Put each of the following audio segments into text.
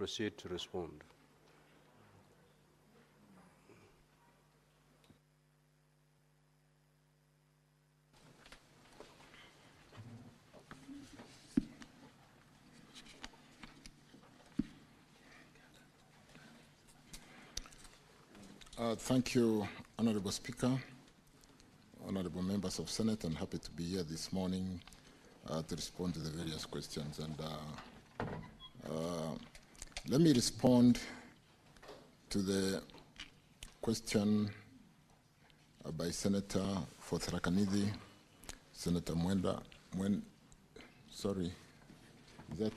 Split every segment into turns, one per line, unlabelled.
proceed to respond.
Thank you, Honorable Speaker, honorable members of Senate. I'm happy to be here this morning to respond to the various questions. And let me respond to the question by Senator for Tharaka-Nithi, Senator Mwenda. Sorry, is that?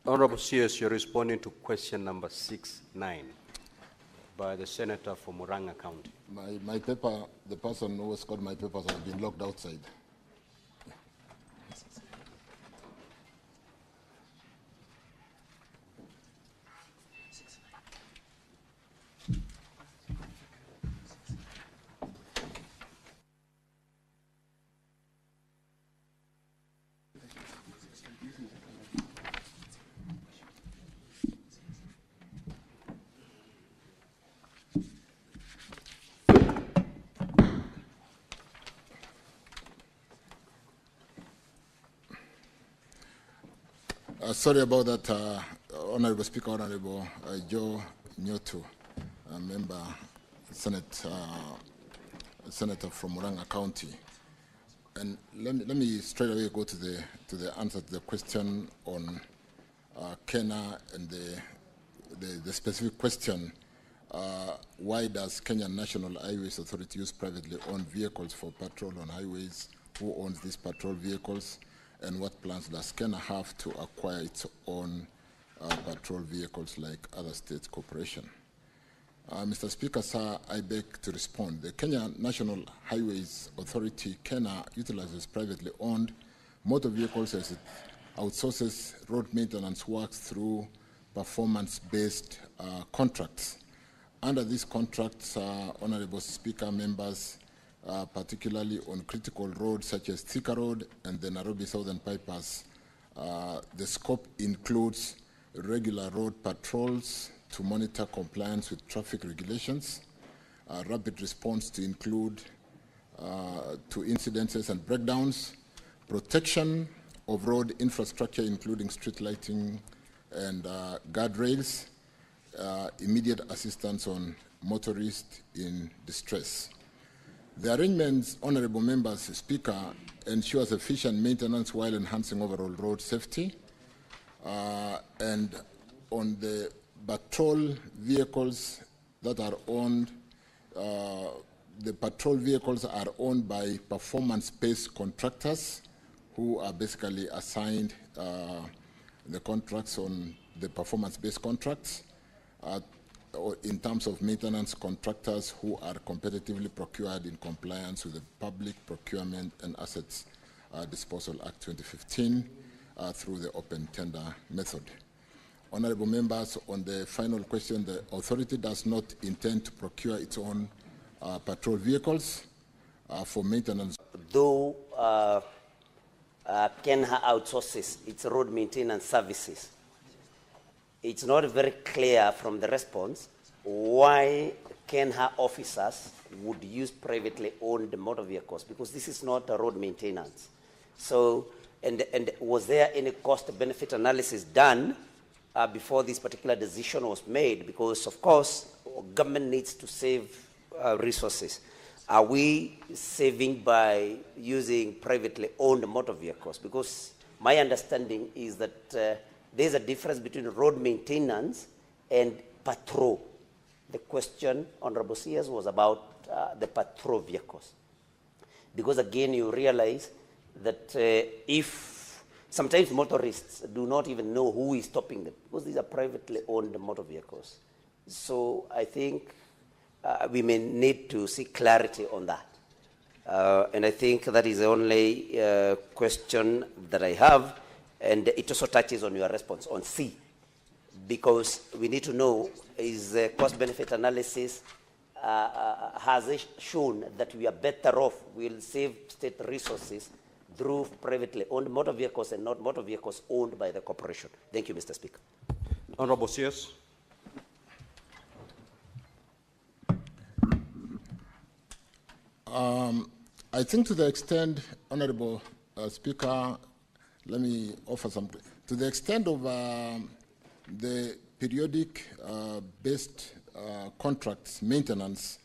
Honorable CS, you're responding to question number 6-9 by the Senator for Murang'a County.
My paper, the person who has got my papers has been locked outside. Sorry about that, Honorable Speaker, Honorable Joe Nyotu, member, Senator from Murang'a County. And let me straight away go to the answer to the question on Kenya and the specific question. Why does Kenya National Highways Authority use privately owned vehicles for patrol on highways? Who owns these patrol vehicles? And what plans does Kenya have to acquire its own patrol vehicles like other state corporations? Mr. Speaker, sir, I beg to respond. The Kenya National Highways Authority, Kenya, utilizes privately owned motor vehicles as it outsources road maintenance works through performance-based contracts. Under these contracts, Honorable Speaker, members, particularly on critical roads such as Thika Road and the Nairobi Southern Bypass, the scope includes regular road patrols to monitor compliance with traffic regulations, rapid response to include to incidences and breakdowns, protection of road infrastructure including street lighting and guardrails, immediate assistance on motorists in distress. The arrangements, honorable members, Speaker, ensures efficient maintenance while enhancing overall road safety. And on the patrol vehicles that are owned, the patrol vehicles are owned by performance-based contractors who are basically assigned the contracts on the performance-based contracts. In terms of maintenance contractors who are competitively procured in compliance with the Public Procurement and Assets Disposal Act 2015 through the open tender method. Honorable members, on the final question, the authority does not intend to procure its own patrol vehicles for maintenance.
Though Kenya outsources its road maintenance services, it's not very clear from the response why Kenya officers would use privately owned motor vehicles, because this is not a road maintenance. So, and was there any cost-benefit analysis done before this particular decision was made? Because, of course, government needs to save resources. Are we saving by using privately owned motor vehicles? Because my understanding is that there's a difference between road maintenance and patrol. The question, Honorable CS, was about the patrol vehicles. Because again, you realize that if sometimes motorists do not even know who is stopping them, because these are privately owned motor vehicles. So I think we may need to see clarity on that. And I think that is the only question that I have. And it also touches on your response on C, because we need to know, is the cost-benefit analysis, has it shown that we are better off, we'll save state resources through privately owned motor vehicles and not motor vehicles owned by the corporation? Thank you, Mr. Speaker.
Honorable CS.
I think to the extent, Honorable Speaker, let me offer some. To the extent of the periodic based contracts maintenance,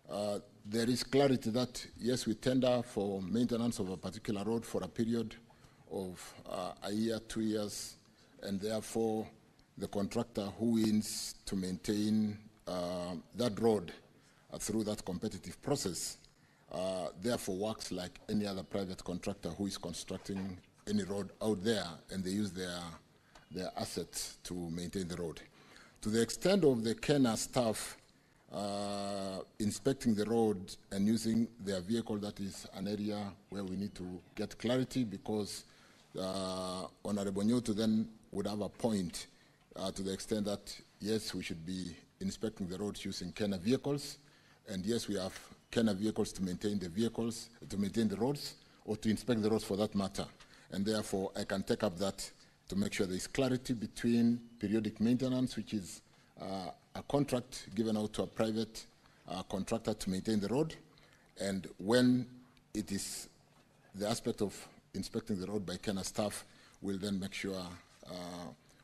there is clarity that, yes, we tender for maintenance of a particular road for a period of a year, 2 years, and therefore the contractor who wins to maintain that road through that competitive process therefore works like any other private contractor who is constructing any road out there, and they use their assets to maintain the road. To the extent of the Kenya staff inspecting the road and using their vehicle, that is an area where we need to get clarity, because Honorable Nyoto then would have a point to the extent that, yes, we should be inspecting the roads using Kenya vehicles, and yes, we have Kenya vehicles to maintain the vehicles, to maintain the roads, or to inspect the roads for that matter. And therefore, I can take up that to make sure there is clarity between periodic maintenance, which is a contract given out to a private contractor to maintain the road, and when it is the aspect of inspecting the road by Kenya staff, we'll then make sure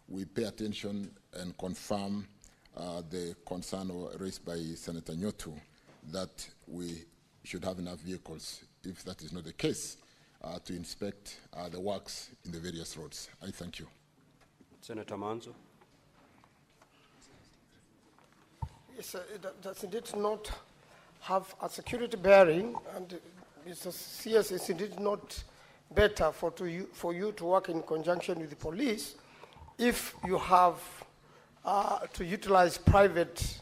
we pay attention and confirm the concern raised by Senator Nyoto that we should have enough vehicles, if that is not the case, to inspect the works in the various roads. I thank you.
Senator Manzo.
Yes, does indeed not have a security bearing, and Mr. CS, is indeed not better for you to work in conjunction with the police if you have to utilize private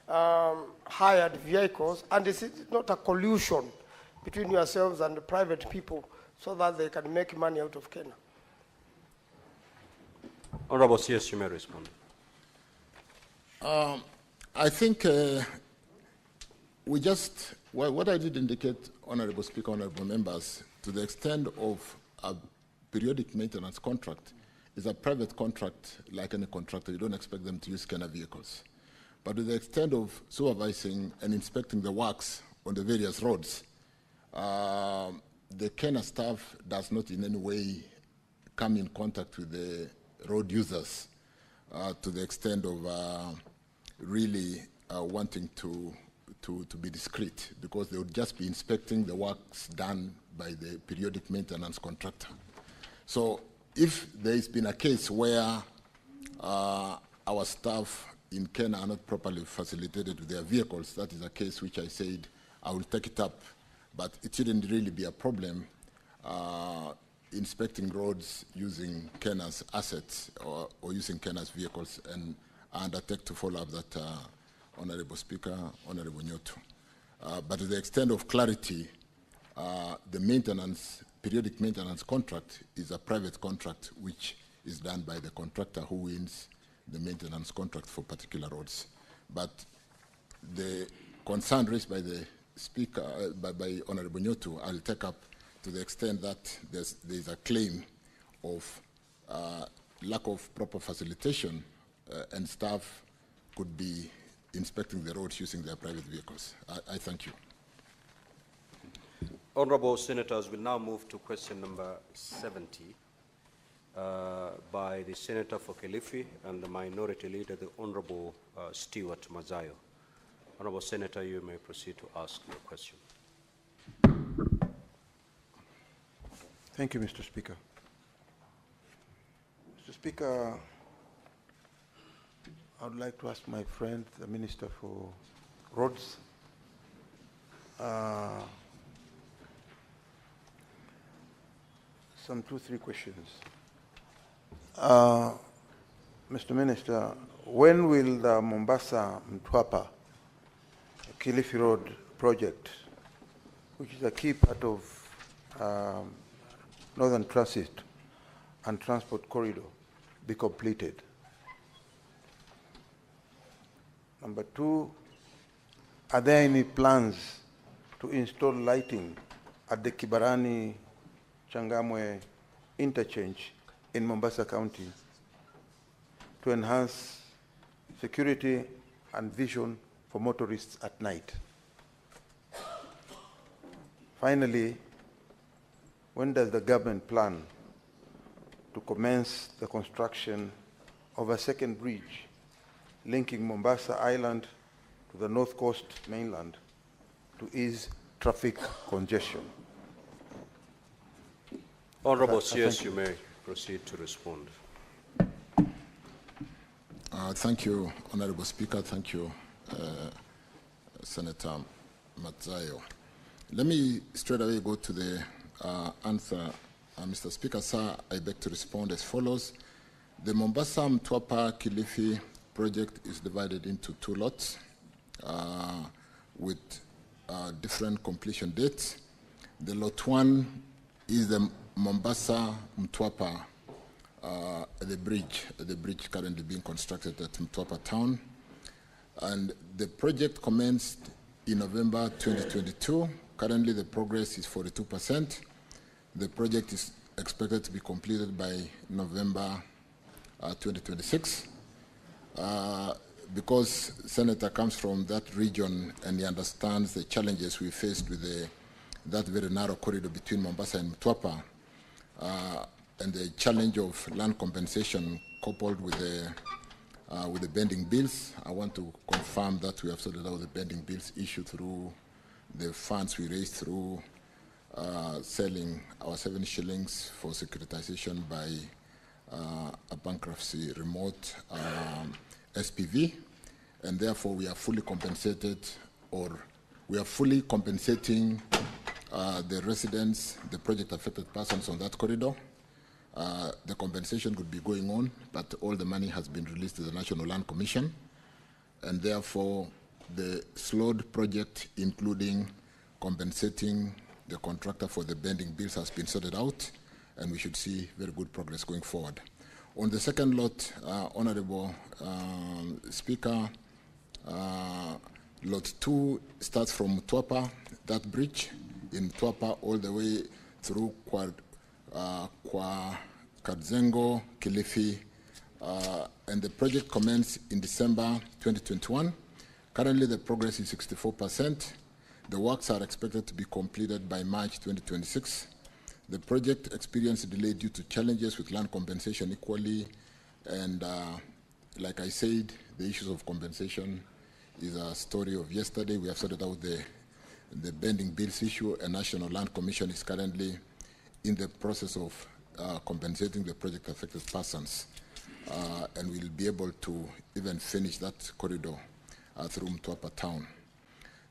hired vehicles, and is it not a collusion between yourselves and the private people so that they can make money out of Kenya?
Honorable CS, you may respond.
I think we just, what I did indicate, Honorable Speaker, Honorable Members, to the extent of a periodic maintenance contract, is a private contract like any contractor. You don't expect them to use Kenya vehicles. But to the extent of supervising and inspecting the works on the various roads, the Kenya staff does not in any way come in contact with the road users to the extent of really wanting to be discreet, because they would just be inspecting the works done by the periodic maintenance contractor. So if there has been a case where our staff in Kenya are not properly facilitated with their vehicles, that is a case which I said I will take it up, but it shouldn't really be a problem inspecting roads using Kenya's assets or using Kenya's vehicles, and I undertake to follow up that, Honorable Speaker, Honorable Nyoto. But to the extent of clarity, the periodic maintenance contract is a private contract which is done by the contractor who wins the maintenance contract for particular roads. But the concern raised by the Speaker, by Honorable Nyoto, I'll take up to the extent that there's a claim of lack of proper facilitation and staff could be inspecting the roads using their private vehicles. I thank you.
Honorable Senators, we'll now move to question number 70 by the Senator for Kilifi and the Minority Leader, the Honorable Stewart Mazayo. Honorable Senator, you may proceed to ask your question.
Thank you, Mr. Speaker. Mr. Speaker, I would like to ask my friend, the Minister for Roads, some 2-3 questions. Mr. Minister, when will the Mombasa-Mtwapa Kilifi Road project, which is a key part of Northern Transit and Transport Corridor, be completed? Number 2, are there any plans to install lighting at the Kibarani Changamwe interchange in Mombasa County to enhance security and vision for motorists at night. Finally, when does the government plan to commence the construction of a second bridge linking Mombasa Island to the North Coast mainland to ease traffic congestion?
Honorable CS, you may proceed to respond.
Thank you, Honorable Speaker. Thank you, Senator Matzayo. Let me straight away go to the answer. Mr. Speaker, sir, I beg to respond as follows. The Mombasa-Mtwapa Kilifi project is divided into 2 lots with different completion dates. The lot 1 is the Mombasa-Mtwapa, the bridge currently being constructed at Mtwapa town. And the project commenced in November 2022. Currently the progress is 42%. The project is expected to be completed by November 2026. Because Senator comes from that region and he understands the challenges we faced with that very narrow corridor between Mombasa and Mtwapa, and the challenge of land compensation coupled with the bending bills, I want to confirm that we have sorted out the bending bills issue through the funds we raised through selling our 7 shillings for securitization by a bankruptcy remote SPV, and therefore we are fully compensated, or we are fully compensating the residents, the project affected persons on that corridor. The compensation could be going on, but all the money has been released to the National Land Commission, and therefore the slowed project, including compensating the contractor for the bending bills, has been sorted out, and we should see very good progress going forward. On the second lot, Honorable Speaker, lot 2 starts from Mtwapa, that bridge in Mtwapa, all the way through Kadzengo, Kilifi, and the project commenced in December 2021. Currently, the progress is 64%. The works are expected to be completed by March 2026. The project experienced a delay due to challenges with land compensation equally, and like I said, the issues of compensation is a story of yesterday. We have sorted out the bending bills issue, and National Land Commission is currently in the process of compensating the project affected persons, and we'll be able to even finish that corridor through Mtwapa town.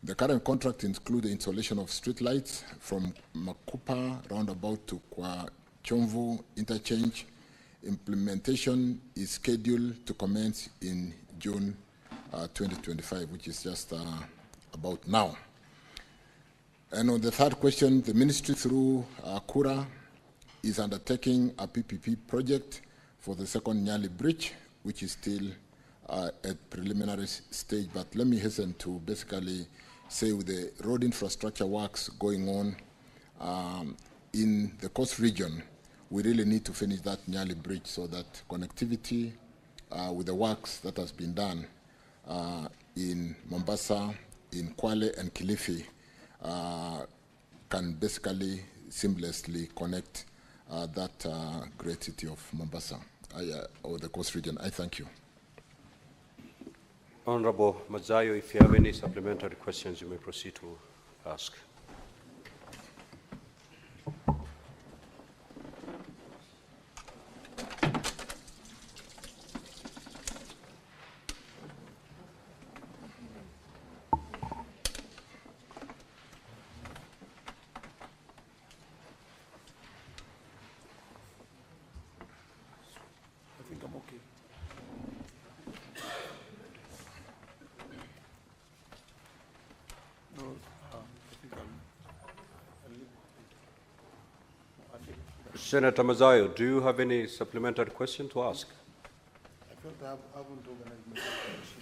The current contract includes the installation of street lights from Makupa roundabout to Kwa Chomvu interchange. Implementation is scheduled to commence in June 2025, which is just about now. And on the third question, the ministry through Kura is undertaking a PPP project for the second Nyali Bridge, which is still at preliminary stage. But let me hasten to basically say, with the road infrastructure works going on in the coast region, we really need to finish that Nyali Bridge so that connectivity with the works that has been done in Mombasa, in Kwale and Kilifi can basically seamlessly connect that great city of Mombasa or the coast region. I thank you.
Honorable Matzayo, if you have any supplementary questions, you may proceed to ask.
I think I'm okay. No, I think
Senator Matzayo, do you have any supplementary question to ask?
I felt I haven't organized myself.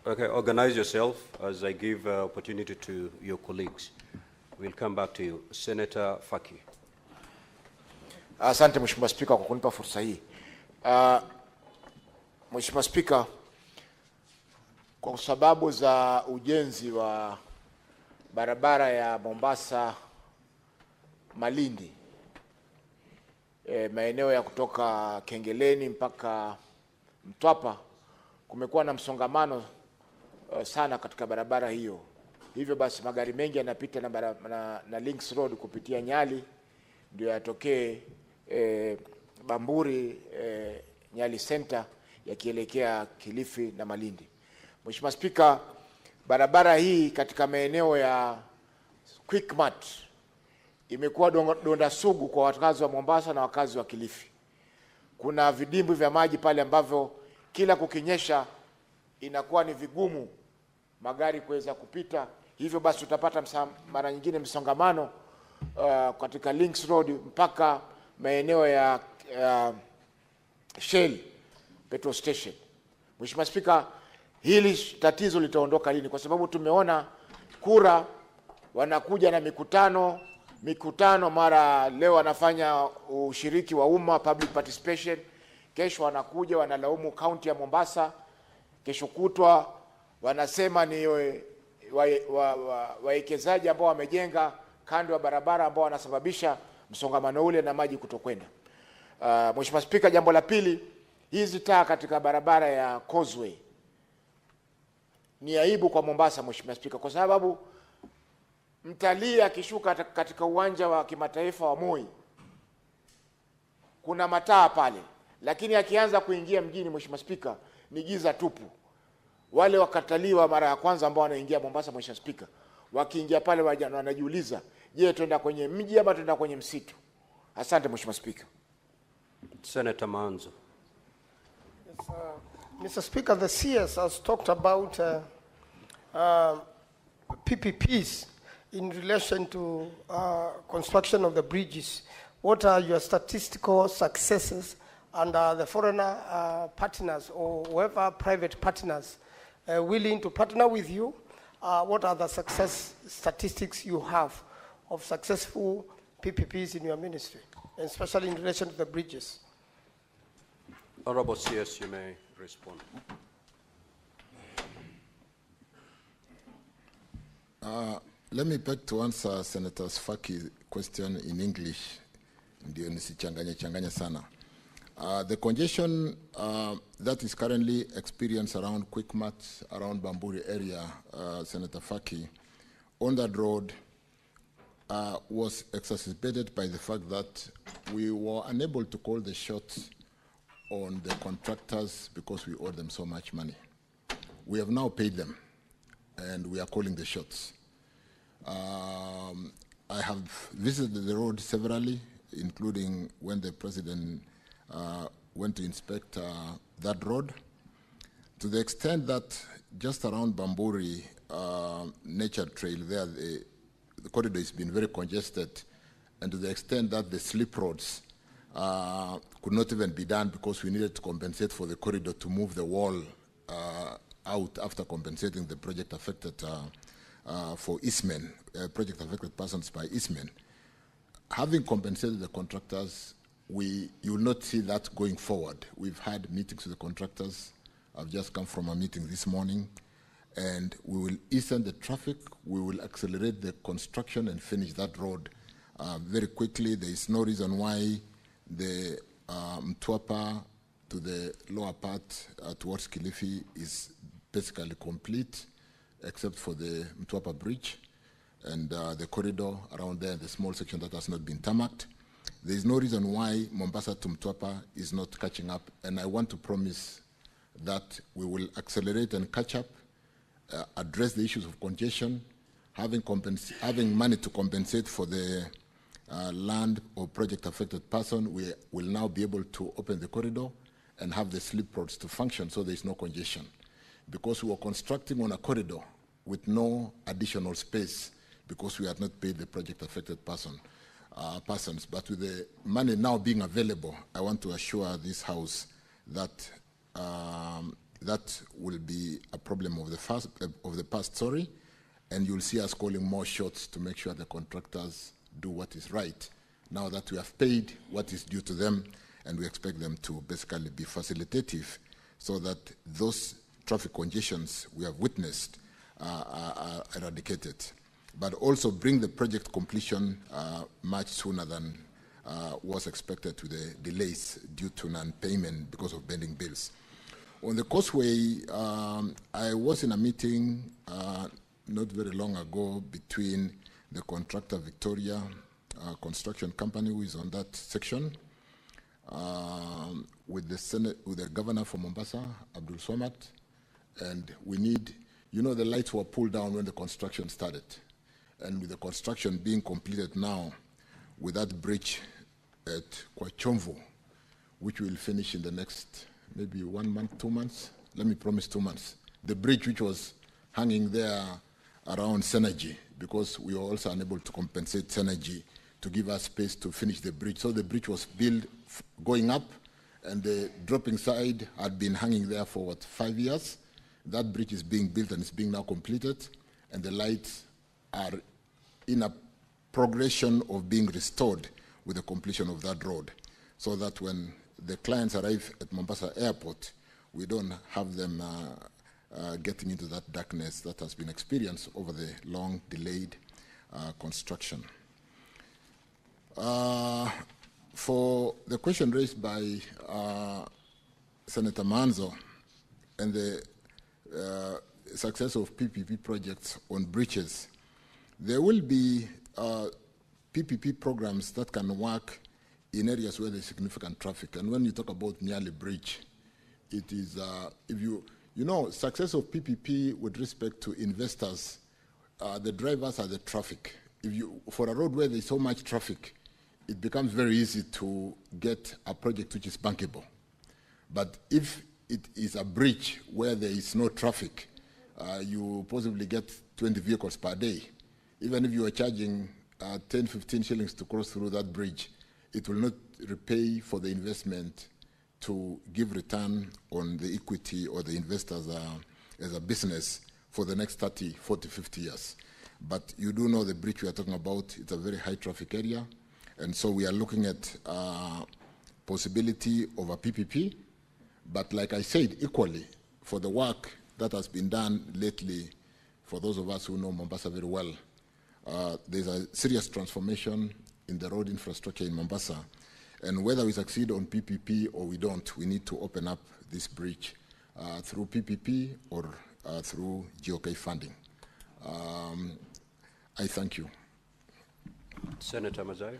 Okay, organize yourself as I give opportunity to your colleagues. We'll come back to you. Senator Faki.
Asante Mheshimiwa Spika kwa kunipa fursa hii. Mheshimiwa Spika, kwa sababu za ujenzi wa barabara ya Mombasa Malindi, maeneo ya kutoka Kengeleni mpaka Mtwapa, kumekuwa na msongamano sana katika barabara hiyo. Hivyo basi magari mengi yanapita na Links Road kupitia Nyali ndio yatokee Bamburi, Nyali Center yakielekea Kilifi na Malindi. Mheshimiwa Spika, barabara hii katika maeneo ya Quickmart imekuwa donda sugu kwa wakazi wa Mombasa na wakazi wa Kilifi. Kuna vidimbwi vya maji pale ambavyo kila kukinyesha inakuwa ni vigumu magari kuweza kupita. Hivyo basi utapata mara nyingine msongamano katika Links Road mpaka maeneo ya Shell petrol station. Mheshimiwa Spika, hili tatizo litaondoka lini? Kwa sababu tumeona kura wanakuja na mikutano, mara leo wanafanya ushiriki wa umma, public participation, kesho wanakuja wanalaumu kaunti ya Mombasa, kesho kutwa wanasema ni wawekezaji ambao wamejenga kando ya barabara ambao wanasababisha msongamano ule na maji kutokwenda. Mheshimiwa Spika, jambo la pili, hizi taa katika barabara ya Causeway ni aibu kwa Mombasa, Mheshimiwa Spika, kwa sababu mtalii akishuka katika uwanja wa kimataifa wa Moi kuna mataa pale, lakini akianza kuingia mjini, Mheshimiwa Spika, ni giza tupu. Wale wakatalii wa mara ya kwanza ambao wanaingia Mombasa, Mheshimiwa Spika, wakiingia pale wanajiuliza, je, twenda kwenye mji ama twenda kwenye msitu? Asante Mheshimiwa Spika.
Senator Manzo.
Yes, Mr. Speaker, the CS has talked about PPPs in relation to construction of the bridges. What are your statistical successes and the foreigner partners or whoever private partners willing to partner with you? What are the success statistics you have of successful PPPs in your ministry, especially in relation to the bridges?
Honorable CS, you may respond.
Let me beg to answer Senator Faki's question in English. Ndio nisichanganye sana. The congestion that is currently experienced around Quickmart, around Bamburi area, Senator Faki, on that road was exacerbated by the fact that we were unable to call the shots on the contractors because we owed them so much money. We have now paid them, and we are calling the shots. I have visited the road severally, including when the President went to inspect that road, to the extent that just around Bamburi Nature Trail there, the corridor has been very congested, and to the extent that the slip roads could not even be done because we needed to compensate for the corridor to move the wall out after compensating the project affected for Eastmen, project affected persons by Eastmen. Having compensated the contractors, you will not see that going forward. We've had meetings with the contractors. I've just come from a meeting this morning, and we will easen the traffic. We will accelerate the construction and finish that road very quickly. There is no reason why the Mtwapa to the lower part towards Kilifi is basically complete, except for the Mtwapa Bridge and the corridor around there, the small section that has not been tarmacked. There is no reason why Mombasa to Mtwapa is not catching up, and I want to promise that we will accelerate and catch up, address the issues of congestion, having money to compensate for the land or project-affected person. We will now be able to open the corridor and have the slip roads to function so there is no congestion. Because we were constructing on a corridor with no additional space because we had not paid the project-affected persons. But with the money now being available, I want to assure this House that that will be a problem of the past, and you'll see us calling more shots to make sure the contractors do what is right, now that we have paid what is due to them, and we expect them to basically be facilitative so that those traffic congestions we have witnessed are eradicated, but also bring the project completion much sooner than was expected with the delays due to non-payment because of pending bills. On the causeway, I was in a meeting not very long ago between the contractor Victoria Construction Company, who is on that section, with the governor from Mombasa, Abdul Swamad, and we need, you know, the lights were pulled down when the construction started, and with the construction being completed now, with that bridge at Kwachomvu, which will finish in the next maybe 1 month, 2 months. Let me promise 2 months. The bridge which was hanging there around Synergy, because we were also unable to compensate Synergy to give us space to finish the bridge. So the bridge was built going up, and the dropping side had been hanging there for, 5 years. That bridge is being built and it's being now completed, and the lights are in a progression of being restored with the completion of that road, so that when the clients arrive at Mombasa Airport, we don't have them getting into that darkness that has been experienced over the long delayed construction. For the question raised by Senator Manzo and the success of PPP projects on bridges, there will be PPP programs that can work in areas where there's significant traffic. And when you talk about Nyali Bridge, it is, if you know, success of PPP with respect to investors, the drivers are the traffic. For a road where there's so much traffic, it becomes very easy to get a project which is bankable. But if it is a bridge where there is no traffic, you possibly get 20 vehicles per day. Even if you are charging 10, 15 shillings to cross through that bridge, it will not repay for the investment to give return on the equity or the investors as a business for the next 30, 40, 50 years. But you do know the bridge we are talking about, it's a very high traffic area, and so we are looking at possibility of a PPP, but like I said, equally, for the work that has been done lately, for those of us who know Mombasa very well, there's a serious transformation in the road infrastructure in Mombasa, and whether we succeed on PPP or we don't, we need to open up this bridge through PPP or through GOK funding. I thank you.
Senator Mazayo.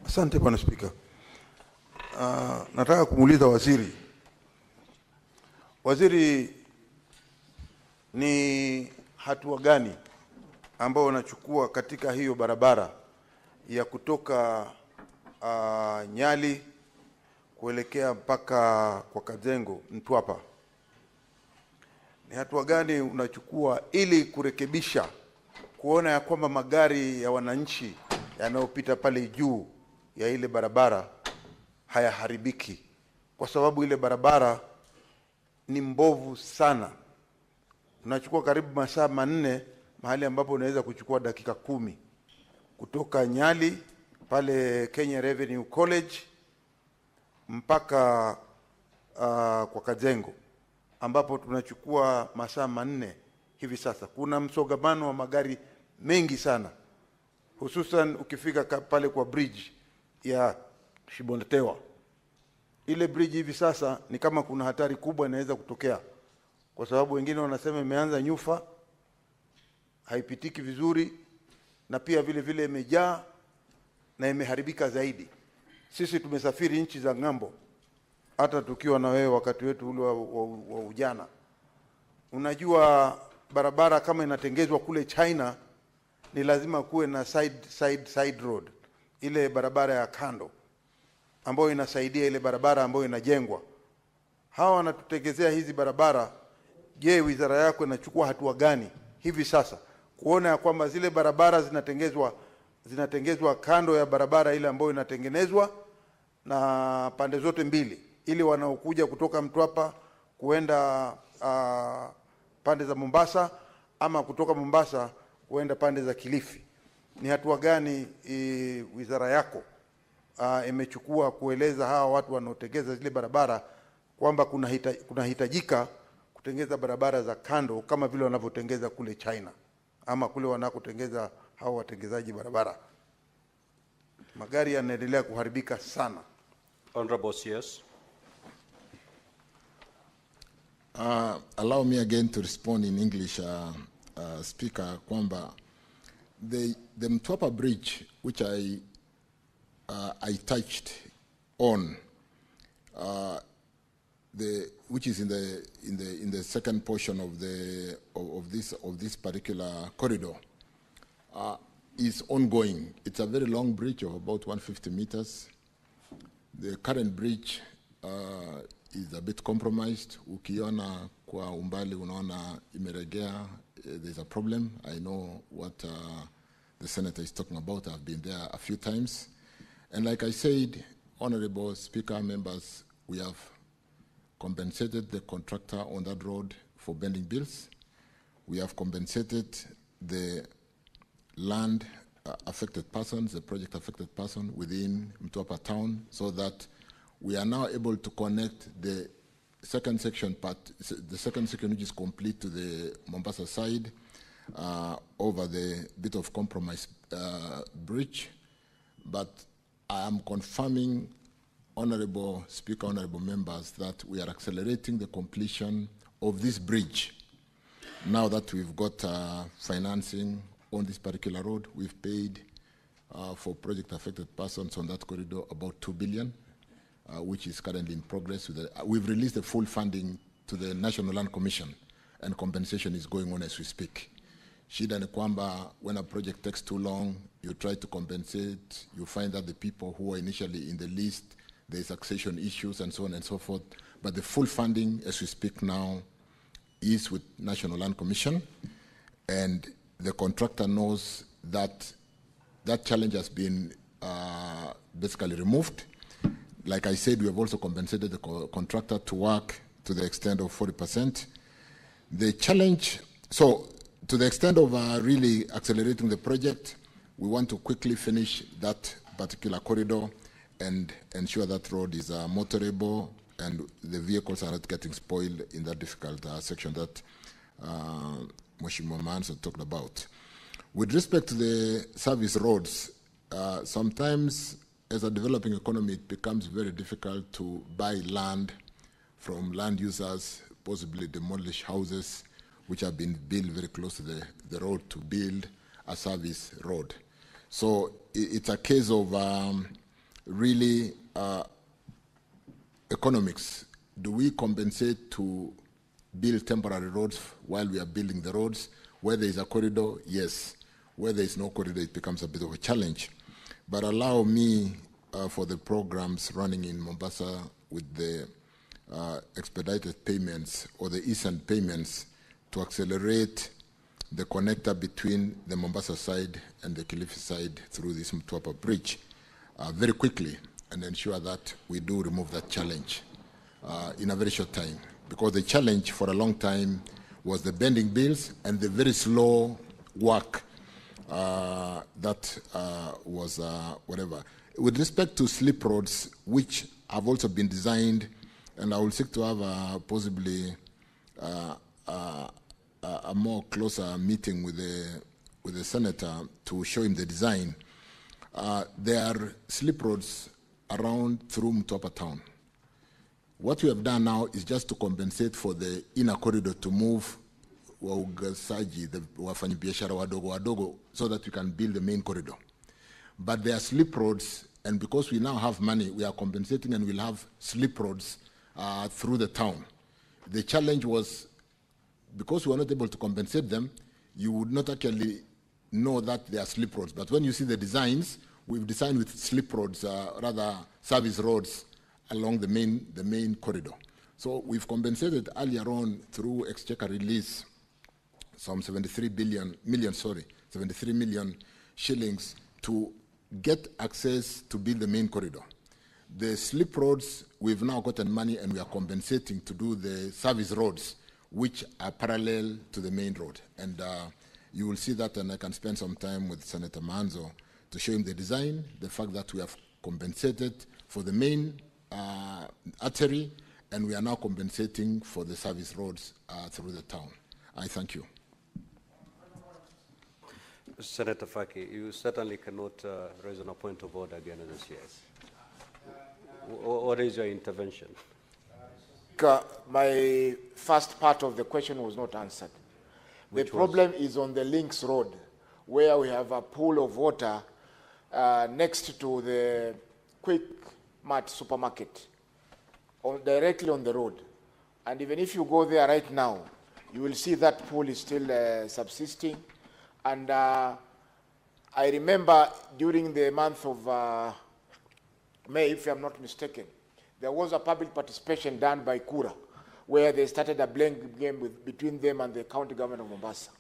Asante Bwana Spika. Nataka kumuuliza waziri, ni hatua gani ambao wanachukua katika hiyo barabara ya kutoka Nyali kuelekea mpaka kwa Kazengo Mtwapa? Ni hatua gani unachukua ili kurekebisha, kuona ya kwamba magari ya wananchi yanayopita pale juu ya ile barabara hayaharibiki, kwa sababu ile barabara ni mbovu sana. Unachukua karibu masaa 4 mahali ambapo unaweza kuchukua dakika 10 kutoka Nyali pale Kenya Revenue College mpaka kwa Kazengo, ambapo tunachukua masaa 4 hivi sasa. Kuna msongamano wa magari mengi sana, hususan ukifika pale kwa bridge ya Shibondetewa. Ile bridge hivi sasa ni kama kuna hatari kubwa inaweza kutokea, kwa sababu wengine wanasema imeanza nyufa, haipitiki vizuri, na pia vile vile imejaa na imeharibika zaidi. Sisi tumesafiri nchi za ng'ambo, hata tukiwa na wewe wakati wetu ule wa ujana. Unajua barabara kama inatengezwa kule China, ni lazima kuwe na side road, ile barabara ya kando ambayo inasaidia ile barabara ambayo inajengwa. Hawa wanatutengezea hizi barabara. Je, wizara yako inachukua hatua gani hivi sasa kuona ya kwamba zile barabara zinatengezwa kando ya barabara ile ambayo inatengenezwa na pande zote mbili, ili wanaokuja kutoka Mtwapa kuenda pande za Mombasa ama kutoka Mombasa kuenda pande za Kilifi? Ni hatua gani wizara yako imechukua kueleza hawa watu wanaotengeza zile barabara kwamba kunahitajika kutengeza barabara za kando kama vile wanavyotengeza kule China ama kule wanakotengeza hao watengezaji barabara. Magari yanaendelea kuharibika sana.
Honorable CS.
Allow me again to respond in English, Speaker, kwamba the Mtwapa Bridge, which I touched on, which is in the second portion of this particular corridor, is ongoing. It's a very long bridge of about 150 meters. The current bridge is a bit compromised. Ukiona kwa umbali unaona imeregea, there's a problem. I know what the senator is talking about. I've been there a few times. And like I said, Honorable Speaker, members, we have compensated the contractor on that road for bending bills. We have compensated the land affected persons, the project affected person within Mtwapa town, so that we are now able to connect the second section which is complete to the Mombasa side over the bit of compromise bridge. But I am confirming, Honorable Speaker, Honorable members, that we are accelerating the completion of this bridge. Now that we've got financing on this particular road, we've paid for project affected persons on that corridor about 2 billion, which is currently in progress. We've released the full funding to the National Land Commission, and compensation is going on as we speak. Shida ni kwamba when a project takes too long, you try to compensate, you find that the people who are initially in the list, there's succession issues and so on and so forth. But the full funding, as we speak now, is with National Land Commission, and the contractor knows that that challenge has been basically removed. Like I said, we have also compensated the contractor to work to the extent of 40%. The challenge, so to the extent of really accelerating the project, we want to quickly finish that particular corridor and ensure that road is motorable and the vehicles are not getting spoiled in that difficult section that Mheshimiwa Manso talked about. With respect to the service roads, sometimes as a developing economy, it becomes very difficult to buy land from land users, possibly demolish houses which have been built very close to the road to build a service road. So it's a case of really economics. Do we compensate to build temporary roads while we are building the roads? Where there is a corridor, yes. Where there is no corridor, it becomes a bit of a challenge. But allow me, for the programs running in Mombasa with the expedited payments or the eastern payments, to accelerate the connector between the Mombasa side and the Kilifi side through this Mtwapa Bridge very quickly, and ensure that we do remove that challenge in a very short time. Because the challenge for a long time was the bending bills and the very slow work that was whatever. With respect to slip roads, which have also been designed, and I will seek to have possibly a more closer meeting with the senator to show him the design. There are slip roads around through Mtwapa town. What we have done now is just to compensate for the inner corridor to move waugasaji, the wafanyabiashara wadogo, so that we can build the main corridor. But there are slip roads, and because we now have money, we are compensating, and we'll have slip roads through the town. The challenge was, because we were not able to compensate them, you would not actually know that they are slip roads. But when you see the designs, we've designed with slip roads, rather service roads along the main corridor. So we've compensated earlier on through exchequer release some 73 million shillings to get access to build the main corridor. The slip roads, we've now gotten money and we are compensating to do the service roads, which are parallel to the main road. And you will see that, and I can spend some time with Senator Manzo to show him the design, the fact that we have compensated for the main artery, and we are now compensating for the service roads through the town. I thank you.
Senator Faki, you certainly cannot raise a point of order again in the CS. What is your intervention?
My first part of the question was not answered. The problem is on the Links Road, where we have a pool of water next to the Quick Mart supermarket, directly on the road. And even if you go there right now, you will see that pool is still subsisting. And I remember during the month of May, if I'm not mistaken, there was a public participation done by Kura, where they started a blame game between them and the county government of Mombasa.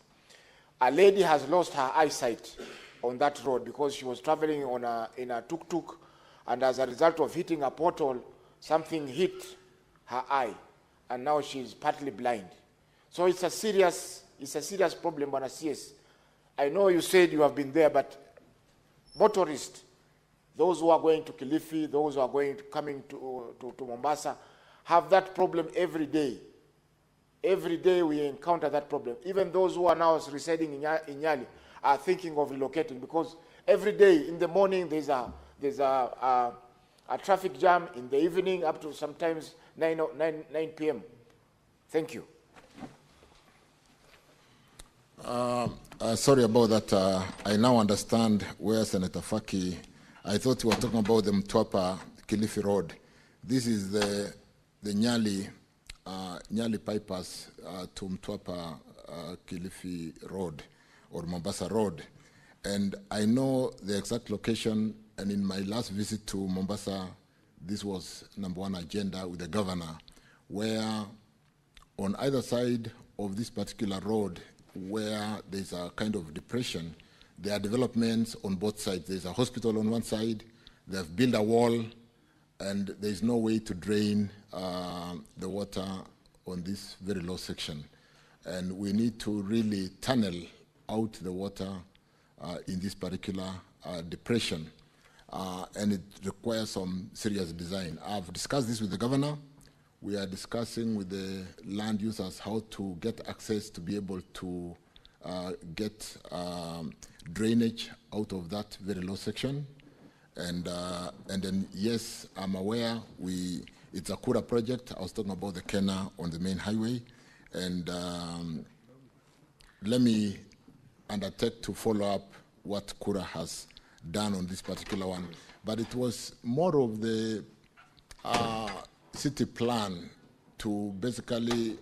A lady has lost her eyesight on that road because she was traveling in a tuk-tuk, and as a result of hitting a portal, something hit her eye, and now she's partly blind. So it's a serious problem, Bwana CS. I know you said you have been there, but motorists, those who are going to Kilifi, those who are coming to Mombasa, have that problem every day. Every day we encounter that problem. Even those who are now residing in Nyali are thinking of relocating, because every day in the morning there's a traffic jam, in the evening up to sometimes 9 p.m. Thank you.
Sorry about that. I now understand where Senator Faki, I thought you were talking about the Mtwapa Kilifi Road. This is the Nyali bypass to Mtwapa Kilifi Road or Mombasa Road. And I know the exact location, and in my last visit to Mombasa, this was #1 agenda with the governor, where on either side of this particular road, where there's a kind of depression, there are developments on both sides. There's a hospital on one side, they've built a wall, and there's no way to drain the water on this very low section. And we need to really tunnel out the water in this particular depression. And it requires some serious design. I've discussed this with the governor. We are discussing with the land users how to get access to be able to get drainage out of that very low section. And then, yes, I'm aware it's a Kura project. I was talking about the Kena on the main highway. And let me undertake to follow up what Kura has done on this particular one. But it was more of the city plan to basically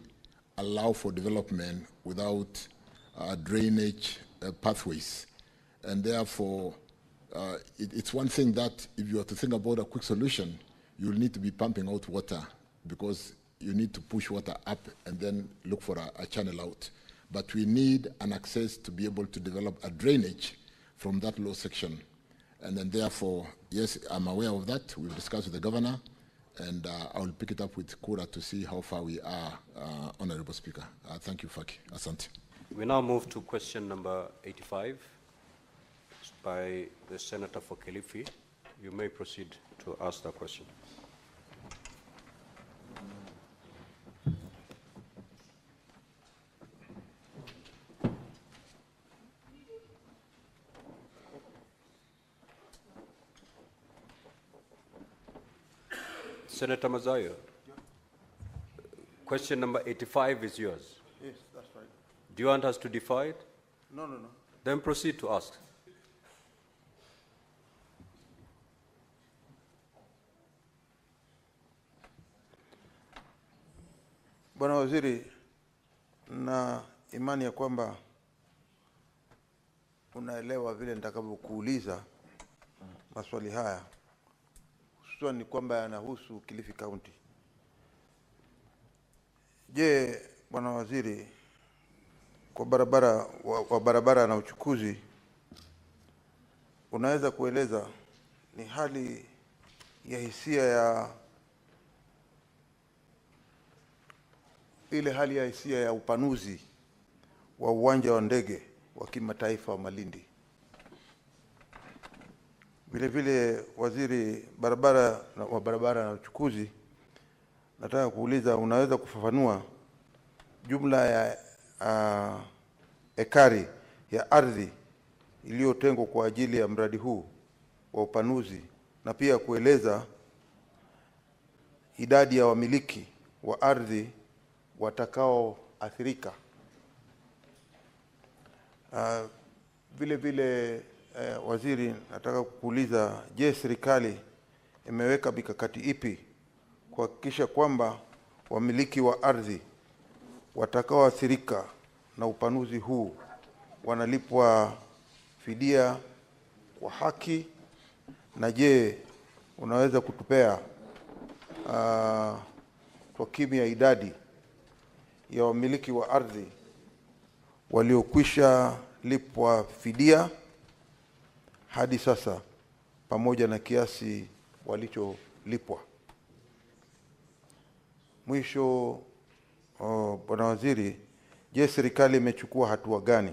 allow for development without drainage pathways. And therefore, it's one thing that if you are to think about a quick solution, you'll need to be pumping out water because you need to push water up and then look for a channel out. But we need an access to be able to develop a drainage from that low section. And then therefore, yes, I'm aware of that. We've discussed with the governor, and I will pick it up with Kura to see how far we are, Honorable Speaker. Thank you, Faki. Asante.
We now move to question number 85 by the Senator for Kilifi. You may proceed to ask the question. Senator Mazayo, question number 85 is yours.
Yes, that's right.
Do you want us to defy it?
No.
Then proceed to ask.
Bwana Waziri, na imani ya kwamba unaelewa vile nitakavyokuuliza maswali haya, hususan ni kwamba yanahusu Kilifi County. Je, Bwana Waziri, kwa barabara na uchukuzi, unaweza kueleza ni hali ya hisia ya upanuzi wa uwanja wa ndege wa kimataifa wa Malindi? Vile vile waziri wa barabara na uchukuzi, nataka kuuliza, unaweza kufafanua jumla ya ekari ya ardhi iliyotengwa kwa ajili ya mradi huu wa upanuzi, na pia kueleza idadi ya wamiliki wa ardhi watakaoathirika. Vile vile waziri, nataka kuuliza, je, serikali imeweka mikakati ipi kuhakikisha kwamba wamiliki wa ardhi watakaoathirika na upanuzi huu wanalipwa fidia kwa haki? Na je, unaweza kutupea takwimu ya idadi ya wamiliki wa ardhi waliokwisha lipwa fidia hadi sasa pamoja na kiasi walicholipwa? Mwisho, Bwana Waziri, je, serikali imechukua hatua gani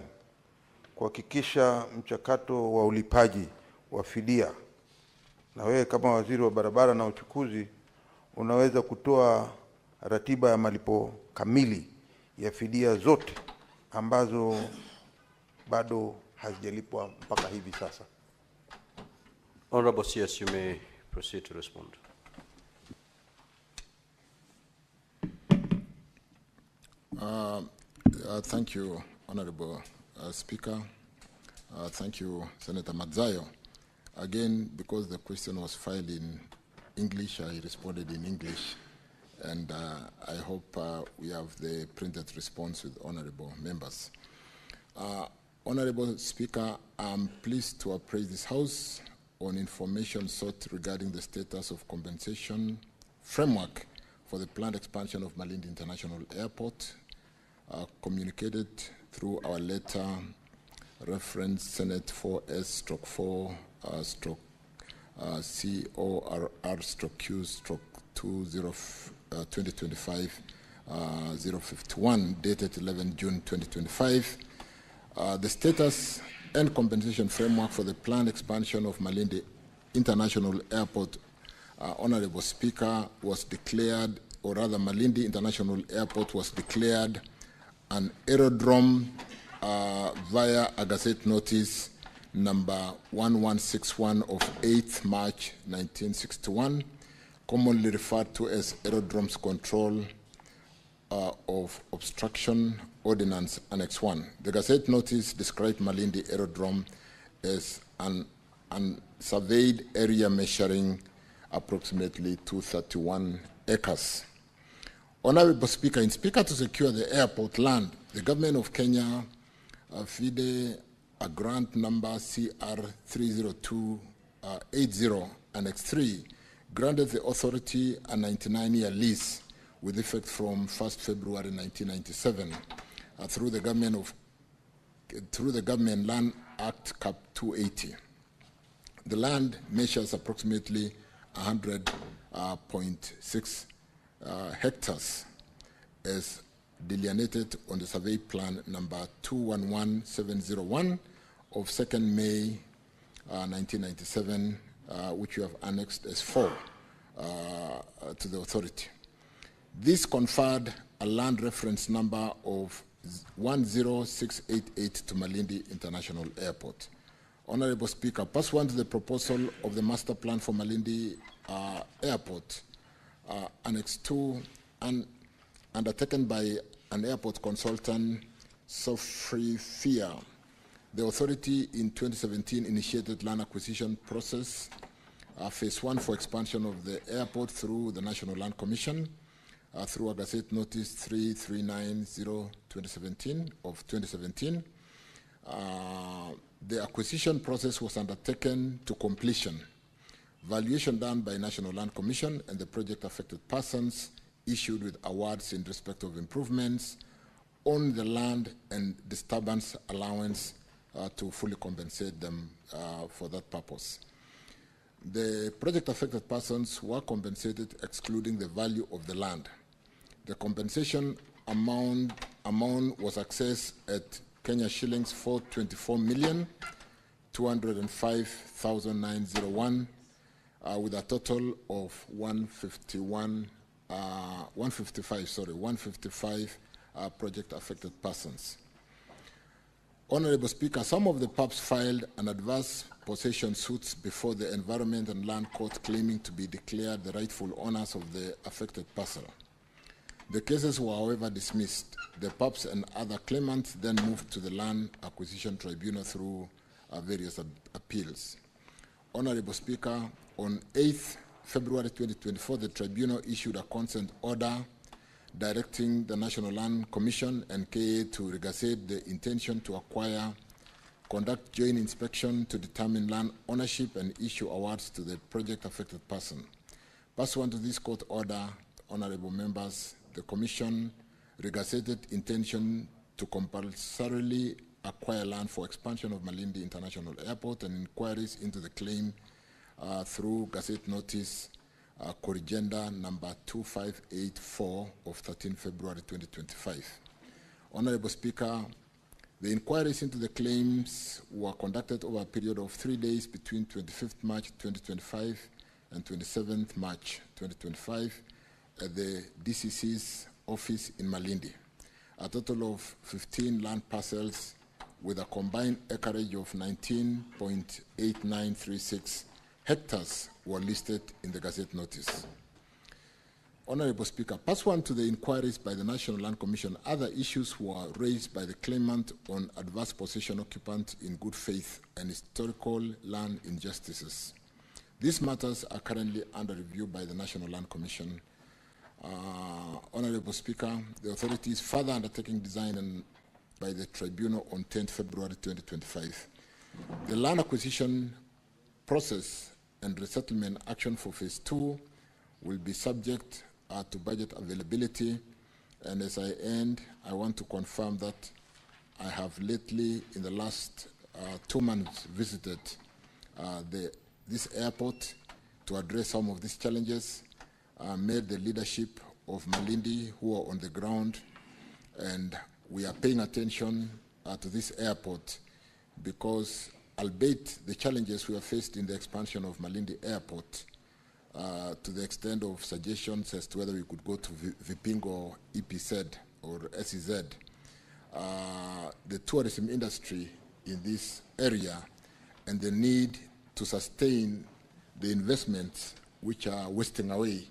kuhakikisha mchakato wa ulipaji wa fidia? Na wewe kama waziri wa barabara na uchukuzi, unaweza kutoa ratiba ya malipo kamili ya fidia zote ambazo bado hazijalipwa mpaka hivi sasa?
Honorable CS, you may proceed to respond.
Thank you, Honorable Speaker. Thank you, Senator Madzayo. Again, because the question was filed in English, I responded in English, and I hope we have the printed response with honorable members. Honorable Speaker, I'm pleased to appraise this House on information sought regarding the status of compensation framework for the planned expansion of Malindi International Airport, communicated through our letter reference Senate 4S/4 CORR/Q/2025 051 dated 11 June 2025. The status and compensation framework for the planned expansion of Malindi International Airport, Honorable Speaker, was declared, or rather Malindi International Airport was declared an aerodrome via a Gazette Notice number 1161 of 8th March 1961, commonly referred to as Aerodromes Control of Obstruction Ordinance Annex 1. The Gazette Notice described Malindi Aerodrome as an unsurveyed area measuring approximately 231 acres. Honorable Speaker, in Speaker to secure the airport land, the government of Kenya, FIDE, a grant number CR 30280 Annex 3, granted the authority a 99-year lease with effect from 1st February 1997 through the Government Land Act Cap 280. The land measures approximately 100.6 hectares as delineated on the survey plan number 211701 of 2nd May 1997, which you have annexed as 4 to the authority. This conferred a land reference number of 10688 to Malindi International Airport. Honorable Speaker, pursuant to the proposal of the master plan for Malindi Airport, Annex 2, and undertaken by an airport consultant, Sofrifia, the authority in 2017 initiated land acquisition process, phase 1 for expansion of the airport through the National Land Commission, through a Gazette Notice 3390/2017 of 2017. The acquisition process was undertaken to completion. Valuation done by National Land Commission and the project affected persons issued with awards in respect of improvements on the land and disturbance allowance to fully compensate them for that purpose. The project affected persons were compensated excluding the value of the land. The compensation amount was assessed at Kenya shillings 424 million 205,901 with a total of 155 project affected persons. Honorable Speaker, some of the PUBs filed an adverse possession suits before the Environment and Land Court claiming to be declared the rightful owners of the affected parcel. The cases were, however, dismissed. The PUBs and other claimants then moved to the Land Acquisition Tribunal through various appeals. Honorable Speaker, on 8th February 2024, the Tribunal issued a consent order directing the National Land Commission and KA to regazette the intention to acquire, conduct joint inspection to determine land ownership and issue awards to the project affected person. Pursuant to this court order, honorable members, the Commission regazetted intention to compulsorily acquire land for expansion of Malindi International Airport and inquiries into the claim through Gazette Notice Corrigenda number 2584 of 13 February 2025. Honorable Speaker, the inquiries into the claims were conducted over a period of 3 days between 25th March 2025 and 27th March 2025 at the DCC's office in Malindi. A total of 15 land parcels with a combined acreage of 19.8936 hectares were listed in the Gazette Notice. Honorable Speaker, pursuant to the inquiries by the National Land Commission, other issues were raised by the claimant on adverse possession occupant in good faith and historical land injustices. These matters are currently under review by the National Land Commission. Honorable Speaker, the authority is further undertaking design by the Tribunal on 10th February 2025. The land acquisition process and resettlement action for phase 2 will be subject to budget availability. And as I end, I want to confirm that I have lately, in the last 2 months, visited this airport to address some of these challenges, met the leadership of Malindi who are on the ground, and we are paying attention to this airport because, albeit the challenges we have faced in the expansion of Malindi Airport, to the extent of suggestions as to whether we could go to Vipingo or EPZ or SEZ, the tourism industry in this area and the need to sustain the investments which are wasting away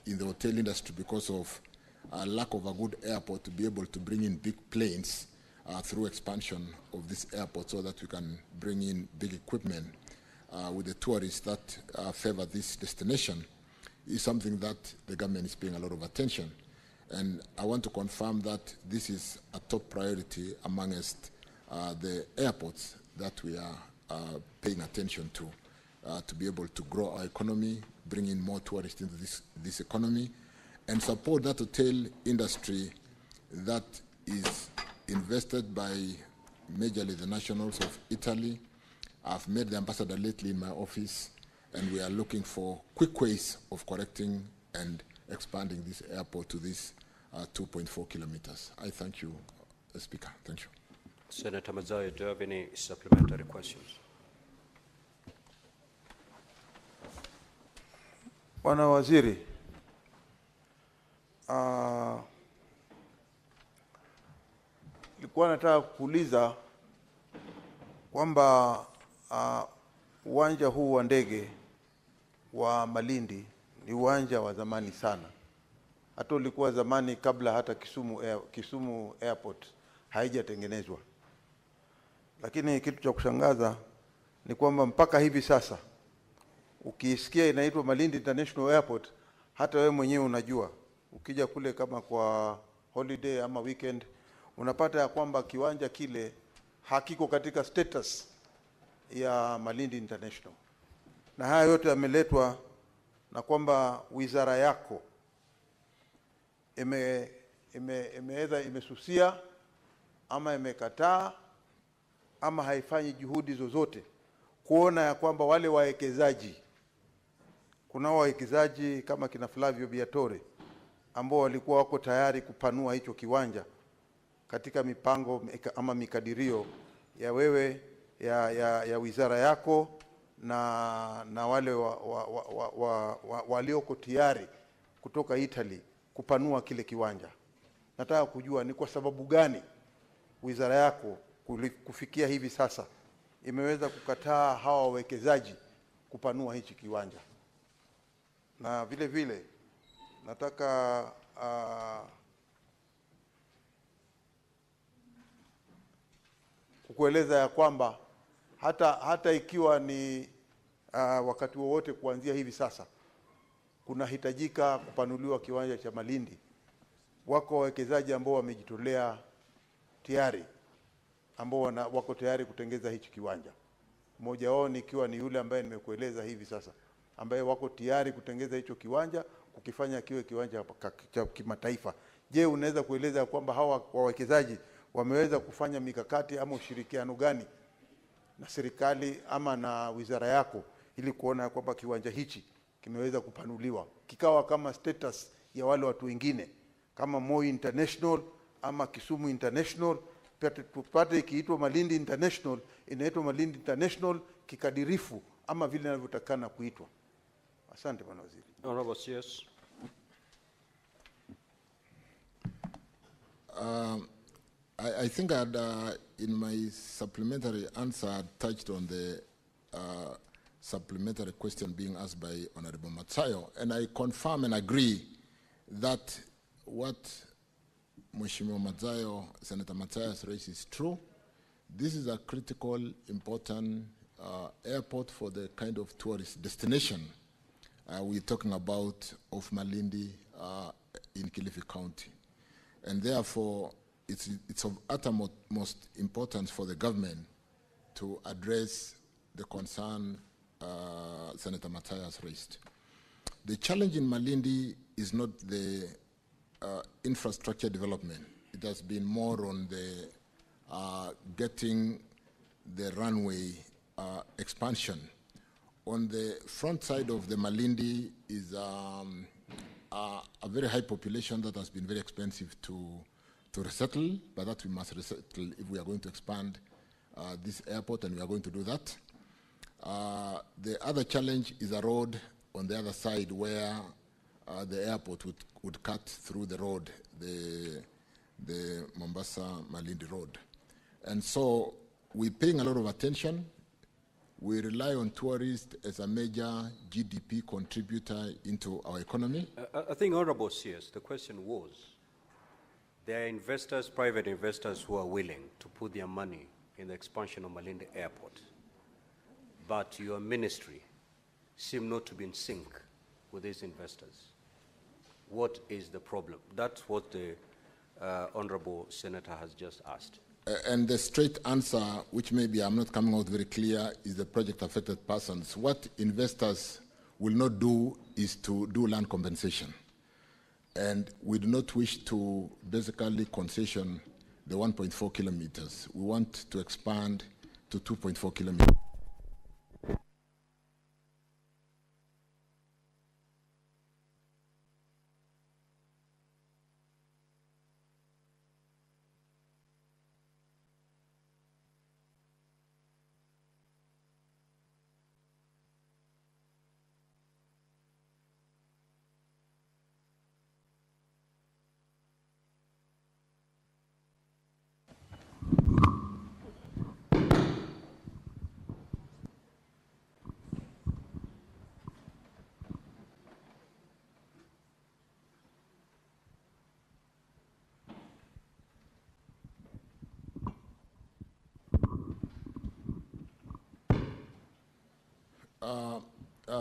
in the hotel industry because of lack of a good airport to be able to bring in big planes through expansion of this airport so that we can bring in big equipment with the tourists that favor this destination is something that the government is paying a lot of attention. And I want to confirm that this is a top priority amongst the airports that we are paying attention to be able to grow our economy, bring in more tourists into this economy, and support that hotel industry that is invested by majorly the nationals of Italy. I've met the ambassador lately in my office, and we are looking for quick ways of correcting and expanding this airport to this 2.4 kilometers. I thank you, Speaker. Thank you.
Senator Mazayo, do you have any supplementary questions?
Bwana Waziri, nilikuwa nataka kuuliza kwamba uwanja huu wa ndege wa Malindi ni uwanja wa zamani sana. Hata ulikuwa zamani kabla hata Kisumu Airport haijatengenezwa. Lakini kitu cha kushangaza ni kwamba mpaka hivi sasa ukisikia inaitwa Malindi International Airport, hata wewe mwenyewe unajua. Ukija kule kama kwa holiday ama weekend, unapata ya kwamba kiwanja kile hakiko katika status ya Malindi International. Na haya yote yameletwa na kwamba wizara yako imesusia ama imekataa ama haifanyi juhudi zozote kuona ya kwamba wale wawekezaji, kuna wawekezaji kama kina Flavio Biatore ambao walikuwa wako tayari kupanua hicho kiwanja katika mipango ama mikadirio ya wewe ya wizara yako na wale walioko tayari kutoka Italy kupanua kile kiwanja. Nataka kujua ni kwa sababu gani wizara yako kufikia hivi sasa imeweza kukataa hawa wawekezaji kupanua hichi kiwanja. Na vile vile nataka kukueleza ya kwamba hata ikiwa ni wakati wowote kuanzia hivi sasa kunahitajika kupanuliwa kiwanja cha Malindi, wako wawekezaji ambao wamejitolea tayari, ambao wako tayari kutengeza hichi kiwanja. Mmoja wao ikiwa ni yule ambaye nimekueleza hivi sasa, ambaye wako tayari kutengeza hicho kiwanja kukifanya kiwe kiwanja cha kimataifa. Je, unaweza kueleza kwamba hawa wawekezaji wameweza kufanya mikakati ama ushirikiano gani na serikali ama na wizara yako ili kuona kwamba kiwanja hichi kimeweza kupanuliwa kikawa kama status ya wale watu wengine kama Moi International ama Kisumu International, tupate ikiitwa Malindi International, inaitwa Malindi International kikadirifu ama vile inavyotakana kuitwa. Asante Bwana Waziri.
Honorable CS.
I think I had, in my supplementary answer, I touched on the supplementary question being asked by Honorable Matsayo, and I confirm and agree that what Mheshimiwa Matsayo, Senator Matsayo has raised is true. This is a critical, important airport for the kind of tourist destination we're talking about of Malindi in Kilifi County. And therefore, it's of uttermost importance for the government to address the concern Senator Matsayo has raised. The challenge in Malindi is not the infrastructure development. It has been more on the getting the runway expansion. On the front side of the Malindi is a very high population that has been very expensive to resettle, but that we must resettle if we are going to expand this airport, and we are going to do that. The other challenge is a road on the other side where the airport would cut through the road, the Mombasa-Malindi road. And so we're paying a lot of attention. We rely on tourists as a major GDP contributor into our economy.
I think, Honorable CS, the question was, there are investors, private investors, who are willing to put their money in the expansion of Malindi Airport, but your ministry seems not to be in sync with these investors. What is the problem? That's what the Honorable Senator has just asked.
And the straight answer, which maybe I'm not coming out very clear, is the project affected persons. What investors will not do is to do land compensation. And we do not wish to basically concession the 1.4 kilometers. We want to expand to 2.4 kilometers.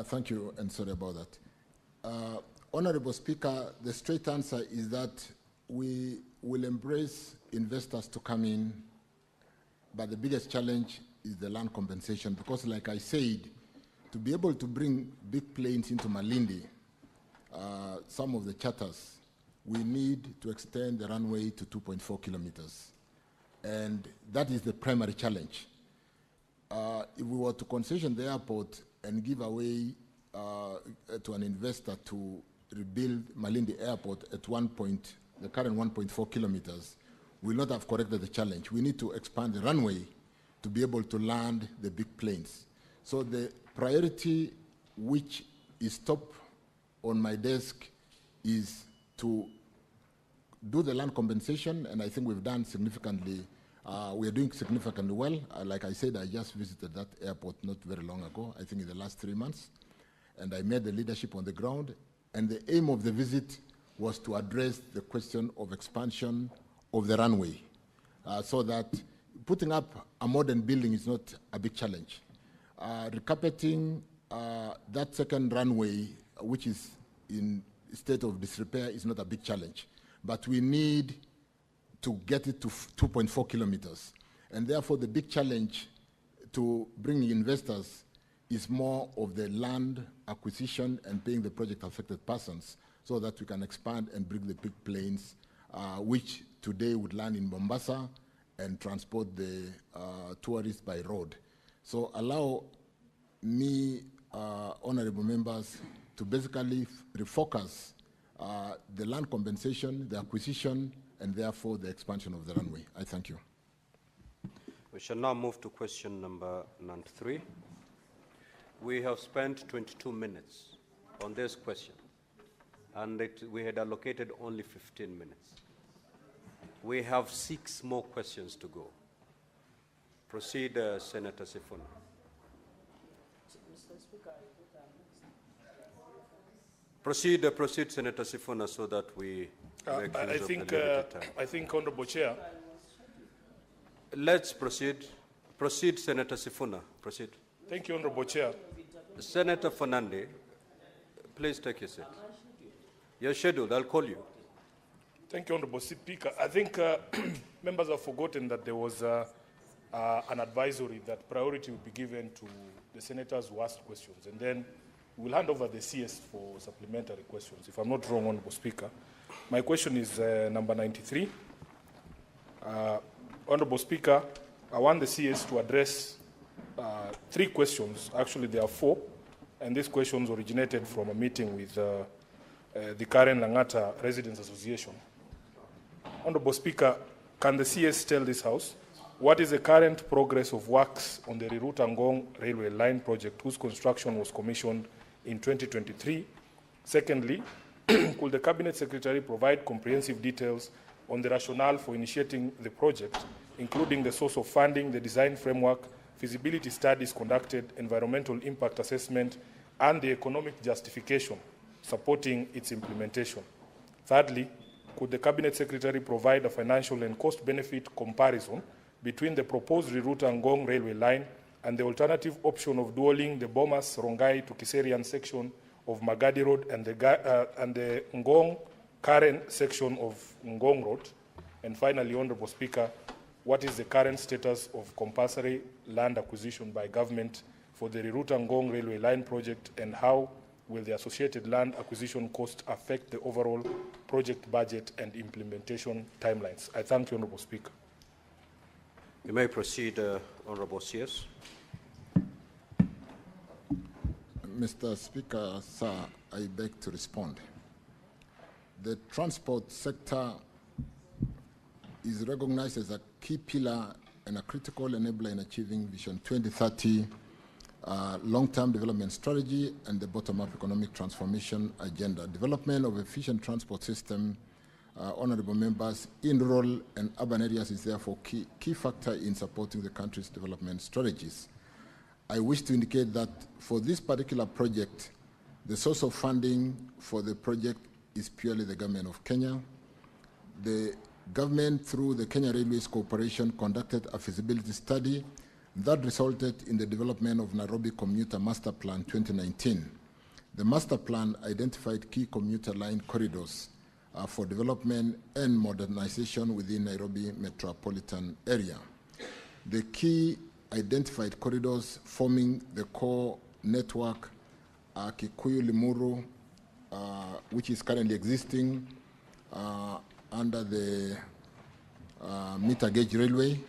Thank you, and sorry about that. Honorable Speaker, the straight answer is that we will embrace investors to come in, but the biggest challenge is the land compensation, because like I said, to be able to bring big planes into Malindi, some of the charters, we need to extend the runway to 2.4 kilometers. And that is the primary challenge. If we were to concession the airport and give away to an investor to rebuild Malindi Airport at the current 1.4 kilometers, we will not have corrected the challenge. We need to expand the runway to be able to land the big planes. So the priority which is top on my desk is to do the land compensation, and I think we've done significantly, we are doing significantly well. Like I said, I just visited that airport not very long ago, I think in the last 3 months, and I met the leadership on the ground, and the aim of the visit was to address the question of expansion of the runway, so that putting up a modern building is not a big challenge. Recarpeting that second runway, which is in state of disrepair, is not a big challenge. But we need to get it to 2.4 kilometers. And therefore, the big challenge to bringing investors is more of the land acquisition and paying the project-affected persons so that we can expand and bring the big planes, which today would land in Mombasa and transport the tourists by road. So allow me, honorable members, to basically refocus the land compensation, the acquisition, and therefore the expansion of the runway. I thank you.
We shall now move to question number 3. We have spent 22 minutes on this question, and we had allocated only 15 minutes. We have 6 more questions to go. Proceed, Senator Sifuna. Proceed, Senator Sifuna, so that we make use of the limited time.
I think, Honorable Chair.
Let's proceed. Proceed, Senator Sifuna. Proceed.
Thank you, Honorable Chair.
Senator Fernande, please take your seat. You're scheduled. I'll call you.
Thank you, Honorable Speaker. I think members have forgotten that there was an advisory that priority will be given to the senators who asked questions, and then we'll hand over the CS for supplementary questions. If I'm not wrong, Honorable Speaker. My question is number 93. Honorable Speaker, I want the CS to address 3 questions. Actually, there are 4, and these questions originated from a meeting with the Karen Langata Residents Association. Honorable Speaker, can the CS tell this House what is the current progress of works on the Riruta-Ngong railway line project, whose construction was commissioned in 2023? Secondly, could the Cabinet Secretary provide comprehensive details on the rationale for initiating the project, including the source of funding, the design framework, feasibility studies conducted, environmental impact assessment, and the economic justification supporting its implementation? Thirdly, could the Cabinet Secretary provide a financial and cost-benefit comparison between the proposed Riruta-Ngong railway line and the alternative option of dualling the Bomas-Rongai to Kiserian section of Magadi Road and the Ngong-Karen section of Ngong Road? And finally, Honorable Speaker, what is the current status of compulsory land acquisition by government for the Riruta-Ngong railway line project, and how will the associated land acquisition cost affect the overall project budget and implementation timelines? I thank you, Honorable Speaker.
You may proceed, Honorable CS.
Mr. Speaker, sir, I beg to respond. The transport sector is recognized as a key pillar and a critical enabler in achieving Vision 2030 long-term development strategy and the bottom-up economic transformation agenda. Development of efficient transport system, honorable members, in rural and urban areas is therefore key factor in supporting the country's development strategies. I wish to indicate that for this particular project, the source of funding for the project is purely the government of Kenya. The government, through the Kenya Railways Corporation, conducted a feasibility study that resulted in the development of Nairobi Commuter Master Plan 2019. The master plan identified key commuter line corridors for development and modernization within Nairobi metropolitan area. The key identified corridors forming the core network are Kikuyu-Limuru, which is currently existing under the meter gauge railway,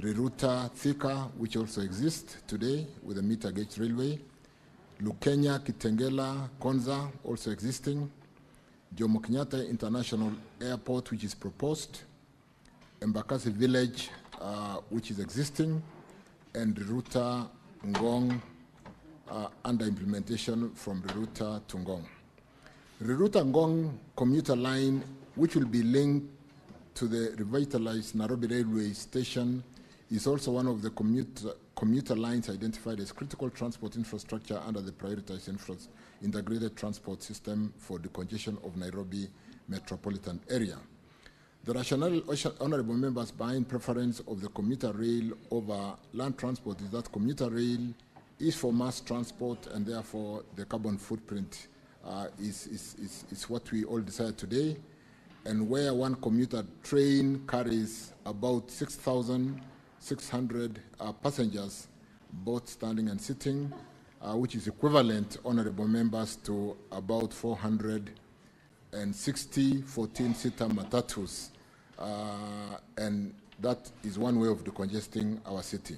Riruta-Thika, which also exists today with the meter gauge railway, Lukenya, Kitengela, Konza, also existing, Jomo Kenyatta International Airport, which is proposed, Embakasi Village, which is existing, and Riruta Ngong under implementation from Riruta to Ngong. Riruta Ngong commuter line, which will be linked to the revitalized Nairobi railway station, is also one of the commuter lines identified as critical transport infrastructure under the prioritized integrated transport system for decongestion of Nairobi metropolitan area. The rationale, honorable members, behind preference of the commuter rail over land transport is that commuter rail is for mass transport, and therefore the carbon footprint is what we all desire today. And where one commuter train carries about 6,600 passengers, both standing and sitting, which is equivalent, honorable members, to about 460 14-seater matatus, and that is one way of decongesting our city.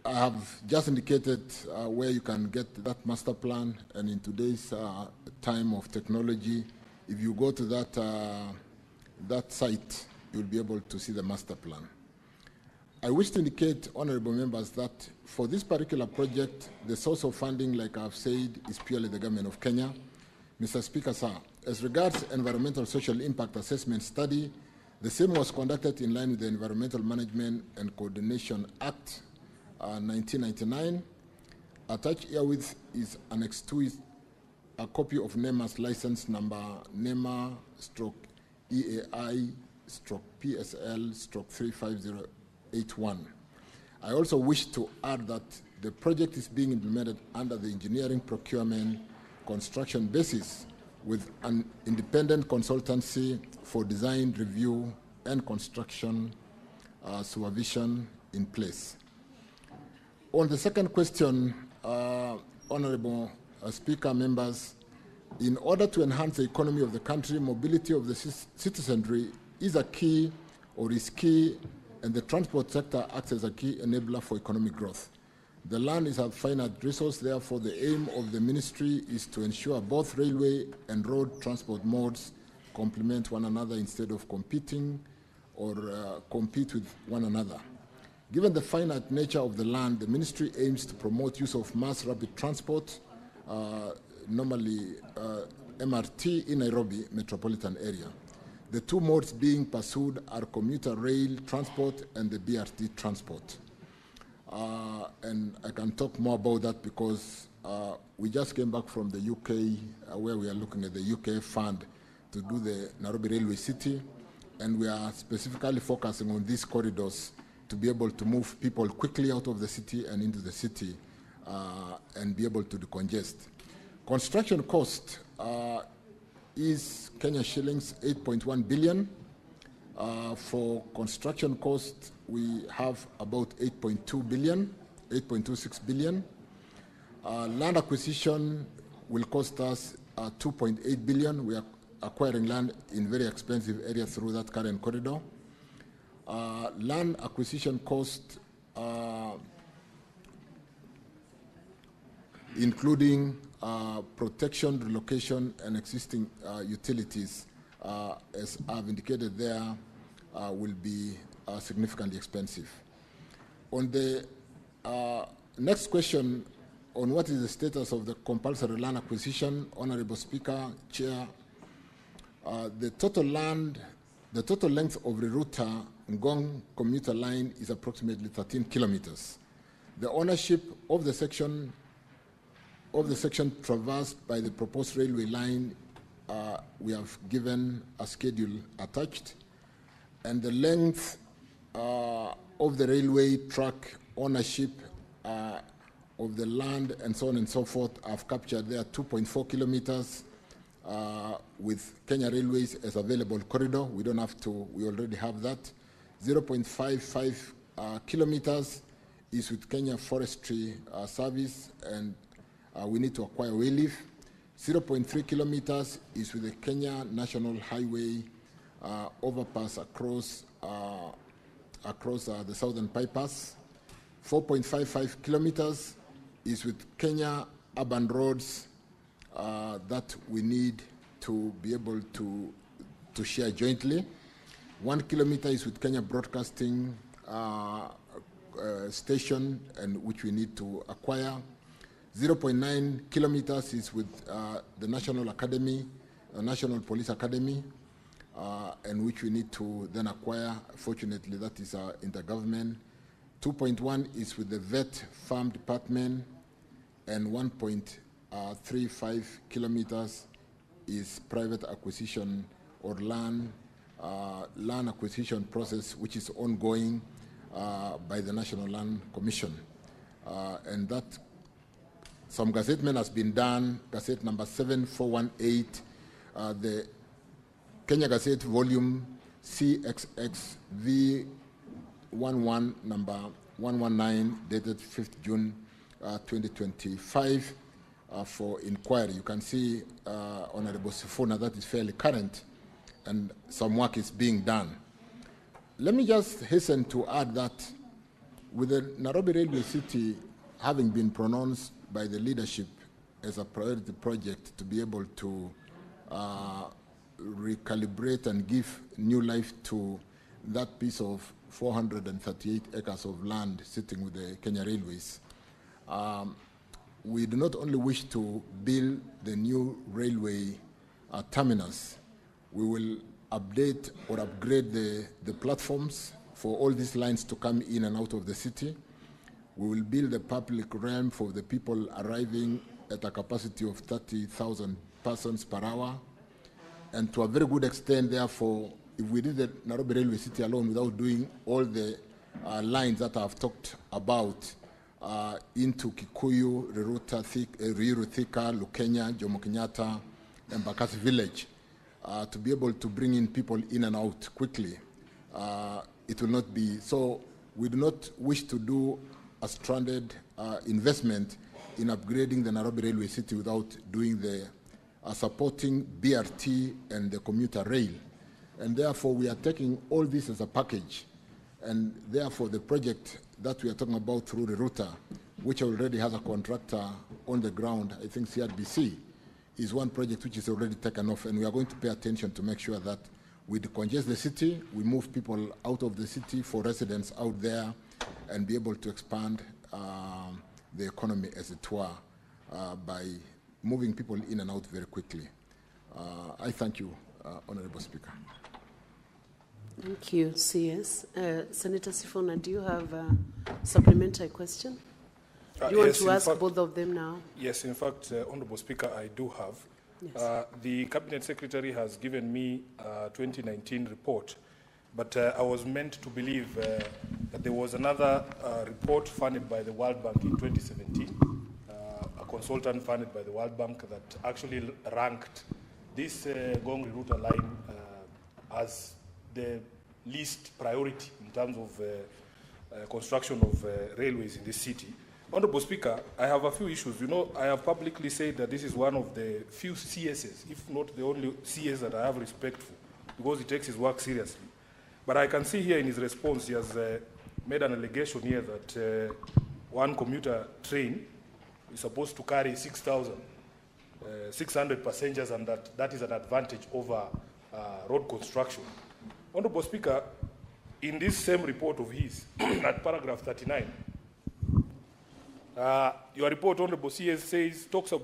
I have just indicated where you can get that master plan, and in today's time of technology, if you go to that site, you'll be able to see the master plan. I wish to indicate, honorable members, that for this particular project, the source of funding, like I've said, is purely the government of Kenya. Mr. Speaker, sir, as regards environmental social impact assessment study, the same was conducted in line with the Environmental Management and Coordination Act 1999. Attached herewith is Annex 2 is a copy of NEMA's license number NEMA/EAI/PSL/35081. I also wish to add that the project is being implemented under the engineering procurement construction basis with an independent consultancy for design review and construction supervision in place. On the second question, Honorable Speaker, members, in order to enhance the economy of the country, mobility of the citizenry is a key, or is key, and the transport sector acts as a key enabler for economic growth. The land is a finite resource, therefore the aim of the ministry is to ensure both railway and road transport modes complement one another instead of competing or compete with one another. Given the finite nature of the land, the ministry aims to promote use of mass rapid transport, normally MRT, in Nairobi metropolitan area. The two modes being pursued are commuter rail transport and the BRT transport. And I can talk more about that because we just came back from the UK, where we are looking at the UK fund to do the Nairobi Railway City, and we are specifically focusing on these corridors to be able to move people quickly out of the city and into the city and be able to decongest. Construction cost is Kenya shillings 8.1 billion. For construction cost, we have about 8.2 billion, 8.26 billion. Land acquisition will cost us 2.8 billion. We are acquiring land in very expensive areas through that current corridor. Land acquisition cost, including protection, relocation, and existing utilities, as I've indicated there, will be significantly expensive. On the next question, on what is the status of the compulsory land acquisition, Honorable Speaker, Chair, the total length of Riruta Ngong commuter line is approximately 13 kilometers. The ownership of the section traversed by the proposed railway line, we have given a schedule attached, and the length of the railway track ownership of the land and so on and so forth, I've captured there 2.4 kilometers with Kenya Railways as available corridor. We don't have to, we already have that. 0.55 kilometers is with Kenya Forestry Service, and we need to acquire wayleaf. 0.3 kilometers is with the Kenya National Highway overpass across the Southern Bypass. 4.55 kilometers is with Kenya Urban Roads that we need to be able to share jointly. 1 kilometer is with Kenya Broadcasting station, and which we need to acquire. 0.9 kilometers is with the National Academy, National Police Academy, and which we need to then acquire. Fortunately, that is intergovernment. 2.1 is with the Vet Farm Department, and 1.35 kilometers is private acquisition or land acquisition process, which is ongoing by the National Land Commission. And that some gazettement has been done, Gazette number 7418, the Kenya Gazette volume CXX V11 number 119 dated 5th June 2025 for inquiry. You can see Honorable Sifuna, that is fairly current, and some work is being done. Let me just hasten to add that with the Nairobi Railway City having been pronounced by the leadership as a priority project to be able to recalibrate and give new life to that piece of 438 acres of land sitting with the Kenya Railways. We do not only wish to build the new railway terminus, we will update or upgrade the platforms for all these lines to come in and out of the city. We will build a public realm for the people arriving at a capacity of 30,000 persons per hour. And to a very good extent, therefore, if we did the Nairobi Railway City alone without doing all the lines that I've talked about into Kikuyu, Ruiru Thika, Lukenya, Jomo Kenyatta, and Bakasi Village, to be able to bring in people in and out quickly, it will not be. So we do not wish to do a stranded investment in upgrading the Nairobi Railway City without doing the supporting BRT and the commuter rail. And therefore, we are taking all this as a package. And therefore, the project that we are talking about through the router, which already has a contractor on the ground, I think CRBC, is one project which is already taken off. And we are going to pay attention to make sure that we decongest the city, we move people out of the city for residents out there, and be able to expand the economy, as it were, by moving people in and out very quickly. I thank you, Honorable Speaker.
Thank you, CS. Senator Sifuna, do you have a supplementary question? Do you want to ask both of them now?
Yes, in fact, Honorable Speaker, I do have.
Yes.
The Cabinet Secretary has given me a 2019 report, but I was meant to believe that there was another report funded by the World Bank in 2017, a consultant funded by the World Bank that actually ranked this Gongri-Ruta line as the least priority in terms of construction of railways in this city. Honorable Speaker, I have a few issues. You know, I have publicly said that this is one of the few CSs, if not the only CS that I have respect for, because he takes his work seriously. But I can see here in his response, he has made an allegation here that one commuter train is supposed to carry 6,600 passengers, and that is an advantage over road construction. Honorable Speaker, in this same report of his, at paragraph 39, your report, Honorable CS, talks of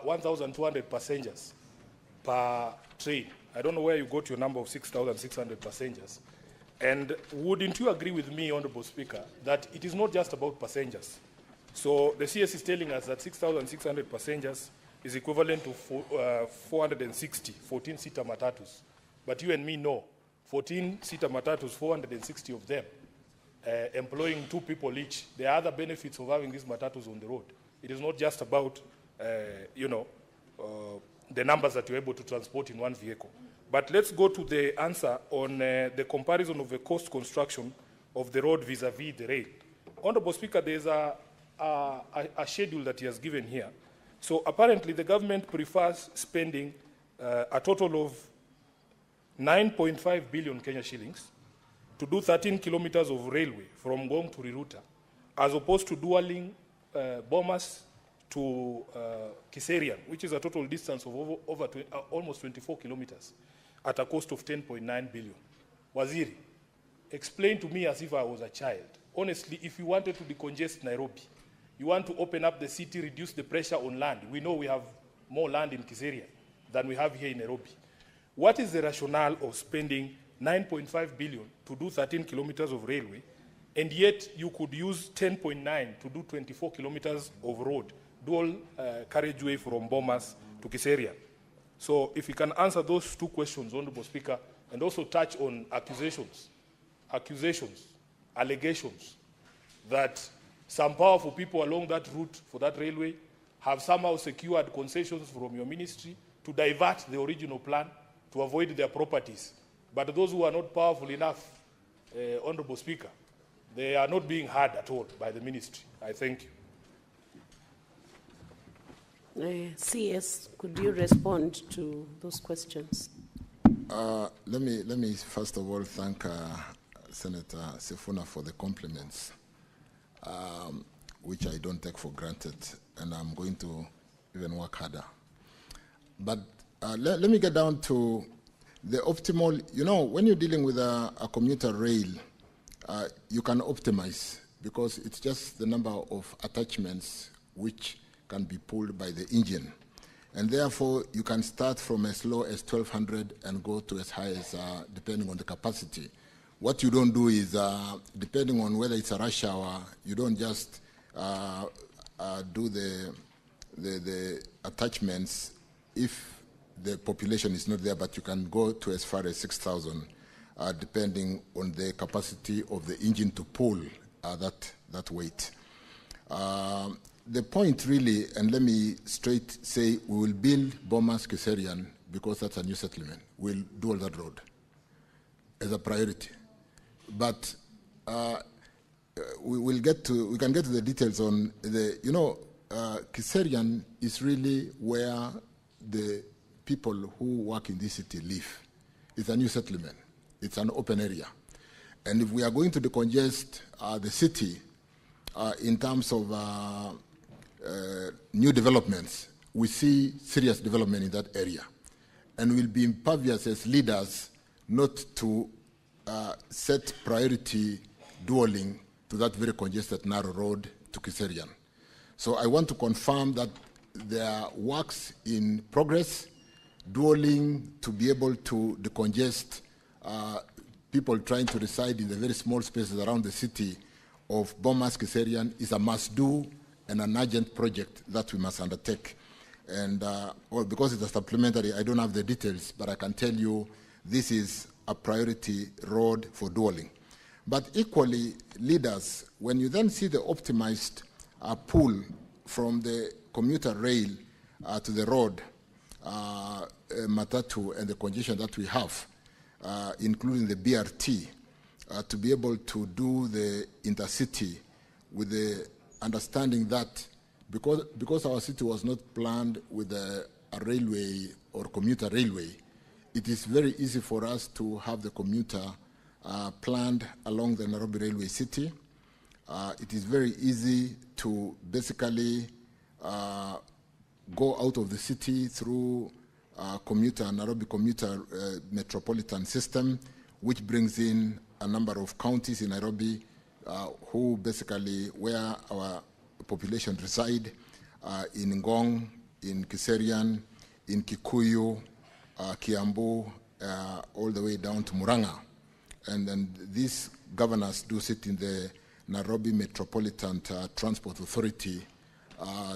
1,200 passengers per train. I don't know where you got your number of 6,600 passengers. And wouldn't you agree with me, Honorable Speaker, that it is not just about passengers? So the CS is telling us that 6,600 passengers is equivalent to 460 14-seater matatus. But you and me know, 14-seater matatus, 460 of them, employing 2 people each. There are other benefits of having these matatus on the road. It is not just about, the numbers that you're able to transport in one vehicle. But let's go to the answer on the comparison of the cost construction of the road vis-a-vis the rail. Honorable Speaker, there's a schedule that he has given here. So apparently the government prefers spending a total of 9.5 billion Kenya shillings to do 13 kilometers of railway from Ngong to Riruta, as opposed to dualing Bomas to Kiserian, which is a total distance of almost 24 kilometers, at a cost of 10.9 billion. Waziri, explained to me as if I was a child. Honestly, if you wanted to decongest Nairobi, you want to open up the city, reduce the pressure on land. We know we have more land in Kiseria than we have here in Nairobi. What is the rationale of spending 9.5 billion to do 13 kilometers of railway, and yet you could use 10.9 to do 24 kilometers of road, dual carriageway from Bomas to Kiseria? So if you can answer those two questions, Honorable Speaker, and also touch on accusations, allegations that some powerful people along that route for that railway have somehow secured concessions from your ministry to divert the original plan to avoid their properties. But those who are not powerful enough, Honorable Speaker, they are not being heard at all by the ministry. I thank you.
CS, could you respond to those questions?
Let me first of all thank Senator Sifuna for the compliments, which I don't take for granted, and I'm going to even work harder. But let me get down to the optimal. You know, when you're dealing with a commuter rail, you can optimize because it's just the number of attachments which can be pulled by the engine. And therefore, you can start from as low as 1,200 and go to as high as, depending on the capacity. What you don't do is, depending on whether it's a rush hour, you don't just do the attachments if the population is not there, but you can go to as far as 6,000, depending on the capacity of the engine to pull that weight. The point really, and let me straight say, we will build Bomas Kiserian because that's a new settlement. We'll do all that road as a priority. But we can get to the details on the, Kiserian is really where the people who work in this city live. It's a new settlement. It's an open area. And if we are going to decongest the city in terms of new developments, we see serious development in that area. And we'll be impervious as leaders not to set priority dualing to that very congested narrow road to Kiserian. So I want to confirm that there are works in progress, dualing to be able to decongest people trying to reside in the very small spaces around the city of Bomas Kiserian is a must-do and an urgent project that we must undertake. And because it's a supplementary, I don't have the details, but I can tell you this is a priority road for dualing. But equally, leaders, when you then see the optimized pull from the commuter rail to the road, Matatu, and the congestion that we have, including the BRT, to be able to do the intercity with the understanding that because our city was not planned with a railway or commuter railway, it is very easy for us to have the commuter planned along the Nairobi Railway City. It is very easy to basically go out of the city through Nairobi commuter metropolitan system, which brings in a number of counties in Nairobi who basically, where our population reside, in Ngong, in Kiserian, in Kikuyu, Kiambu, all the way down to Murang'a. And then these governors do sit in the Nairobi Metropolitan Transport Authority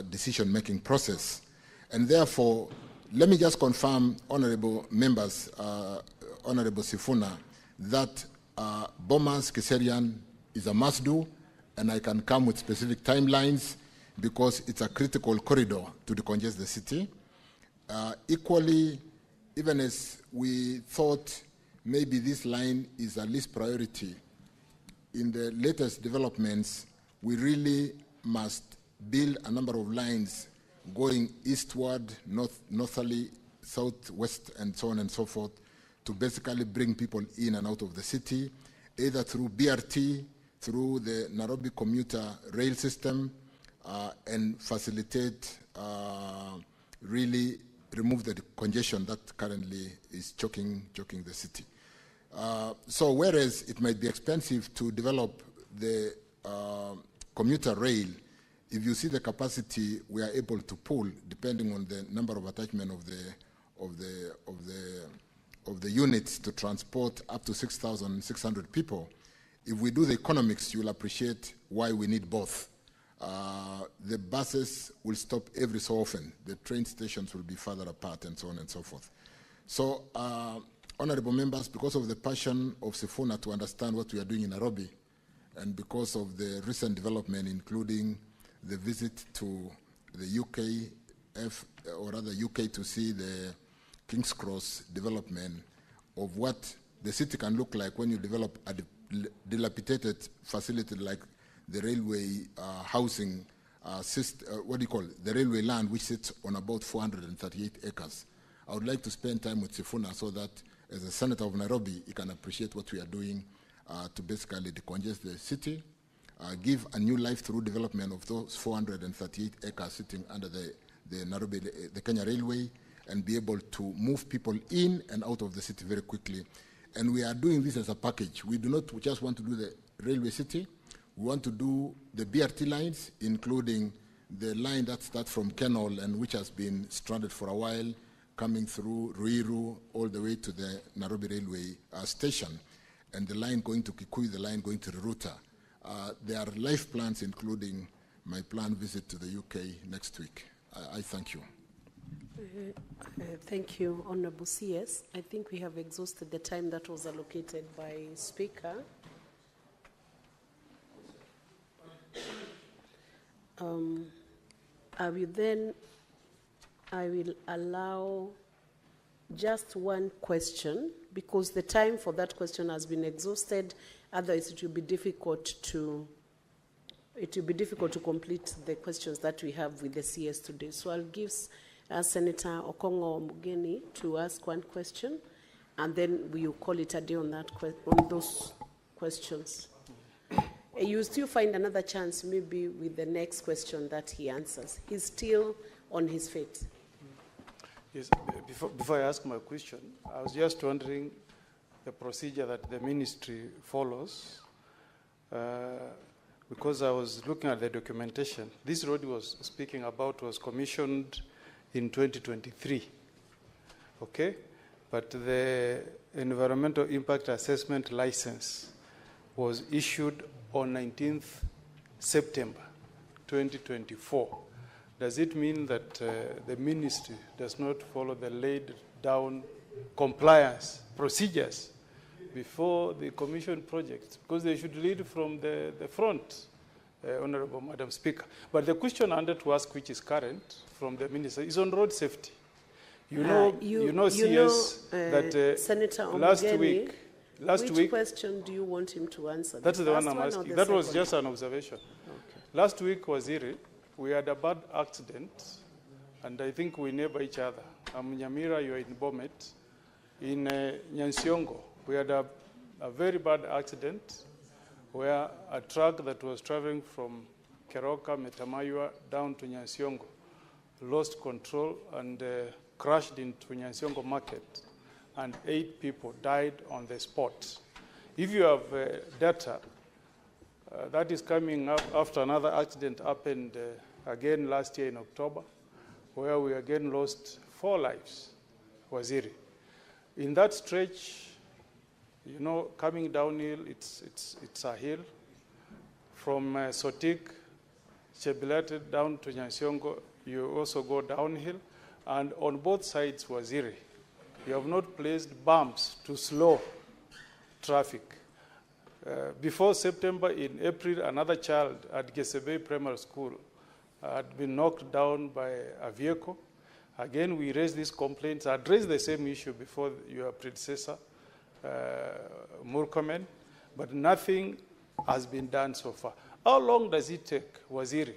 decision-making process. And therefore, let me just confirm, honorable members, Honorable Sifuna, that Bomas Kiserian is a must-do, and I can come with specific timelines because it's a critical corridor to decongest the city. Equally, even as we thought maybe this line is a least priority, in the latest developments, we really must build a number of lines going eastward, northerly, southwest, and so on and so forth, to basically bring people in and out of the city, either through BRT, through the Nairobi commuter rail system, and facilitate, really remove the congestion that currently is choking the city. So whereas it might be expensive to develop the commuter rail, if you see the capacity we are able to pull, depending on the number of attachment of the units to transport up to 6,600 people, if we do the economics, you'll appreciate why we need both. The buses will stop every so often. The train stations will be further apart and so on and so forth. So, honorable members, because of the passion of Sifuna to understand what we are doing in Nairobi, and because of the recent development, including the visit to the UK to see the King's Cross development of what the city can look like when you develop a dilapidated facility like the railway housing the railway land, which sits on about 438 acres. I would like to spend time with Sifuna so that as a senator of Nairobi, he can appreciate what we are doing to basically decongest the city, give a new life through development of those 438 acres sitting under the Nairobi, the Kenya Railway, and be able to move people in and out of the city very quickly. And we are doing this as a package. We do not just want to do the railway city. We want to do the BRT lines, including the line that starts from Kenol and which has been stranded for a while, coming through Ruiru all the way to the Nairobi Railway station, and the line going to Kikuyu, the line going to Ruruta. There are life plans, including my planned visit to the UK next week. I thank you.
Thank you, Honorable CS. I think we have exhausted the time that was allocated by Speaker. I will allow just one question because the time for that question has been exhausted. Otherwise, it will be difficult to complete the questions that we have with the CS today. So I'll give Senator Okongo Mugeni to ask one question, and then we will call it a day on those questions. You still find another chance maybe with the next question that he answers. He's still on his feet.
Yes, before I ask my question, I was just wondering the procedure that the ministry follows, because I was looking at the documentation. This road he was speaking about was commissioned in 2023, okay? But the environmental impact assessment license was issued on 19th September 2024. Does it mean that the ministry does not follow the laid down compliance procedures before the commission projects? Because they should lead from the front, Honorable Madam Speaker. But the question I wanted to ask, which is current from the minister, is on road safety. CS, that
Senator
Omugeni, last week,
question do you want him to answer?
That's the one I'm asking. That was just an observation. Okay. Last week, Waziri, we had a bad accident, and I think we neighbor each other. I'm Nyamira, you're in Bomet. In Nyansiongo, we had a very bad accident where a truck that was traveling from Keroka, Metamayua, down to Nyansiongo lost control and crashed into Nyansiongo market, and 8 people died on the spot. If you have data, that is coming up after another accident happened again last year in October, where we again lost 4 lives, Waziri. In that stretch, you know, coming downhill, it's a hill. From Sotik, Chebilate down to Nyansiongo, you also go downhill. And on both sides, Waziri, you have not placed bumps to slow traffic. Before September, in April, another child at Gesebe Primary School had been knocked down by a vehicle. Again, we raised these complaints. I addressed the same issue before your predecessor, Murkomen, but nothing has been done so far. How long does it take, Waziri,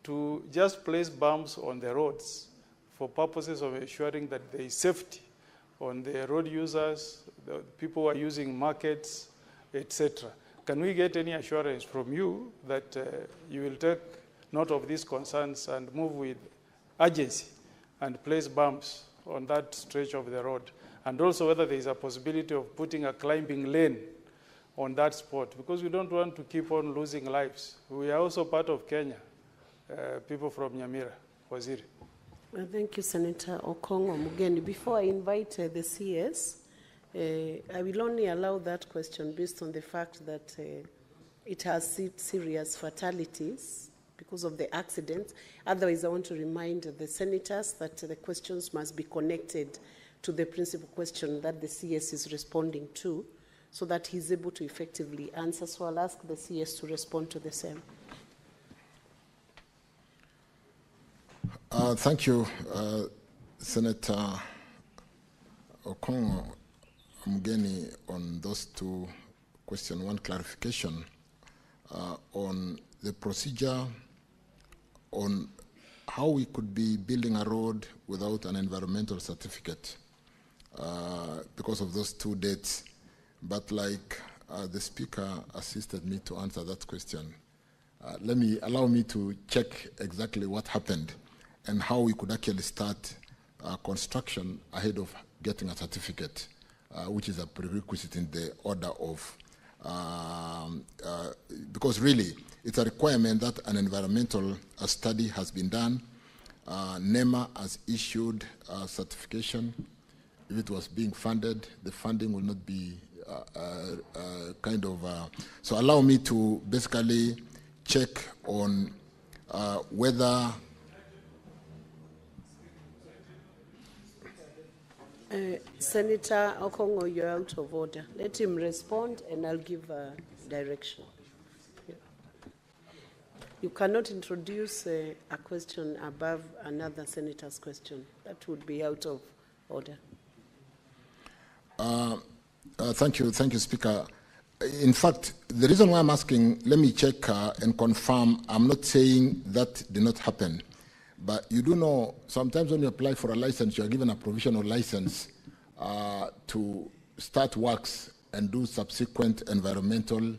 to just place bumps on the roads for purposes of ensuring that there is safety on the road users, the people who are using markets, etc.? Can we get any assurance from you that you will take note of these concerns and move with urgency and place bumps on that stretch of the road? and also whether there is a possibility of putting a climbing lane on that spot, because we don't want to keep on losing lives. We are also part of Kenya, people from Nyamira. Waziri.
Thank you, Senator Okongo Mugeni. Before I invite the CS, I will only allow that question based on the fact that it has serious fatalities because of the accident. Otherwise, I want to remind the senators that the questions must be connected to the principal question that the CS is responding to, so that he's able to effectively answer. So I'll ask the CS to respond to the same.
Thank you, Senator Okongo Mugeni, on those two questions. One clarification on the procedure on how we could be building a road without an environmental certificate because of those two dates. But like the speaker assisted me to answer that question, allow me to check exactly what happened and how we could actually start construction ahead of getting a certificate, which is a prerequisite in the order of, because really it's a requirement that an environmental study has been done. NEMA has issued certification. If it was being funded, the funding will not be so allow me to basically check on whether
Senator Okongo, you're out of order. Let him respond and I'll give a direction. Yeah. You cannot introduce a question above another senator's question. That would be out of order.
Thank you, Speaker. In fact, the reason why I'm asking, let me check and confirm, I'm not saying that did not happen. But you do know, sometimes when you apply for a license, you are given a provisional license to start works and do subsequent environmental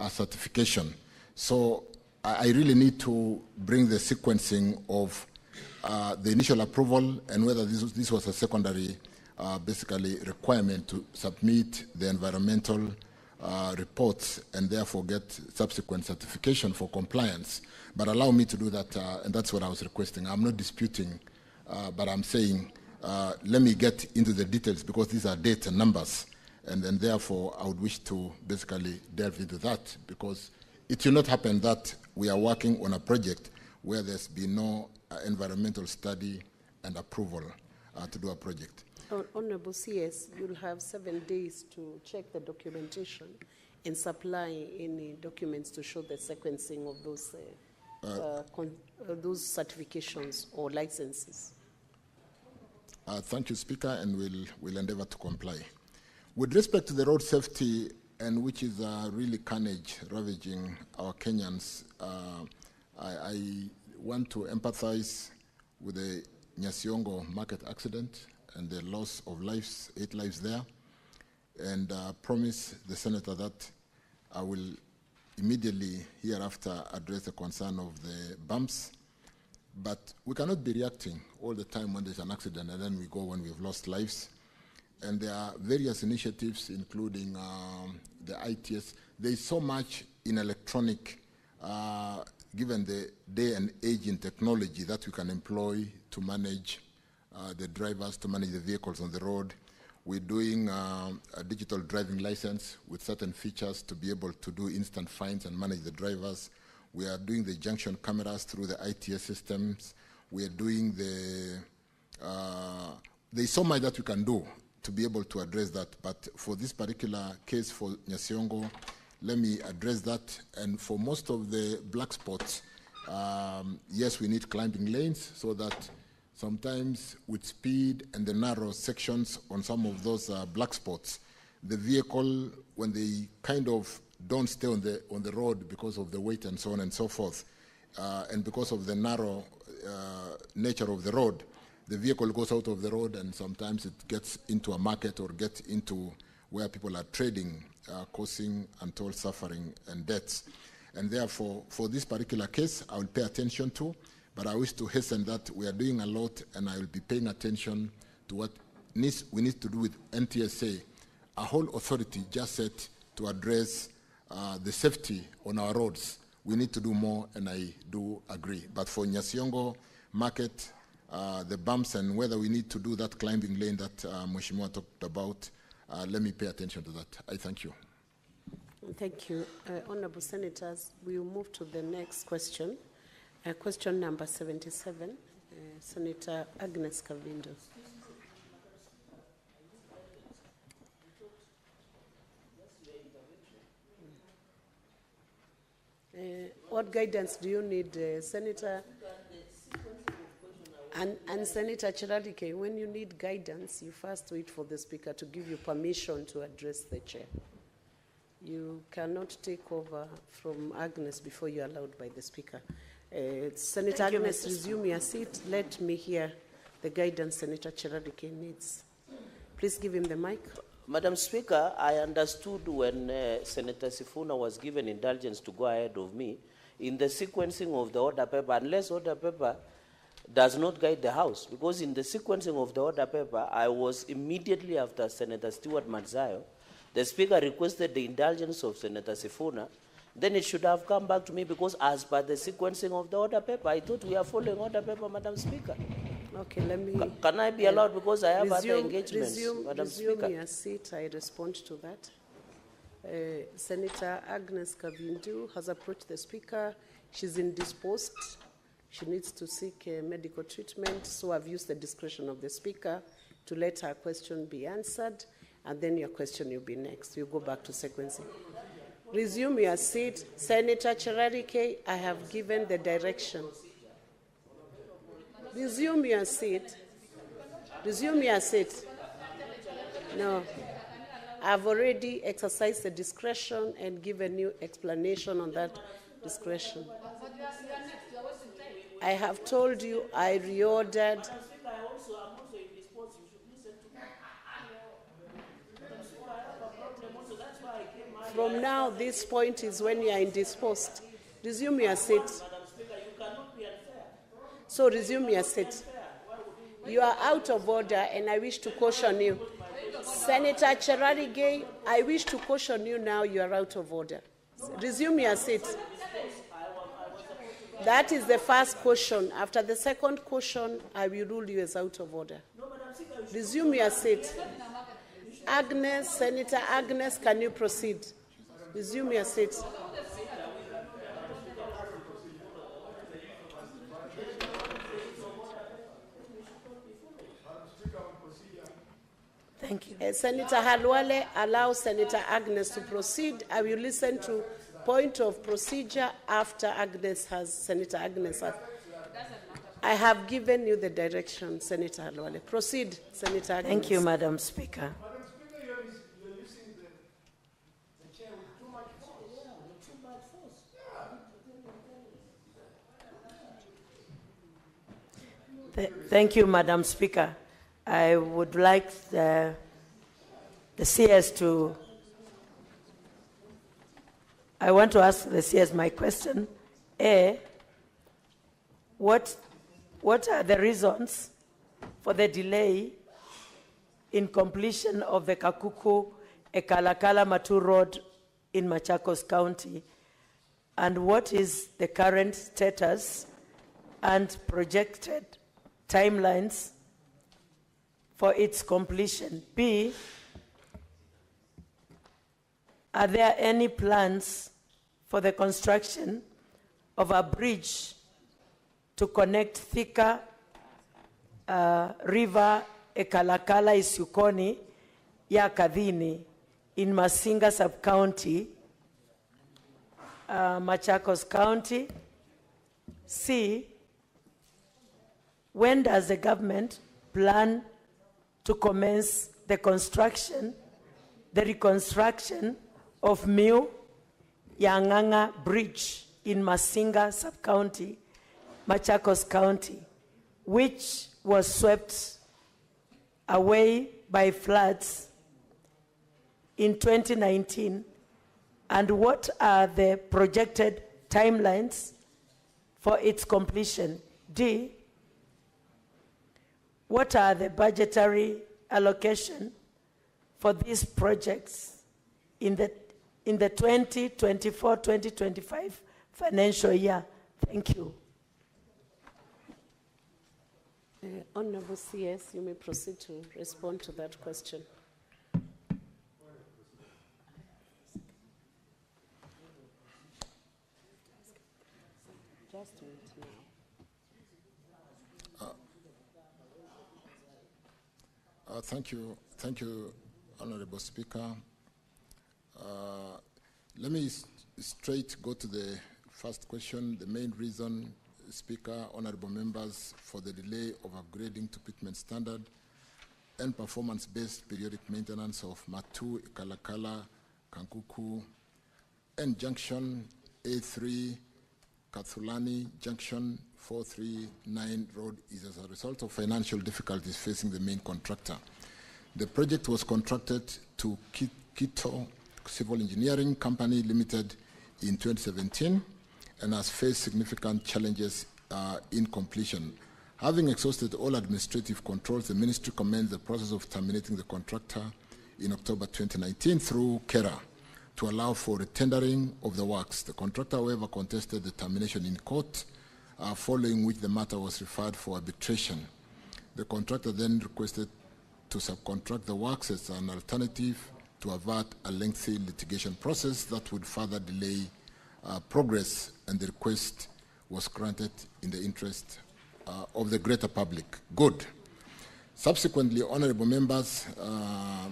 certification. So I really need to bring the sequencing of the initial approval and whether this was a secondary basically requirement to submit the environmental reports and therefore get subsequent certification for compliance. But allow me to do that, and that's what I was requesting. I'm not disputing, but I'm saying, let me get into the details because these are dates and numbers, and then therefore I would wish to basically delve into that because it will not happen that we are working on a project where there's been no environmental study and approval to do a project.
Honorable CS, you'll have 7 days to check the documentation and supply any documents to show the sequencing of those certifications or licenses.
Thank you, Speaker, and we'll endeavor to comply. With respect to the road safety, and which is really carnage ravaging our Kenyans, I want to empathize with the Nyasiongo market accident and the loss of lives, 8 lives there, and promise the Senator that I will immediately hereafter address the concern of the bumps. But we cannot be reacting all the time when there's an accident and then we go when we've lost lives. And there are various initiatives, including the ITS. There is so much in electronic, given the day and age in technology that we can employ to manage the drivers, to manage the vehicles on the road. We're doing a digital driving license with certain features to be able to do instant fines and manage the drivers. We are doing the junction cameras through the ITS systems. We are doing there's so much that we can do to be able to address that. But for this particular case for Nyasiongo, let me address that. And for most of the black spots, yes, we need climbing lanes so that sometimes with speed and the narrow sections on some of those black spots, the vehicle, when they kind of don't stay on the road because of the weight and so on and so forth, and because of the narrow nature of the road, the vehicle goes out of the road and sometimes it gets into a market or gets into where people are trading, causing untold suffering and deaths. And therefore, for this particular case, I will pay attention to, but I wish to hasten that we are doing a lot and I will be paying attention to what we need to do with NTSA, a whole authority just set to address the safety on our roads. We need to do more, and I do agree. But for Nyasiongo Market, the bumps and whether we need to do that climbing lane that Mheshimiwa talked about, let me pay attention to that. I thank you.
Thank you. Honorable Senators, we will move to the next question. Question number 77, Senator Agnes Kavindo. What guidance do you need, Senator? And Senator Chiralike, when you need guidance, you first wait for the Speaker to give you permission to address the Chair. You cannot take over from Agnes before you're allowed by the Speaker. Senator Agnes, resume your seat. Let me hear the guidance Senator Chiralike needs. Please give him the mic.
Madam Speaker, I understood when Senator Sifuna was given indulgence to go ahead of me in the sequencing of the order paper, unless order paper does not guide the House, because in the sequencing of the order paper, I was immediately after Senator Stewart Manzayo. The Speaker requested the indulgence of Senator Sifuna. Then it should have come back to me, because as per the sequencing of the order paper, I thought we are following order paper, Madam Speaker.
Okay, let me...
Can I be allowed, because I have other engagements, Madam Speaker?
Resume your seat. I respond to that. Senator Agnes Kavindu has approached the Speaker. She's indisposed. She needs to seek medical treatment, so I've used the discretion of the Speaker to let her question be answered, and then your question will be next. We'll go back to sequencing. Resume your seat. Senator Chiralike, I have given the direction. Resume your seat. Resume your seat. No. I've already exercised the discretion and given you explanation on that discretion. I have told you I reordered. From now, this point is when you are indisposed. Resume your seat. So resume your seat. You are out of order, and I wish to caution you. Senator Chiralike, I wish to caution you now, you are out of order. Resume your seat. That is the first caution. After the second caution, I will rule you as out of order. Resume your seat. Agnes, Senator Agnes, can you proceed? Resume your seat.
Thank you.
Senator Halwale, allow Senator Agnes to proceed. I will listen to point of procedure after Agnes has, Senator Agnes has. I have given you the direction, Senator Halwale. Proceed, Senator Agnes.
Thank you, Madam Speaker. Thank you, Madam Speaker. I would like the CS to... I want to ask the CS my question. A, what are the reasons for the delay in completion of the Kakuku-Ekalakala-Matu Road in Machakos County? And what is the current status and projected timelines for its completion? B, are there any plans for the construction of a bridge to connect Thika River Ekalakala Isukoni ya Kadhini in Masinga Sub-County, Machakos County? C, when does the government plan to commence the construction, the reconstruction of Miu Yanganga Bridge in Masinga Sub-County, Machakos County, which was swept away by floods in 2019? And what are the projected timelines for its completion? D, what are the budgetary allocation for these projects in the 2024-2025 financial year? Thank you.
Honorable CS, you may proceed to respond to that question. Just wait now.
Thank you, Honorable Speaker. Let me straight go to the first question. The main reason, Speaker, honorable members, for the delay of upgrading to pitment standard and performance-based periodic maintenance of Matu, Ikalakala, Kankuku, and Junction A3, Kathulani, Junction 439 Road is as a result of financial difficulties facing the main contractor. The project was contracted to Kito Civil Engineering Company Limited in 2017 and has faced significant challenges in completion. Having exhausted all administrative controls, the ministry commenced the process of terminating the contractor in October 2019 through KERA to allow for the tendering of the works. The contractor, however, contested the termination in court, following which the matter was referred for arbitration. The contractor then requested to subcontract the works as an alternative to avert a lengthy litigation process that would further delay progress, and the request was granted in the interest of the greater public good. Subsequently, honorable members,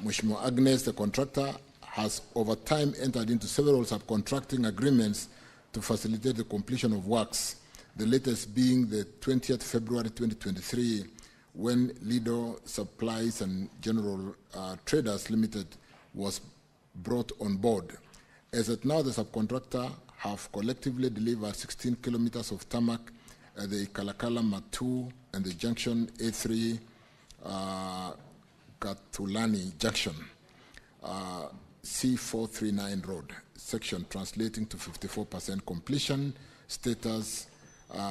Mheshimiwa Agnes, the contractor, has over time entered into several subcontracting agreements to facilitate the completion of works, the latest being the 20th February 2023, when Lido Supplies and General Traders Limited was brought on board. As at now, the subcontractor have collectively delivered 16 kilometers of tarmac at the Kalakala Matu and the Junction A3 Katulani Junction, C439 Road section, translating to 54% completion status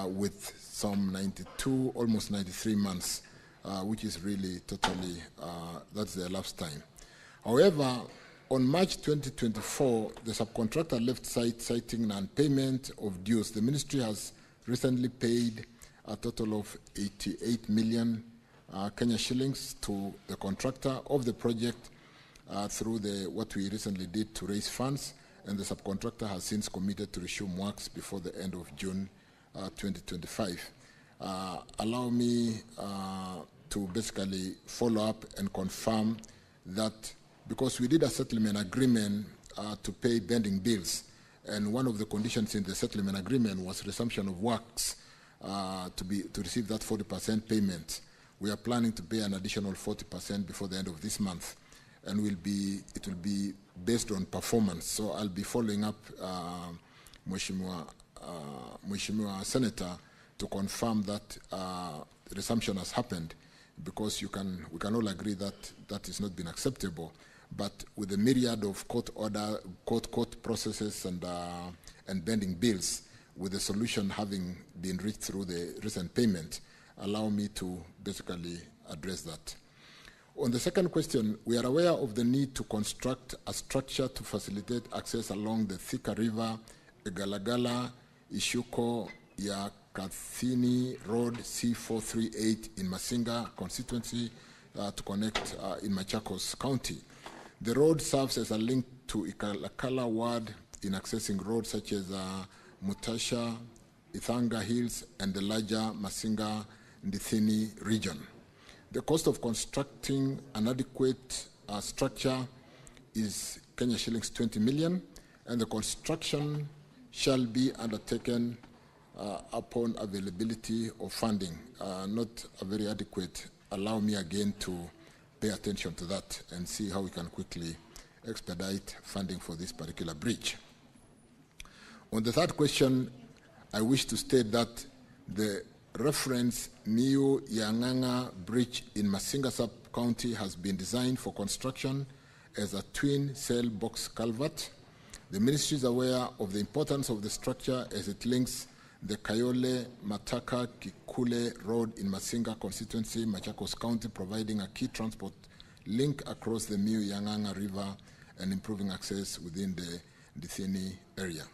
with some 92, almost 93 months, which is really totally, that's the elapsed time. However, on March 2024, the subcontractor left site citing non-payment of dues. The ministry has recently paid a total of 88 million Kenya shillings to the contractor of the project through what we recently did to raise funds, and the subcontractor has since committed to resume works before the end of June 2025. Allow me to basically follow up and confirm that, because we did a settlement agreement to pay pending bills, and one of the conditions in the settlement agreement was resumption of works to receive that 40% payment. We are planning to pay an additional 40% before the end of this month, and it will be based on performance. So I'll be following up, Mheshimiwa Senator, to confirm that resumption has happened, because we can all agree that that has not been acceptable. But with the myriad of court processes and pending bills, with the solution having been reached through the recent payment, allow me to basically address that. On the second question, we are aware of the need to construct a structure to facilitate access along the Thika River, Galagala, Ishuko, Yakathini Road, C438 in Masinga constituency to connect in Machakos County. The road serves as a link to Ikalakala ward in accessing roads such as Mutasha, Ithanga Hills, and the larger Masinga Ndithini region. The cost of constructing an adequate structure is Kenya shillings 20 million, and the construction shall be undertaken upon availability of funding. Not a very adequate. Allow me again to pay attention to that and see how we can quickly expedite funding for this particular bridge. On the third question, I wish to state that the reference Niu Yanganga Bridge in Masinga Sub-County has been designed for construction as a twin cell box culvert. The ministry is aware of the importance of the structure as it links the Kayole Mataka Kikule Road in Masinga constituency, Machakos County, providing a key transport link across the Miu-Yanganga River and improving access within the Ndithini area.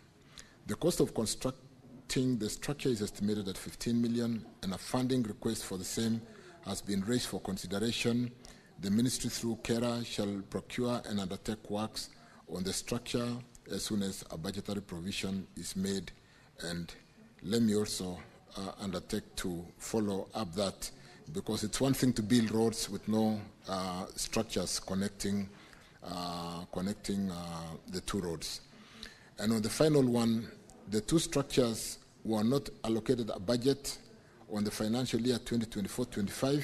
The cost of constructing the structure is estimated at 15 million, and a funding request for the same has been raised for consideration. The ministry through KERA shall procure and undertake works on the structure as soon as a budgetary provision is made, and let me also undertake to follow up that, because it's one thing to build roads with no structures connecting the two roads. And on the final one, the two structures were not allocated a budget on the financial year 2024-25,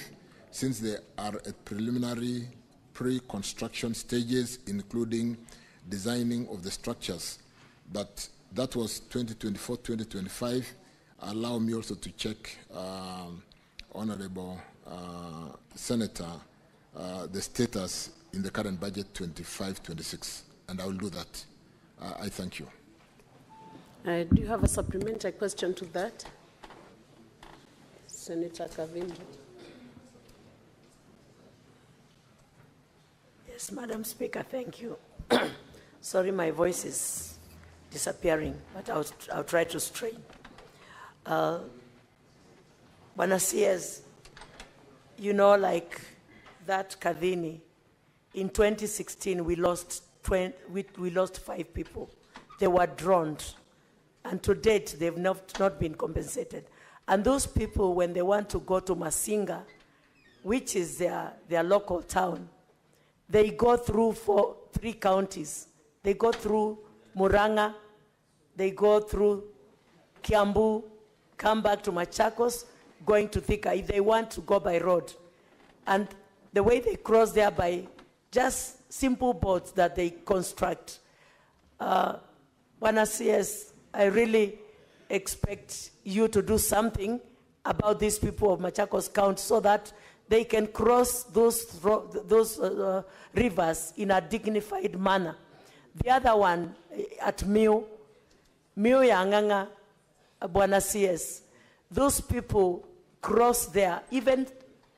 since they are at preliminary pre-construction stages, including designing of the structures. But that was 2024-2025. Allow me also to check, Honorable Senator, the status in the current budget 25-26, and I will do that. I thank you.
Do you have a supplementary question to that? Senator Kavindu.
Yes, Madam Speaker, thank you. Sorry, my voice is disappearing, but I'll try to strain. Bwana CS, you know, like that Kadhini, in 2016 we lost 5 people. They were drowned, and to date they've not been compensated. And those people, when they want to go to Masinga, which is their local town, they go through 3 counties. They go through Muranga, they go through Kiambu, come back to Machakos, going to Thika, if they want to go by road. And the way they cross there by just simple boats that they construct. Bwana CS, I really expect you to do something about these people of Machakos County so that they can cross those rivers in a dignified manner. The other one at Miu-Yanganga, Bwana CS, those people cross there, even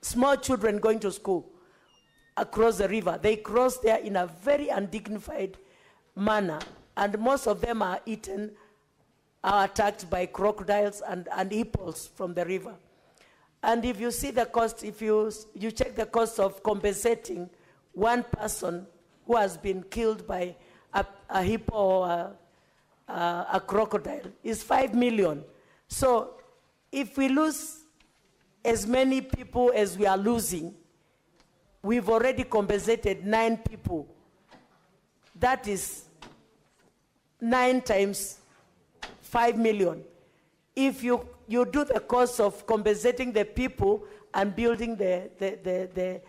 small children going to school across the river, they cross there in a very undignified manner, and most of them are attacked by crocodiles and hippos from the river. And if you see the cost, if you check the cost of compensating one person who has been killed by a hippo or a crocodile, is 5 million. So if we lose as many people as we are losing, we've already compensated 9 people. That is 9 times 5 million. If you do the cost of compensating the people and building the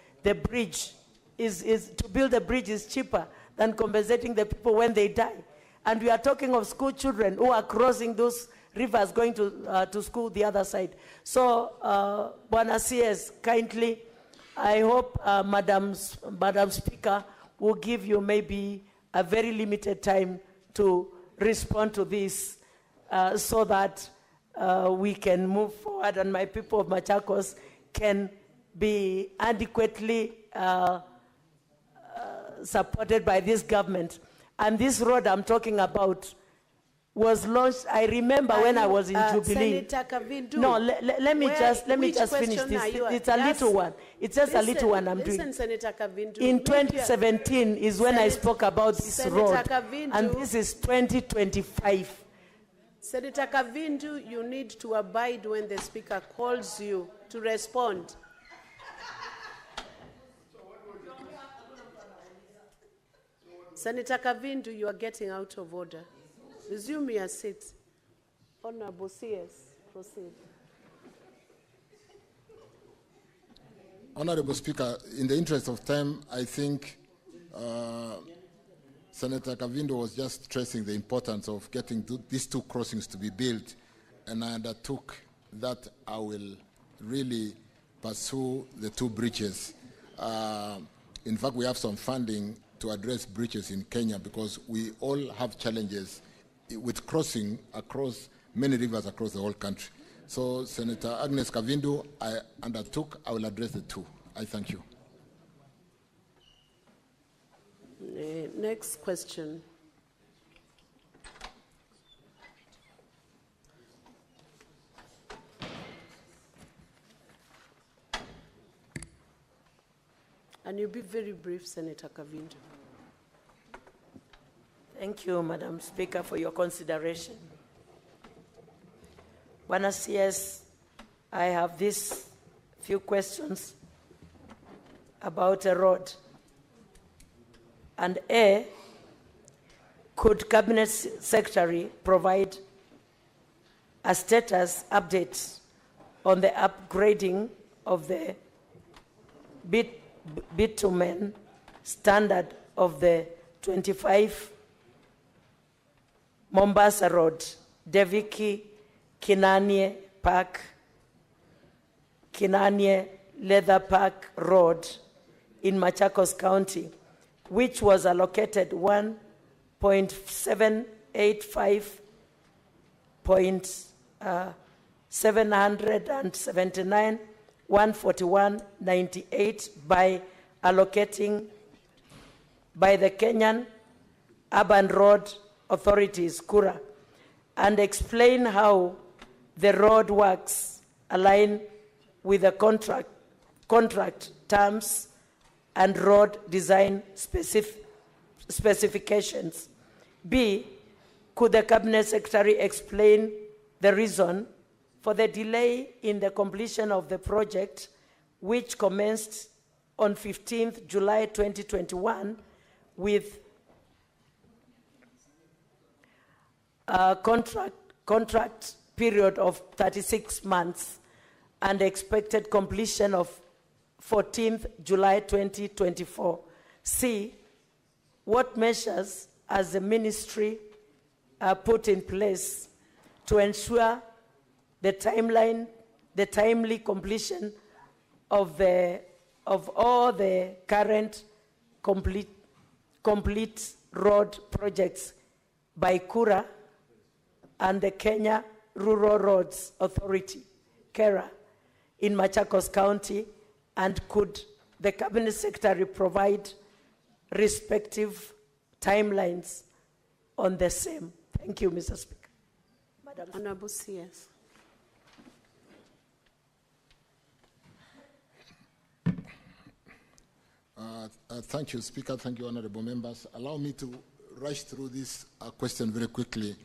bridge, to build the bridge is cheaper than compensating the people when they die. And we are talking of school children who are crossing those rivers going to school the other side. So, Bwana CS, kindly, I hope Madam Speaker will give you maybe a very limited time to respond to this so that we can move forward and my people of Machakos can be adequately supported by this government. And this road I'm talking about was launched, I remember when I was in Jubilee.
Senator Kavindu.
No, let me just finish this. It's a little one. It's just a little one I'm doing.
Senator Kavindu.
In 2017 is when I spoke about this road.
Kavindu,
and this is 2025.
Senator Kavindu, you need to abide when the Speaker calls you to respond. Senator Kavindu, you are getting out of order. Resume your seat. Honorable CS, proceed.
Honorable Speaker, in the interest of time, I think Senator Kavindu was just stressing the importance of getting these 2 crossings to be built, and I undertook that I will really pursue the 2 bridges. In fact, we have some funding to address bridges in Kenya because we all have challenges with crossing across many rivers across the whole country. So, Senator Agnes Kavindu, I undertook, I will address the 2. I thank you.
Next question. And you'll be very brief, Senator Kavinjo.
Thank you, Madam Speaker, for your consideration. Bwana CS, I have these few questions about a road. And A, could Cabinet Secretary provide a status update on the upgrading of the bitumen standard of the 25 Mombasa Road, Deviki, Kinanie Park, Kinanie Leather Park Road in Machakos County, which was allocated 1.785.779 141.98 by allocating by the Kenyan Urban Road Authorities, KURA, and explain how the road works align with the contract terms and road design specifications. B, could the Cabinet Secretary explain the reason for the delay in the completion of the project, which commenced on 15th July 2021 with a contract period of 36 months and expected completion of 14th July 2024. C, what measures has the ministry put in place to ensure the timely completion of all the current complete road projects by KURA and the Kenya Rural Roads Authority, KERA, in Machakos County, and could the Cabinet Secretary provide respective timelines on the same? Thank you, Mr. Speaker. Madam
Honorable CS.
Thank you, Speaker. Thank you, honorable members. Allow me to rush through this question very quickly,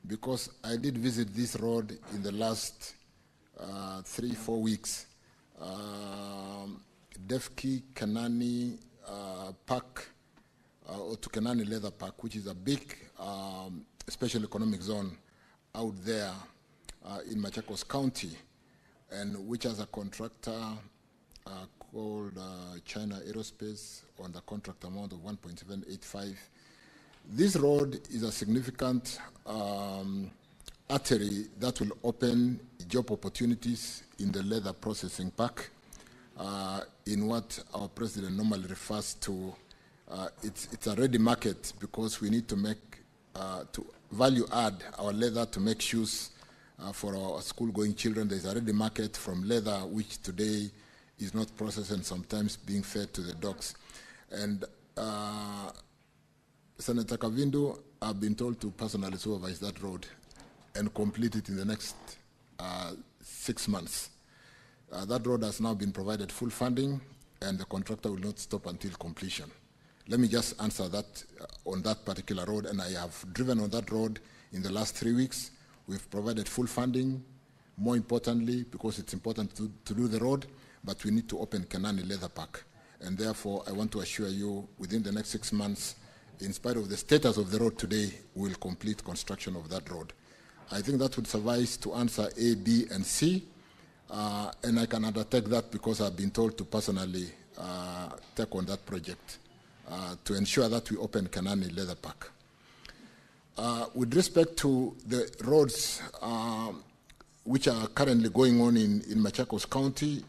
because I did visit this road in the last 3-4 weeks. Defki Kanani Park, or to Kanani Leather Park, which is a big special economic zone out there in Machakos County, and which has a contractor called China Aerospace on the contract amount of 1.785. This road is a significant artery that will open job opportunities in the leather processing park, in what our president normally refers to. It's a ready market, because we need to make, to value add our leather to make shoes for our school-going children. There's a ready market from leather, which today is not processed and sometimes being fed to the dogs. And Senator Kavindu, I've been told to personally supervise that road and complete it in the next 6 months. That road has now been provided full funding, and the contractor will not stop until completion. Let me just answer that on that particular road, and I have driven on that road in the last 3 weeks. We've provided full funding, more importantly, because it's important to do the road, but we need to open Kanani Leather Park. And therefore, I want to assure you, within the next 6 months, in spite of the status of the road today, we'll complete construction of that road. I think that would suffice to answer A, B, and C, and I can undertake that because I've been told to personally take on that project to ensure that we open Kanani Leather Park. With respect to the roads which are currently going on in Machakos County,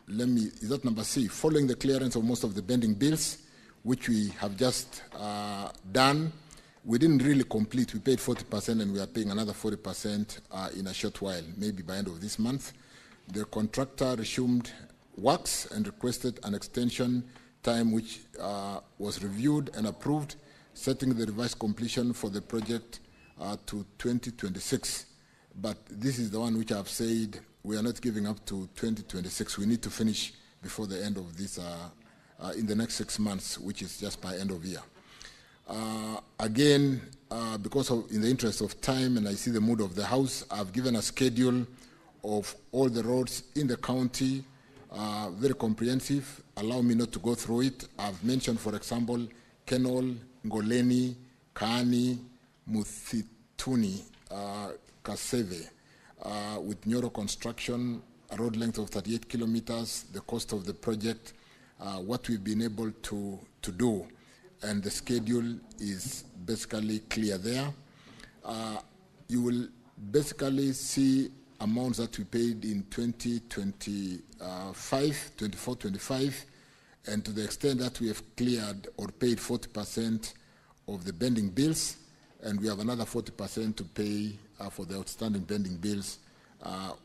is that number C? Following the clearance of most of the pending bills, which we have just done, we didn't really complete. We paid 40%, and we are paying another 40% in a short while, maybe by end of this month. The contractor resumed works and requested an extension time which was reviewed and approved, setting the revised completion for the project to 2026. But this is the one which I've said we are not giving up to 2026. We need to finish before the end of this, in the next 6 months, which is just by end of year. Again, because of, in the interest of time, and I see the mood of the House, I've given a schedule of all the roads in the county, very comprehensive. Allow me not to go through it. I've mentioned, for example, Kenol, Ngoleni, Kaani, Muthituni, Kaseve, with Nyoro construction, a road length of 38 kilometers, the cost of the project, what we've been able to do, and the schedule is basically clear there. You will basically see amounts that we paid in 24, 25, and to the extent that we have cleared or paid 40% of the pending bills, and we have another 40% to pay for the outstanding pending bills.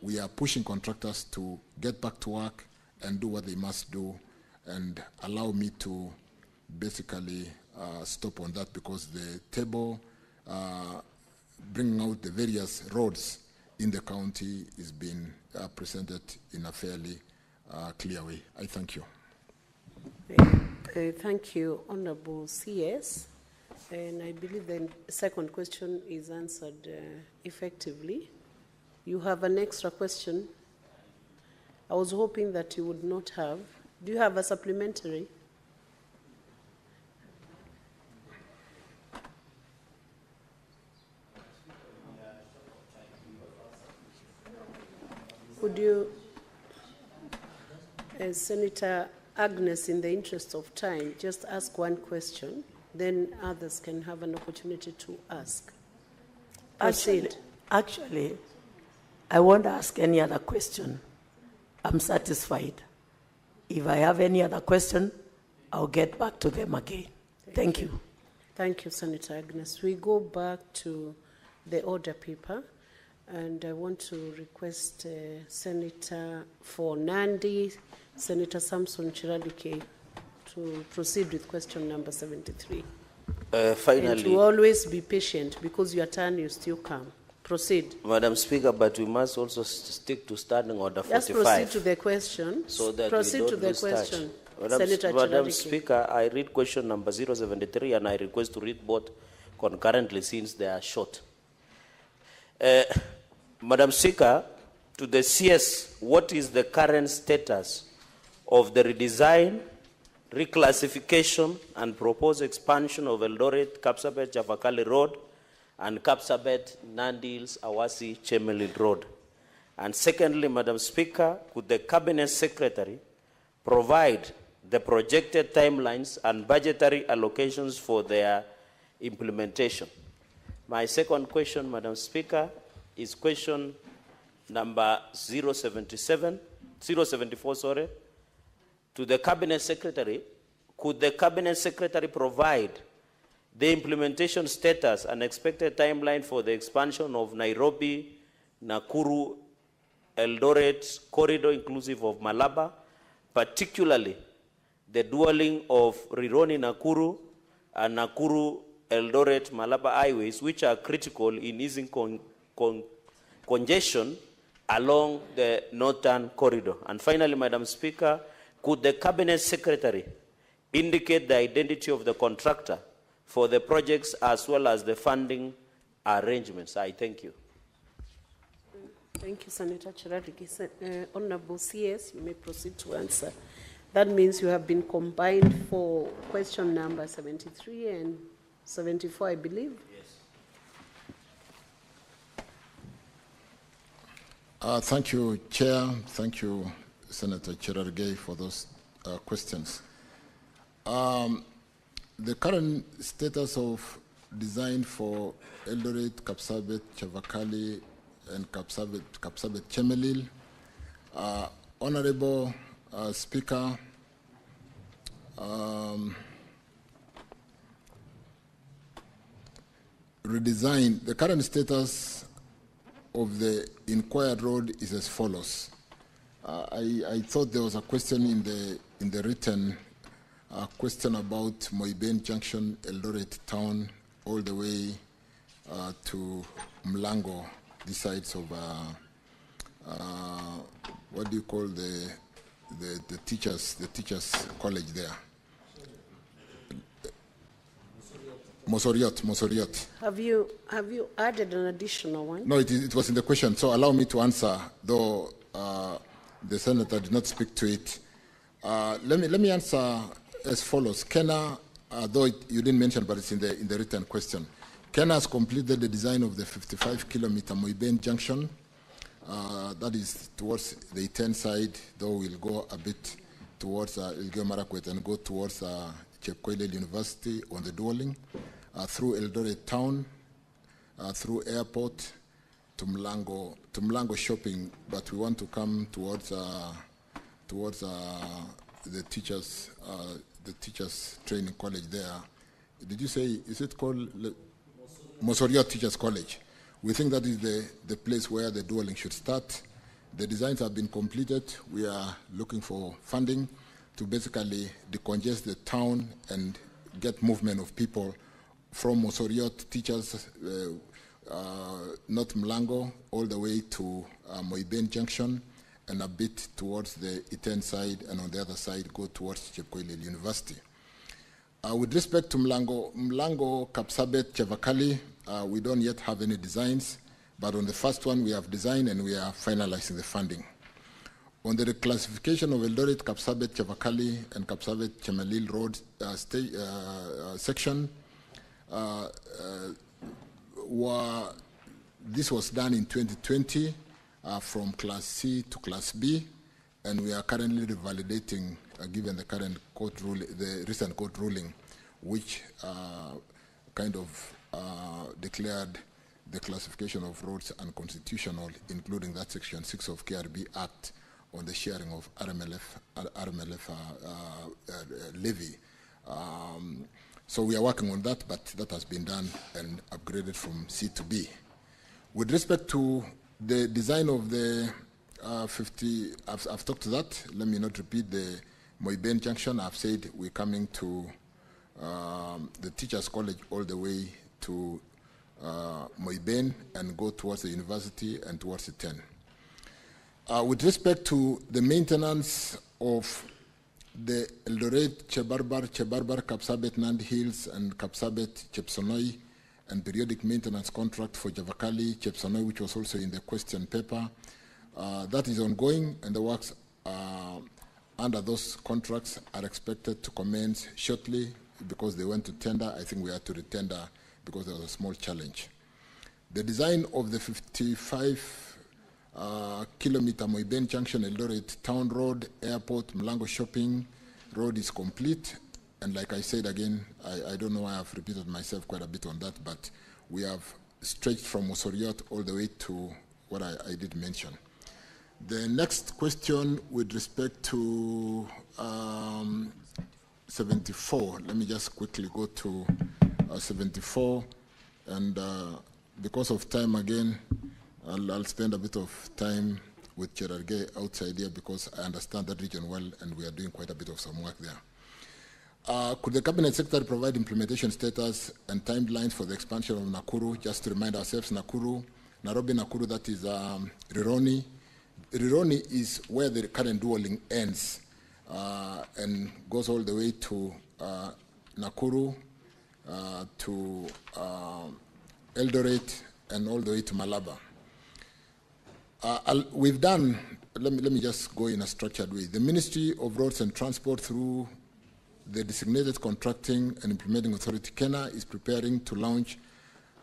We are pushing contractors to get back to work and do what they must do, and allow me to basically stop on that, because the table bringing out the various roads in the county is being presented in a fairly clear way. I thank you.
Thank you, Honorable CS. And I believe the second question is answered effectively. You have an extra question. I was hoping that you would not have. Do you have a supplementary? Could you, Senator Agnes, in the interest of time, just ask one question, then others can have an opportunity to ask.
Actually, I won't ask any other question. I'm satisfied. If I have any other question, I'll get back to them again. Thank you.
Thank you, Senator Agnes. We go back to the order paper, and I want to request Senator for Nandi, Senator Samson Chiradike, to proceed with question number 73.
Finally,
and to always be patient, because your turn will still come. Proceed.
Madam Speaker, but we must also stick to standing order 45.
Just proceed to the question.
So that
proceed
we don't
to the
lose
question.
touch.
Senator
Madam
Chiradike.
Speaker, I read question number 073, and I request to read both concurrently since they are short. Madam Speaker, to the CS, what is the current status of the redesign, reclassification, and proposed expansion of Eldoret, Kapsabet, Chavakali Road, and Kapsabet, Nandils, Awasi, Chemelil Road? And secondly, Madam Speaker, could the Cabinet Secretary provide the projected timelines and budgetary allocations for their implementation? My second question, Madam Speaker, is question number 074, sorry. To the Cabinet Secretary, could the Cabinet Secretary provide the implementation status and expected timeline for the expansion of Nairobi, Nakuru, Eldoret corridor inclusive of Malaba, particularly the dualling of Rironi Nakuru and Nakuru Eldoret Malaba highways, which are critical in easing congestion along the northern corridor? And finally, Madam Speaker, could the Cabinet Secretary indicate the identity of the contractor for the projects as well as the funding arrangements? I thank you.
Thank you, Senator Chiradike. Honorable CS, you may proceed to answer. That means you have been combined for question number 73 and 74, I believe.
Yes. Thank you, Chair. Thank you, Senator Chiradike, for those questions. The current status of design for Eldoret, Kapsabet, Chavakali, and Kapsabet Chemelil. Honorable Speaker, redesign, the current status of the inquired road is as follows. I thought there was a question in the written a question about Moiben Junction, Eldoret Town, all the way to Mlango, the sides of what do you call the teachers college there? Mosoriot.
Have you added an additional one?
No, it was in the question, so allow me to answer, though the senator did not speak to it. Let me answer as follows. Kenya, though you didn't mention, but it's in the written question. Kenya has completed the design of the 55-kilometer Moiben Junction. That is towards the Iten side, though we'll go a bit towards Elgeyo Marakwet and go towards Chepkoilel University on the Duoling, through Eldoret Town, through airport to Mlango shopping, but we want to come towards the teachers training college there. Did you say, is it called Mosoriot Teachers College? We think that is the place where the dualing should start. The designs have been completed. We are looking for funding to basically decongest the town and get movement of people from Mosoriot Teachers, North Mlango, all the way to Moiben Junction, and a bit towards the Iten side, and on the other side go towards Chepkoilel University. With respect to Mlango, Kapsabet, Chevakali, we don't yet have any designs, but on the first one we have designed and we are finalizing the funding. On the reclassification of Eldoret, Kapsabet, Chevakali, and Kapsabet, Chemelil Road section, this was done in 2020 from Class C to Class B, and we are currently revalidating, given the current court ruling, the recent court ruling, which kind of declared the classification of roads unconstitutional, including that Section 6 of KRB Act on the sharing of RMLF levy. So we are working on that, but that has been done and upgraded from C to B. With respect to the design of the 50, I've talked to that. Let me not repeat the Moiben Junction. I've said we're coming to the Teachers College all the way to Moiben and go towards the university and towards the 10. With respect to the maintenance of the Eldoret, Chebarbar, Kapsabet, Nandi Hills, and Kapsabet, Chepsonoi, and periodic maintenance contract for Javakali, Chepsonoi, which was also in the question paper, that is ongoing, and the works under those contracts are expected to commence shortly because they went to tender. I think we had to retender because there was a small challenge. The design of the 55-kilometer Moiben Junction, Eldoret Town Road, Airport, Mlango Shopping Road is complete. And like I said again, I don't know why I've repeated myself quite a bit on that, but we have stretched from Mosoriot all the way to what I did mention. The next question with respect to 74, let me just quickly go to 74, and because of time again, I'll spend a bit of time with Cherargei outside here because I understand that region well and we are doing quite a bit of some work there. Could the Cabinet Secretary provide implementation status and timelines for the expansion of Nakuru? Just to remind ourselves, Nairobi, Nakuru, that is Rironi. Rironi is where the current dualing ends and goes all the way to Nakuru, to Eldoret, and all the way to Malaba. We've done, let me just go in a structured way. The Ministry of Roads and Transport, through the designated contracting and implementing authority, Kenya, is preparing to launch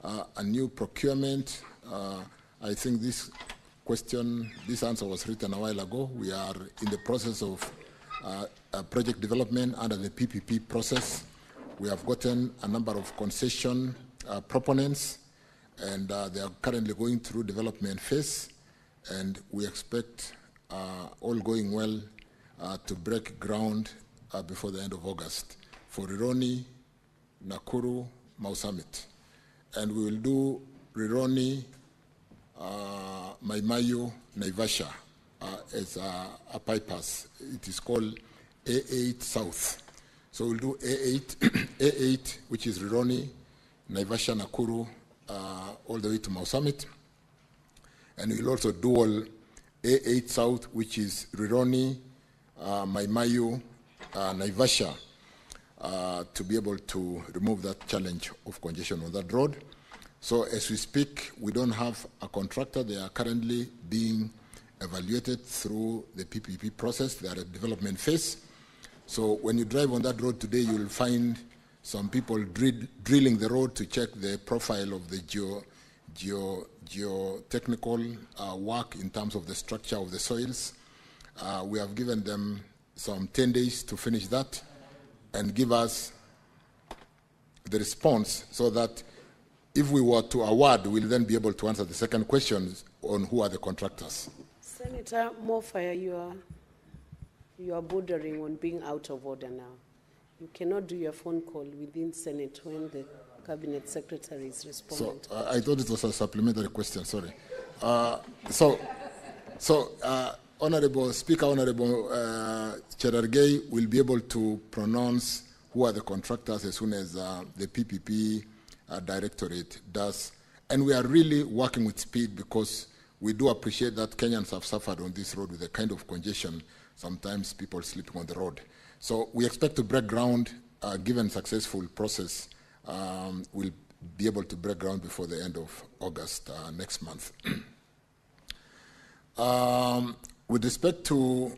a new procurement. I think this answer was written a while ago. We are in the process of project development under the PPP process. We have gotten a number of concession proponents, and they are currently going through development phase, and we expect, all going well, to break ground before the end of August for Rironi, Nakuru, Mau Summit. And we will do Rironi, Maimayu, Naivasha as a bypass. It is called A8 South. So we'll do A8, A8, which is Rironi, Naivasha, Nakuru, all the way to Mau Summit. And we'll also dual A8 South, which is Rironi, Maimayu, Naivasha, to be able to remove that challenge of congestion on that road. So as we speak, we don't have a contractor. They are currently being evaluated through the PPP process. They are at development phase. So when you drive on that road today, you will find some people drilling the road to check the profile of the geotechnical work in terms of the structure of the soils. We have given them some 10 days to finish that and give us the response so that if we were to award, we'll then be able to answer the second question on who are the contractors.
Senator Mofaya, you are bordering on being out of order now. You cannot do your phone call within Senate when the Cabinet Secretary is responding.
So I thought it was a supplementary question, sorry. Honorable Speaker, Honorable Cherargei will be able to pronounce who are the contractors as soon as the PPP Directorate does. And we are really working with speed because we do appreciate that Kenyans have suffered on this road with the kind of congestion, sometimes people sleeping on the road. So we expect to break ground, given successful process, we'll be able to break ground before the end of August next month. With respect to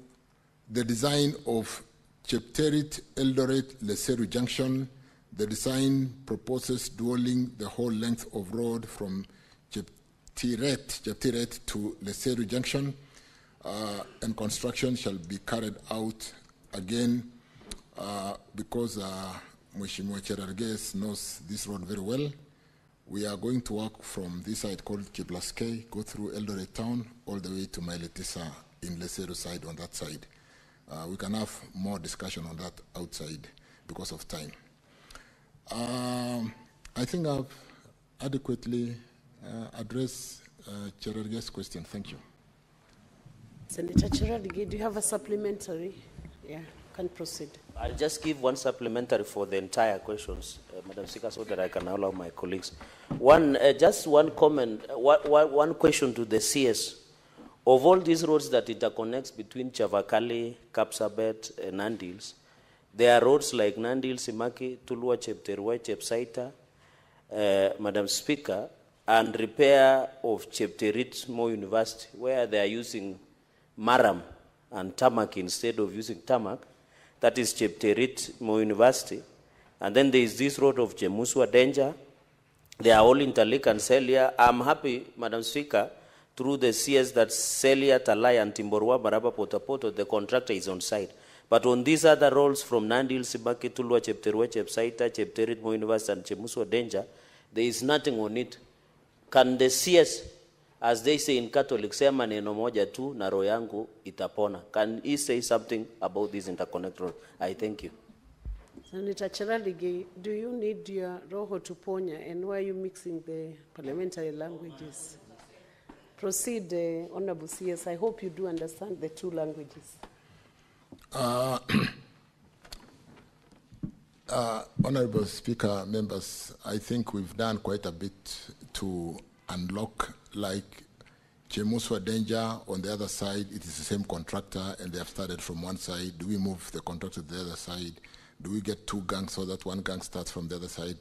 the design of Chepterit, Eldoret, Leseru Junction, the design proposes dualing the whole length of road from Cheptiret to Leseru Junction, and construction shall be carried out again because Mheshimiwa Cherargei knows this road very well. We are going to work from this side called Kiblaskei, go through Eldoret town, all the way to Mailetisa in Leseru side on that side. We can have more discussion on that outside because of time. I think I've adequately addressed Cherargei's question. Thank you.
Senator Cherargei, do you have a supplementary? Yeah, can proceed.
I'll just give one supplementary for the entire questions, Madam Speaker, so that I can allow my colleagues. Just one comment, one question to the CS. Of all these roads that interconnects between Chavakali, Kapsabet, and Nandils, there are roads like Nandil, Simaki, Tulua, Chepterua, Chepsaita, Madam Speaker, and repair of Chepterit Mo University, where they are using Maram and Tamak instead of using Tamak. That is Chepterit Mo University. And then there is this road of Jemuswa Danger. They are all interlinked and Celia. I'm happy, Madam Speaker, through the CS that Celia, Talai, and Timborwa, Baraba, Potapoto, the contractor is on site. But on these other roads from Nandil, Sibaki, Tulua, Chepterua, Chepsaita, Chepterit Mo University, and Chemuswa Danger, there is nothing on it. Can the CS, as they say in Catholic, sema neno moja tu na roho yangu itapona? Can he say something about this interconnect road? I thank you.
Senator Cherargei, do you need your roho to ponya, and why are you mixing the parliamentary languages? Proceed, Honorable CS. I hope you do understand the two languages.
Honorable Speaker, members, I think we've done quite a bit to unlock, like Chemuswa Danger on the other side, it is the same contractor and they have started from one side. Do we move the contractor to the other side? Do we get two gangs so that one gang starts from the other side?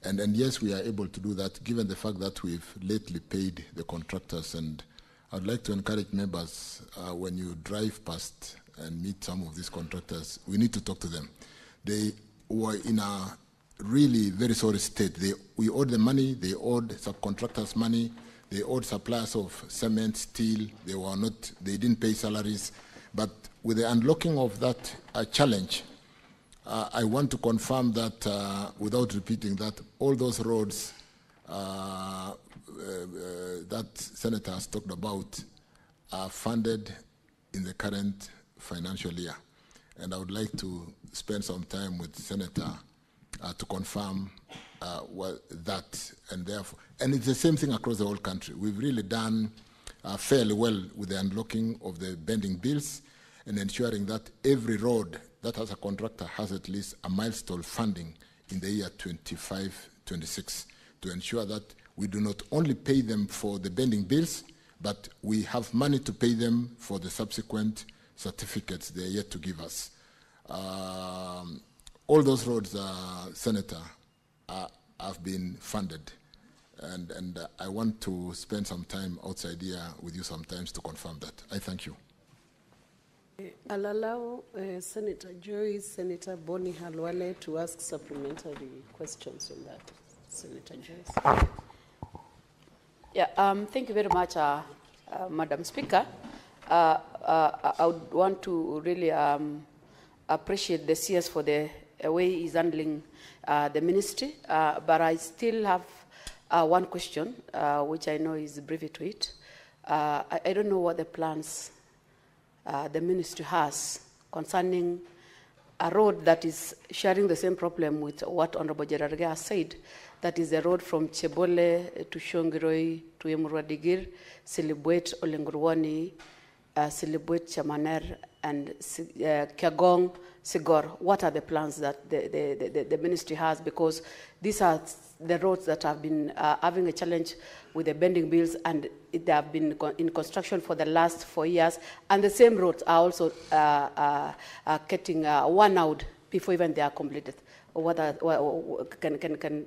And yes, we are able to do that given the fact that we've lately paid the contractors. And I'd like to encourage members, when you drive past and meet some of these contractors, we need to talk to them. They were in a really very sorry state. We owed them money, they owed subcontractors money, they owed suppliers of cement, steel, they didn't pay salaries. But with the unlocking of that challenge, I want to confirm that, without repeating that, all those roads that Senator has talked about are funded in the current financial year. And I would like to spend some time with Senator to confirm that. And therefore, and it's the same thing across the whole country. We've really done fairly well with the unlocking of the pending bills and ensuring that every road that as a contractor has at least a milestone funding in the year 25-26 to ensure that we do not only pay them for the bending bills, but we have money to pay them for the subsequent certificates they are yet to give us. All those roads, Senator, have been funded. And I want to spend some time outside here with you sometimes to confirm that. I thank you.
I'll allow Senator Joyce, Senator Bonnie Halwale to ask supplementary questions on that. Senator Joyce.
Yeah, thank you very much, Madam Speaker. I would want to really appreciate the CS for the way he's handling the ministry, but I still have one question, which I know is brief to it. I don't know what the plans the ministry has concerning a road that is sharing the same problem with what Honorable Gerarge has said, that is the road from Chebole to Shongiroi to Emurwadigir, Silibwet, Olengurwani, Silibwet, Chamaner, and Kiagong, Sigor. What are the plans that the ministry has? Because these are the roads that have been having a challenge with the bending bills, and they have been in construction for the last 4 years. And the same roads are also getting worn out before even they are completed. Can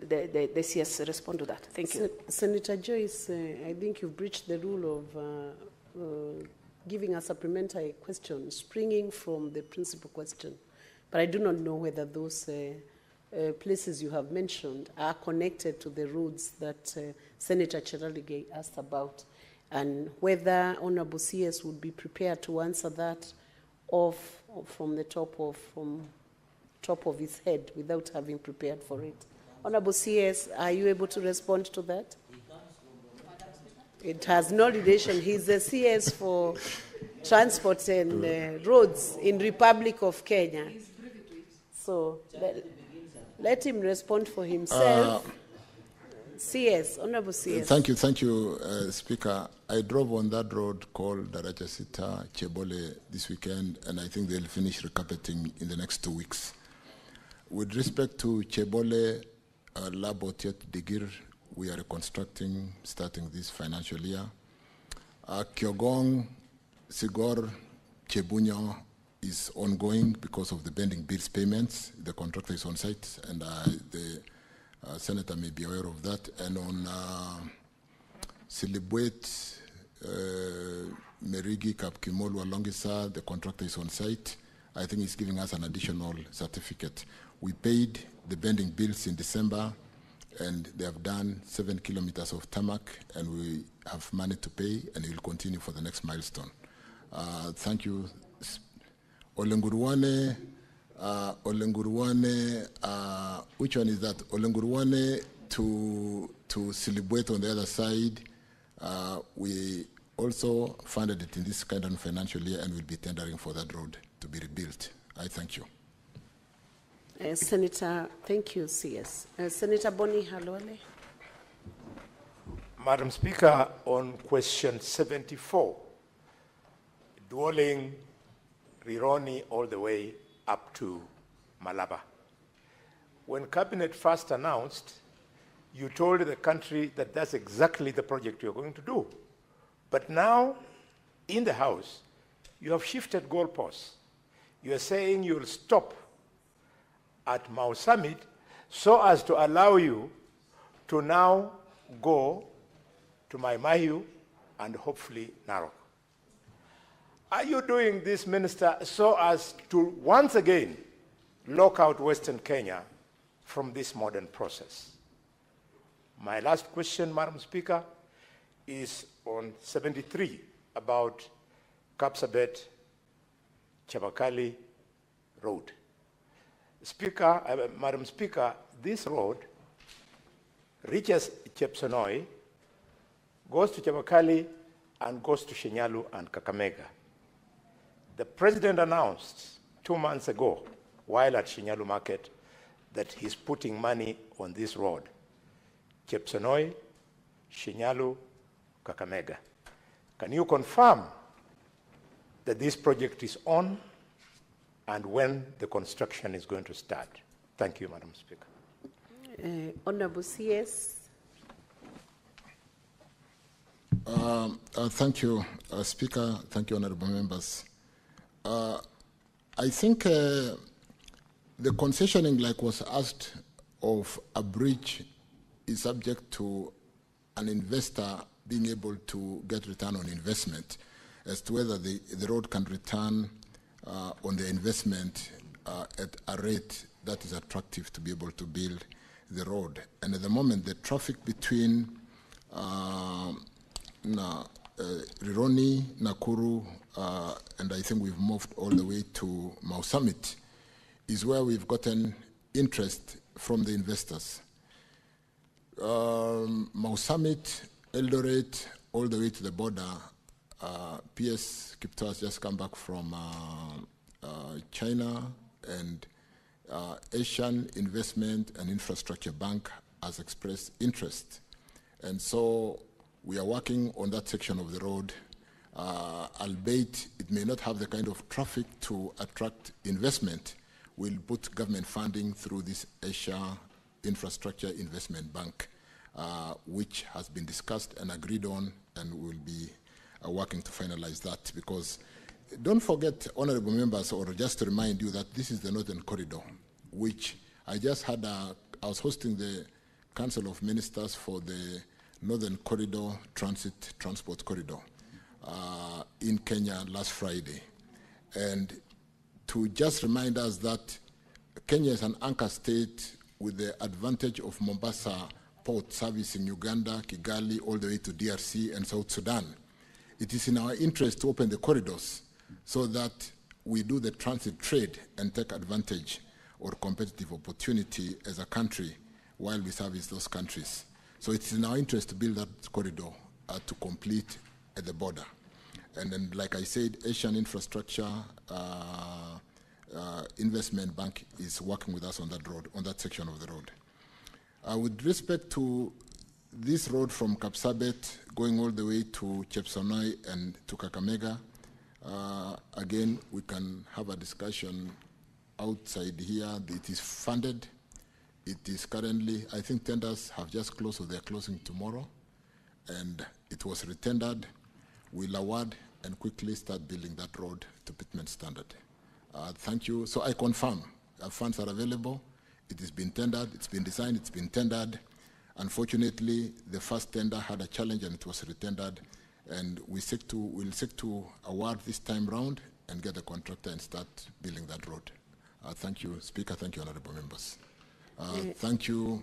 the CS respond to that? Thank you.
Senator Joyce, I think you've breached the rule of giving a supplementary question springing from the principal question. But I do not know whether those places you have mentioned are connected to the roads that Senator Cherargei asked about, and whether Honorable CS would be prepared to answer that from the top of his head without having prepared for it. Honorable CS, are you able to respond to that? It has no relation. He's the CS for transport and roads in Republic of Kenya. So let him respond for himself. CS, Honorable CS.
Thank you, Speaker. I drove on that road called Darajasita Chebole this weekend, and I think they'll finish recarpeting in the next 2 weeks. With respect to Chebole, Labotiet Digir, we are reconstructing starting this financial year. Kiogong, Sigor, Chebunyo is ongoing because of the bending bills payments. The contractor is on site, and the Senator may be aware of that. And on Silibwet, Merigi, Kapkimolu, Longisa, the contractor is on site. I think he's giving us an additional certificate. We paid the bending bills in December, and they have done 7 kilometers of tarmac, and we have money to pay, and he will continue for the next milestone. Thank you. Olengurwane, which one is that? Olengurwane to Silibwet on the other side. We also funded it in this kind of financial year, and will be tendering for that road to be rebuilt. I thank you.
Senator, thank you, CS. Senator Bonnie Halwale.
Madam Speaker, on question 74, dwelling Rironi all the way up to Malaba. When Cabinet first announced, you told the country that that's exactly the project you're going to do. But now, in the House, you have shifted goalposts. You are saying you'll stop at Mau Summit so as to allow you to now go to Mai Mahiu and hopefully Narok. Are you doing this, Minister, so as to once again lock out Western Kenya from this modern process? My last question, Madam Speaker, is on 73 about Kapsabet Chabakali Road. Madam Speaker, this road reaches Chepsonoi, goes to Chabakali, and goes to Shinyalu and Kakamega. The President announced 2 months ago, while at Shinyalu Market, that he's putting money on this road. Chepsonoi, Shinyalu, Kakamega. Can you confirm that this project is on
and when the construction is going to start. Thank you, Madam Speaker.
Honorable CS.
Thank you, Speaker. Thank you, honorable members. I think the concessioning, like was asked, of a bridge is subject to an investor being able to get return on investment as to whether the road can return on the investment at a rate that is attractive to be able to build the road. And at the moment, the traffic between Rironi, Nakuru, and I think we've moved all the way to Mau Summit, is where we've gotten interest from the investors. Mau Summit, Eldoret, all the way to the border. PS Kipto has just come back from China, and Asian Investment and Infrastructure Bank has expressed interest. And so we are working on that section of the road, albeit it may not have the kind of traffic to attract investment. We'll put government funding through this Asia Infrastructure Investment Bank, which has been discussed and agreed on, and we'll be working to finalize that. Because don't forget, honorable members, or just to remind you that this is the Northern Corridor, which I just had I was hosting the Council of Ministers for the Northern Corridor Transport Corridor in Kenya last Friday. And to just remind us that Kenya is an anchor state with the advantage of Mombasa port servicing Uganda, Kigali, all the way to DRC and South Sudan. It is in our interest to open the corridors so that we do the transit trade and take advantage or competitive opportunity as a country while we service those countries. So it's in our interest to build that corridor to complete at the border. And then, like I said, Asian Infrastructure Investment Bank is working with us on that road, on that section of the road. With respect to this road from Kapsabet going all the way to Chepsonoi and to Kakamega, again, we can have a discussion outside here. It is funded. It is currently, I think tenders have just closed, so they're closing tomorrow. And it was retendered. We'll award and quickly start building that road to pitment standard. Thank you. So I confirm funds are available. It has been tendered, it's been designed, it's been tendered. Unfortunately, the first tender had a challenge and it was retendered. And we'll seek to award this time round and get the contractor and start building that road. Thank you, Speaker. Thank you, honorable members. Thank you,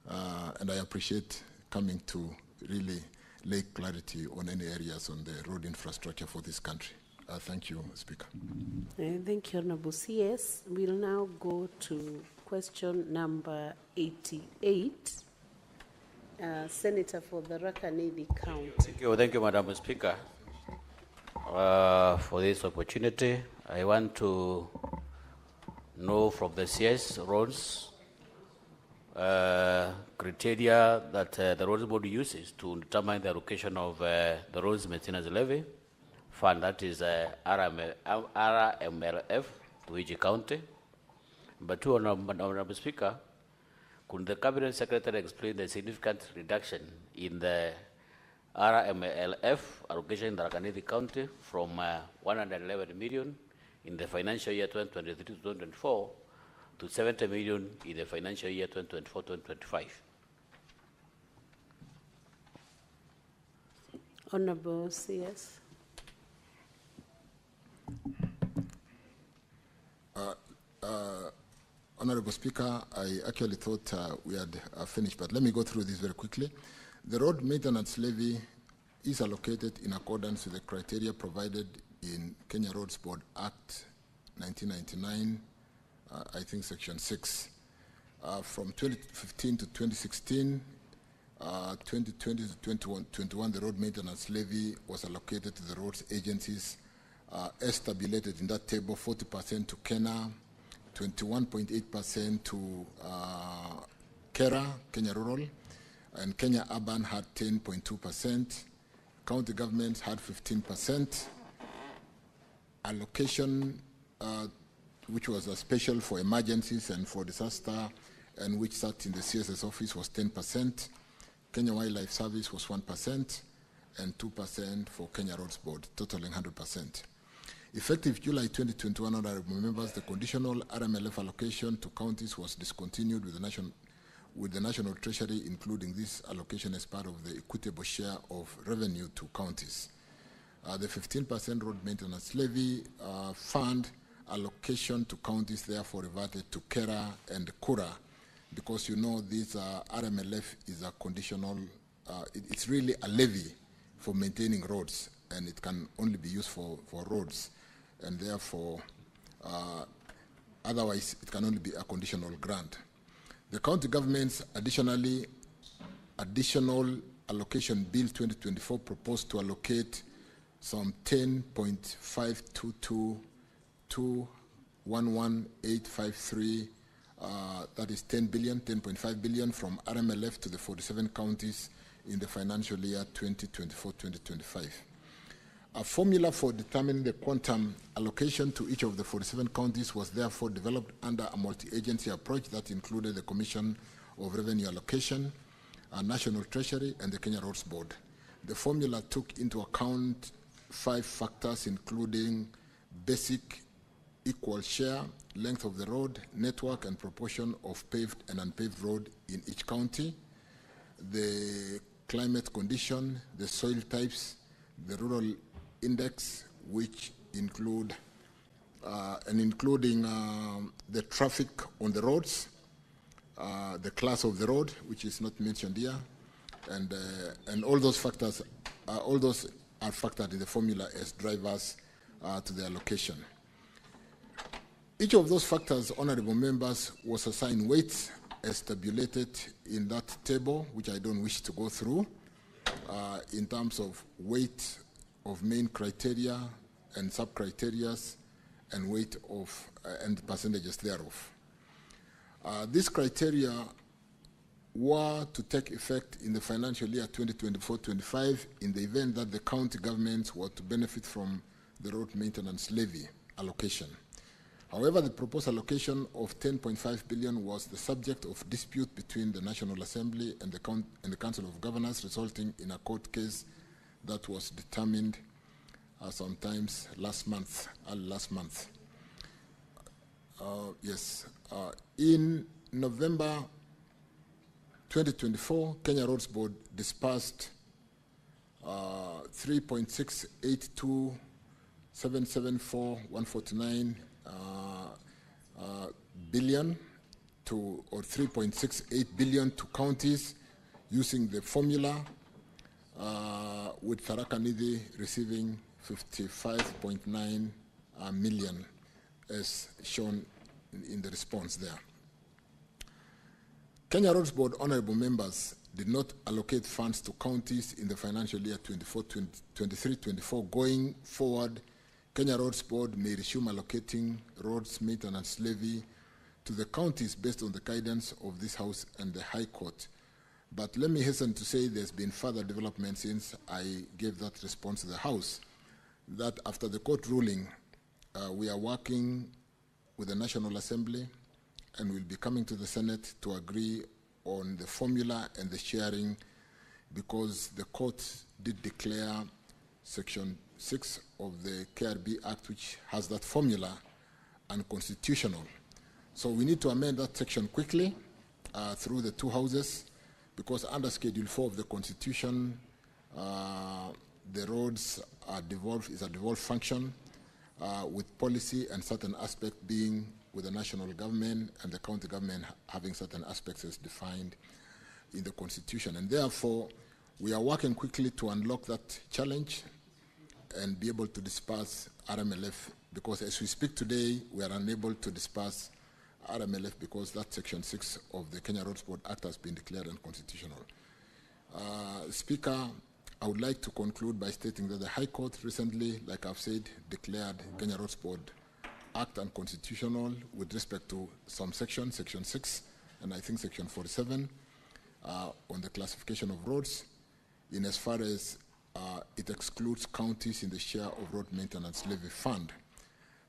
and I appreciate coming to really lay clarity on any areas on the road infrastructure for this country. Thank you, Speaker.
Thank you, Honorable CS. We'll now go to question number 88. Senator for the Rakanidi County.
Thank you, Madam Speaker, for this opportunity. I want to know from the CS roads criteria that the roads board uses to determine the allocation of the roads maintenance levy fund, that is RMLF to each county. But two, Honorable Speaker, could the Cabinet Secretary explain the significant reduction in the RMLF allocation in the Rakanidi County from 111 million in the financial year 2023 to 2024 to 70 million in the financial year 2024-2025.
Honorable CS.
Honorable Speaker, I actually thought we had finished, but let me go through this very quickly. The road maintenance levy is allocated in accordance with the criteria provided in Kenya Roads Board Act 1999, I think Section 6. From 2015 to 2016, 2020 to 2021, the road maintenance levy was allocated to the roads agencies as tabulated in that table, 40% to Kenya, 21.8% to Kenya Rural, and Kenya Urban had 10.2%. County governments had 15%. Allocation which was a special for emergencies and for disaster, and which sat in the CSS office, was 10%. Kenya Wildlife Service was 1%, and 2% for Kenya Roads Board, totaling 100%. Effective July 2021, honorable members, the conditional RMLF allocation to counties was discontinued with the National Treasury including this allocation as part of the equitable share of revenue to counties. The 15% road maintenance levy fund allocation to counties therefore reverted to Kera and Kura, because you know this RMLF is a conditional, it's really a levy for maintaining roads, and it can only be used for roads, and therefore otherwise it can only be a conditional grant. The county governments additional allocation bill 2024 proposed to allocate some 10.52211853, that is 10.5 billion from RMLF to the 47 counties in the financial year 2024-2025. A formula for determining the quantum allocation to each of the 47 counties was therefore developed under a multi-agency approach that included the Commission of Revenue Allocation, a National Treasury, and the Kenya Roads Board. The formula took into account 5 factors, including basic equal share, length of the road, network, and proportion of paved and unpaved road in each county, the climate condition, the soil types, the rural index, which include including the traffic on the roads, the class of the road, which is not mentioned here, and all those factors, all those are factored in the formula as drivers to the allocation. Each of those factors, honorable members, was assigned weights as tabulated in that table, which I don't wish to go through, in terms of weight of main criteria and sub-criteria and weight of and percentages thereof. These criteria were to take effect in the financial year 2024-25 in the event that the county governments were to benefit from the road maintenance levy allocation. However, the proposed allocation of 10.5 billion was the subject of dispute between the National Assembly and the Council of Governors, resulting in a court case that was determined sometimes last month, in November 2024, Kenya Roads Board dispersed 3.682774,149 billion to, or 3.68 billion to counties using the formula, with Tharaka Nithi receiving 55.9 million as shown in the response there. Kenya Roads Board honorable members did not allocate funds to counties in the financial year 23-24. Going forward, Kenya Roads Board may resume allocating roads maintenance levy to the counties based on the guidance of this House and the High Court. But let me hasten to say there's been further development since I gave that response to the House, that after the court ruling, we are working with the National Assembly and will be coming to the Senate to agree on the formula and the sharing, because the court did declare Section 6 of the KRB Act, which has that formula, unconstitutional. So we need to amend that section quickly through the 2 houses, because under Schedule 4 of the Constitution, the roads are is a devolved function, with policy and certain aspect being with the national government and the county government having certain aspects as defined in the Constitution. And therefore, we are working quickly to unlock that challenge and be able to disperse RMLF, because as we speak today, we are unable to disperse RMLF because that Section 6 of the Kenya Roads Board Act has been declared unconstitutional. Speaker, I would like to conclude by stating that the High Court recently, like I've said, declared Kenya Roads Board Act unconstitutional with respect to some sections, Section 6, and I think Section 47, on the classification of roads, in as far as it excludes counties in the share of road maintenance levy fund.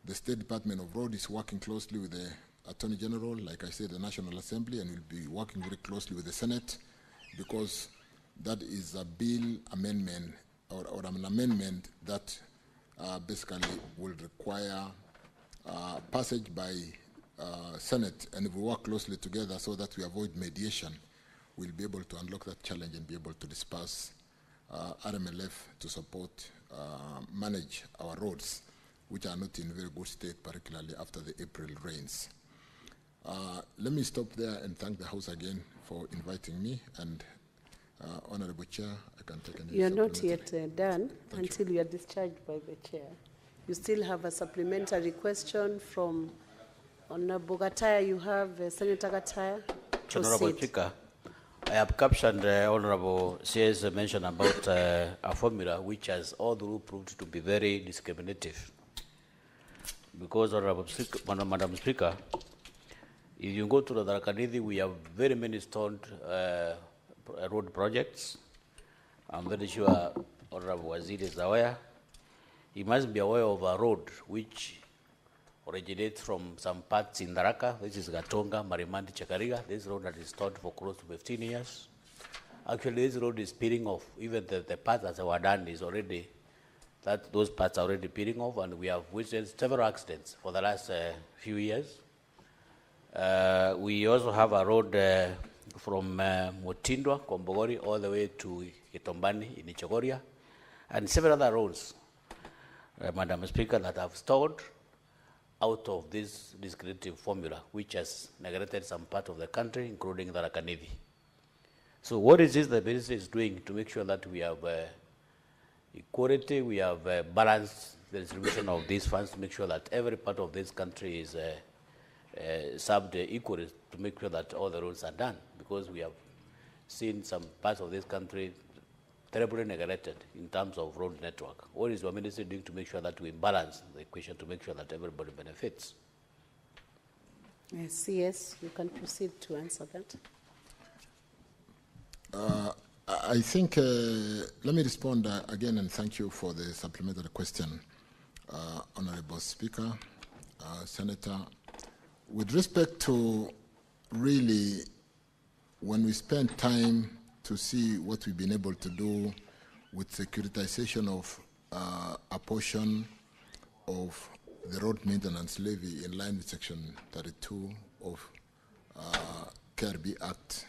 The State Department of Road is working closely with the Attorney General, like I said, the National Assembly, and will be working very closely with the Senate, because that is a bill amendment or an amendment that basically will require passage by Senate, and if we work closely together so that we avoid mediation, we'll be able to unlock that challenge and be able to disperse RMLF to support, manage our roads, which are not in very good state, particularly after the April rains. Let me stop there and thank the House again for inviting me, and Honorable Chair, I can take any.
You're not yet done
Thank
until you are discharged by the chair. You still have a supplementary question from Honorable Gataya. You have Senator Gataya.
Honorable Speaker, I have captioned Honorable CS mention about a formula which has all the rule proved to be very discriminative. Because, Honorable Speaker, Madam Speaker, if you go to the Tharaka-Nithi, we have very many stoned road projects. I'm very sure Honorable Waziri is aware. He must be aware of a road which originates from some parts in Tharaka, which is Gatonga, Marimanti, Chakariga. This road that is stoned for close to 15 years. Actually, this road is peeling off. Even the part that were done is already, those parts are already peeling off, and we have witnessed several accidents for the last few years. We also have a road from Mutindwa, Kombogori, all the way to Itombani in Ichogoria, and several other roads, Madam Speaker, that have stalled out of this discriminative formula, which has neglected some part of the country, including the Tharaka-Nithi. So what is this the ministry is doing to make sure that we have equality, we have balanced the distribution of these funds to make sure that every part of this country is served equally, to make sure that all the roads are done, because we have seen some parts of this country terribly neglected in terms of road network. What is your ministry doing to make sure that we balance the equation, to make sure that everybody benefits?
CS, you can proceed to answer that.
I think, let me respond again, and thank you for the supplementary question, Honorable Speaker, Senator. With respect to really, when we spend time to see what we've been able to do with securitization of a portion of the road maintenance levy in line with Section 32 of KRB Act,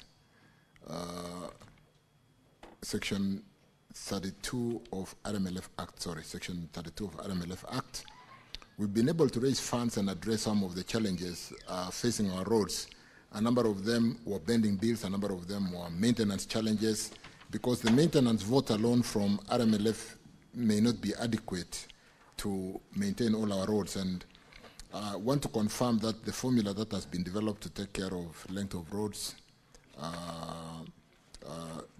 Section 32 of RMLF Act, Section 32 of RMLF Act, we've been able to raise funds and address some of the challenges facing our roads. A number of them were bending bills, a number of them were maintenance challenges, because the maintenance vote alone from RMLF may not be adequate to maintain all our roads. And I want to confirm that the formula that has been developed to take care of length of roads,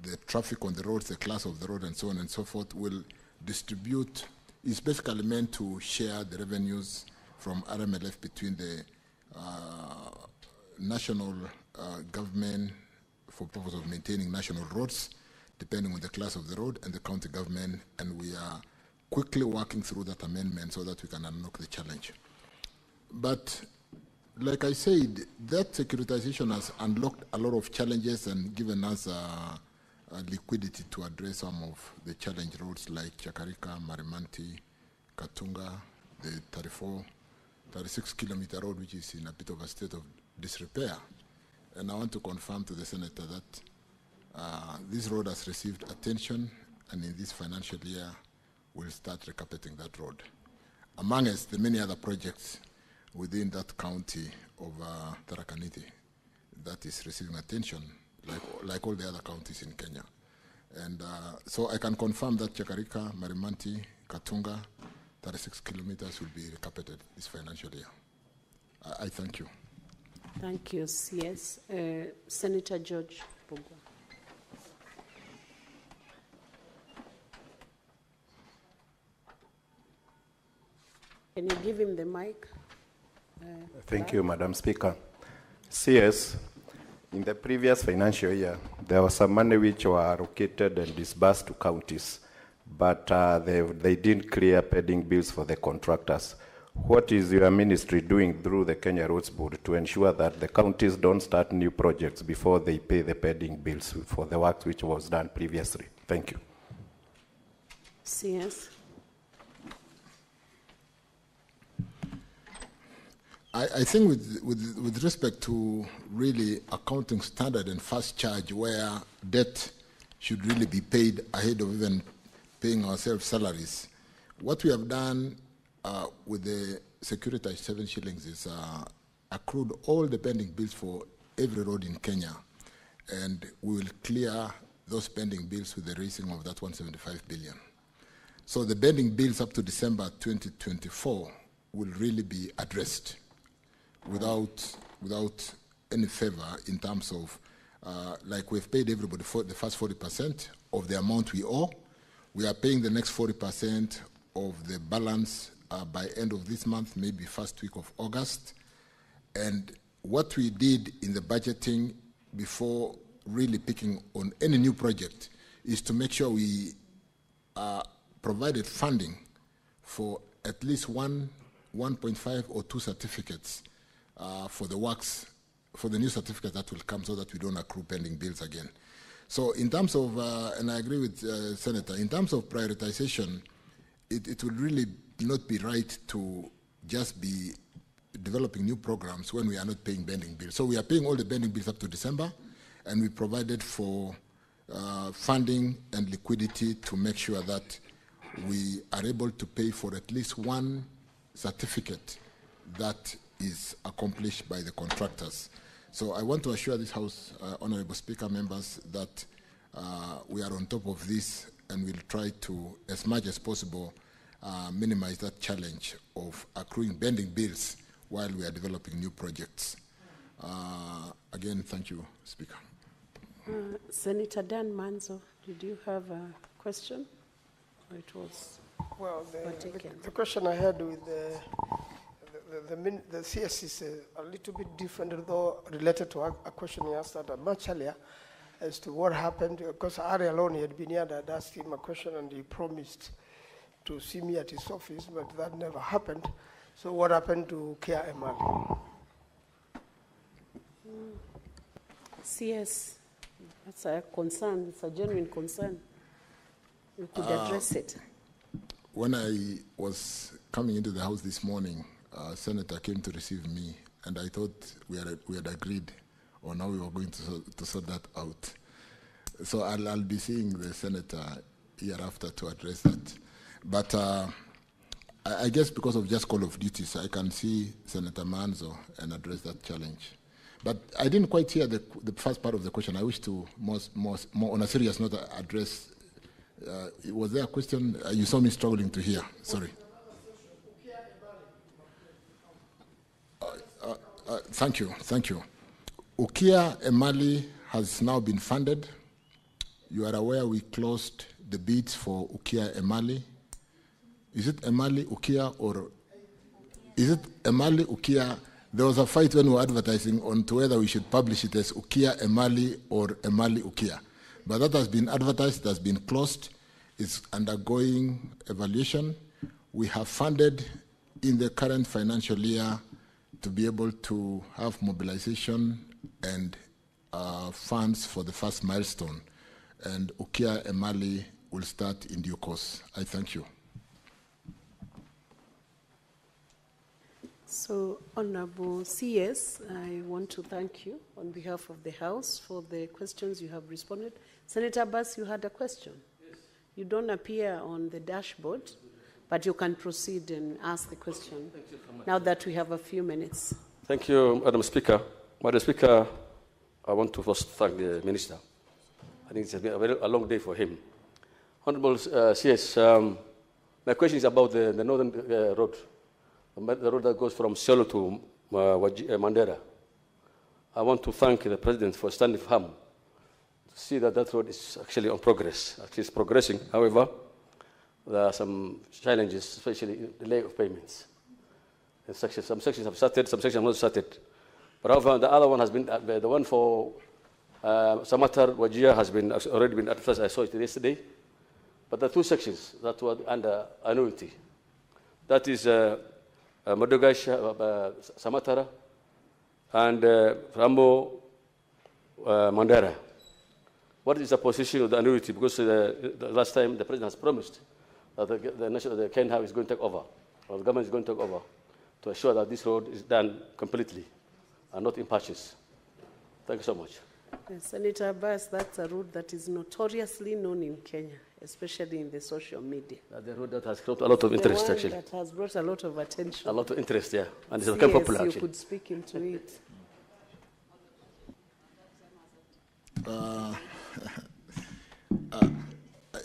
the traffic on the roads, the class of the road, and so on and so forth, will distribute, is basically meant to share the revenues from RMLF between the national government for purpose of maintaining national roads, depending on the class of the road, and the county government, and we are quickly working through that amendment so that we can unlock the challenge. But like I said, that securitization has unlocked a lot of challenges and given us a liquidity to address some of the challenge roads like Chakarika, Marimanti, Katunga, the 36-kilometer road, which is in a bit of a state of disrepair. And I want to confirm to the Senator that this road has received attention, and in this financial year, we'll start recarpeting that road. Among us, the many other projects within that county of Tharaka-Nithi that is receiving attention, like all the other counties in Kenya. And so I can confirm that Chakarika, Marimanti, Katunga, 36 kilometers will be recarpeted this financial year. I thank you.
Thank you, CS. Senator George Bugwa. Can you give him the mic?
Thank you, Madam Speaker. CS, in the previous financial year, there was some money which were allocated and disbursed to counties, but they didn't clear pending bills for the contractors. what is your ministry doing through the Kenya Roads Board to ensure that the counties don't start new projects before they pay the pending bills for the work which was done previously? Thank you.
CS.
I think with respect to really accounting standard and fast charge, where debt should really be paid ahead of even paying ourselves salaries, what we have done with the securitized 7 shillings is accrued all the pending bills for every road in Kenya, and we will clear those pending bills with the raising of that 175 billion. So the pending bills up to December 2024 will really be addressed without any favor in terms of, like we've paid everybody for the first 40% of the amount we owe. We are paying the next 40% of the balance by end of this month, maybe first week of August. And what we did in the budgeting before really picking on any new project is to make sure we provided funding for at least 1.5 or 2 certificates for the works, for the new certificate that will come, so that we don't accrue pending bills again. So in terms of, and I agree with Senator, in terms of prioritization, it would really not be right to just be developing new programs when we are not paying pending bills. So we are paying all the pending bills up to December, and we provided for funding and liquidity to make sure that we are able to pay for at least 1 certificate that is accomplished by the contractors. So I want to assure this House, Honorable Speaker, members, that we are on top of this, and we'll try to, as much as possible, minimize that challenge of accruing pending bills while we are developing new projects. Again, thank you, Speaker.
Senator Dan Manzo, did you have a question? Or it was
well, the question I had with the CS is a little bit different, although related to a question he asked much earlier as to what happened, because Ari alone had been here and I'd asked him a question and he promised to see me at his office, but that never happened. So what happened to Kia Emali?
CS, that's a concern, it's a genuine concern. You could address it.
When I was coming into the House this morning, Senator came to receive me, and I thought we had agreed on how we were going to sort that out. So I'll be seeing the Senator hereafter to address that. But I guess because of just call of duties, I can see Senator Manzo and address that challenge. But I didn't quite hear the first part of the question. I wish to more on a serious note address. Was there a question? You saw me struggling to hear. Sorry. Thank you. Ukia Emali has now been funded. You are aware we closed the bids for Ukia Emali. Is it Emali Ukia or is it Emali Ukia? There was a fight when we were advertising on to whether we should publish it as Ukia Emali or Emali Ukia. But that has been advertised, it has been closed, it's undergoing evaluation. We have funded in the current financial year to be able to have mobilization and funds for the first milestone. And Ukia Emali will start in due course. I thank you.
So, Honorable CS, I want to thank you on behalf of the House for the questions you have responded. Senator Bass, you had a question? Yes. You don't appear on the dashboard, but you can proceed and ask the question now that we have a few minutes.
Thank you, Madam Speaker. Madam Speaker, I want to first thank the Minister. I think it's been a long day for him. Honorable CS, my question is about the northern road. The road that goes from Selo to Mandera. I want to thank the President for standing firm to see that that road is actually on progress. Actually, it's progressing. However, there are some challenges, especially delay of payments. Some sections have started, some sections have not started. But however, the other one has been, the one for Samatar Wajir has been already been advertised. I saw it yesterday. But the 2 sections that were under annuity, that is Modogash, Samatara, and Rambo Mandara. What is the position of the annuity? Because the last time the president has promised that the Kenya is going to take over, or the government is going to take over, to assure that this road is done completely and not in patches. Thank you so much.
Senator Abbas, that's a road that is notoriously known in Kenya, especially in the social media.
The road that has brought a lot of interest, actually.
That has brought a lot of attention.
A lot of interest, yeah. And it's become popular, actually.
You could speak into it.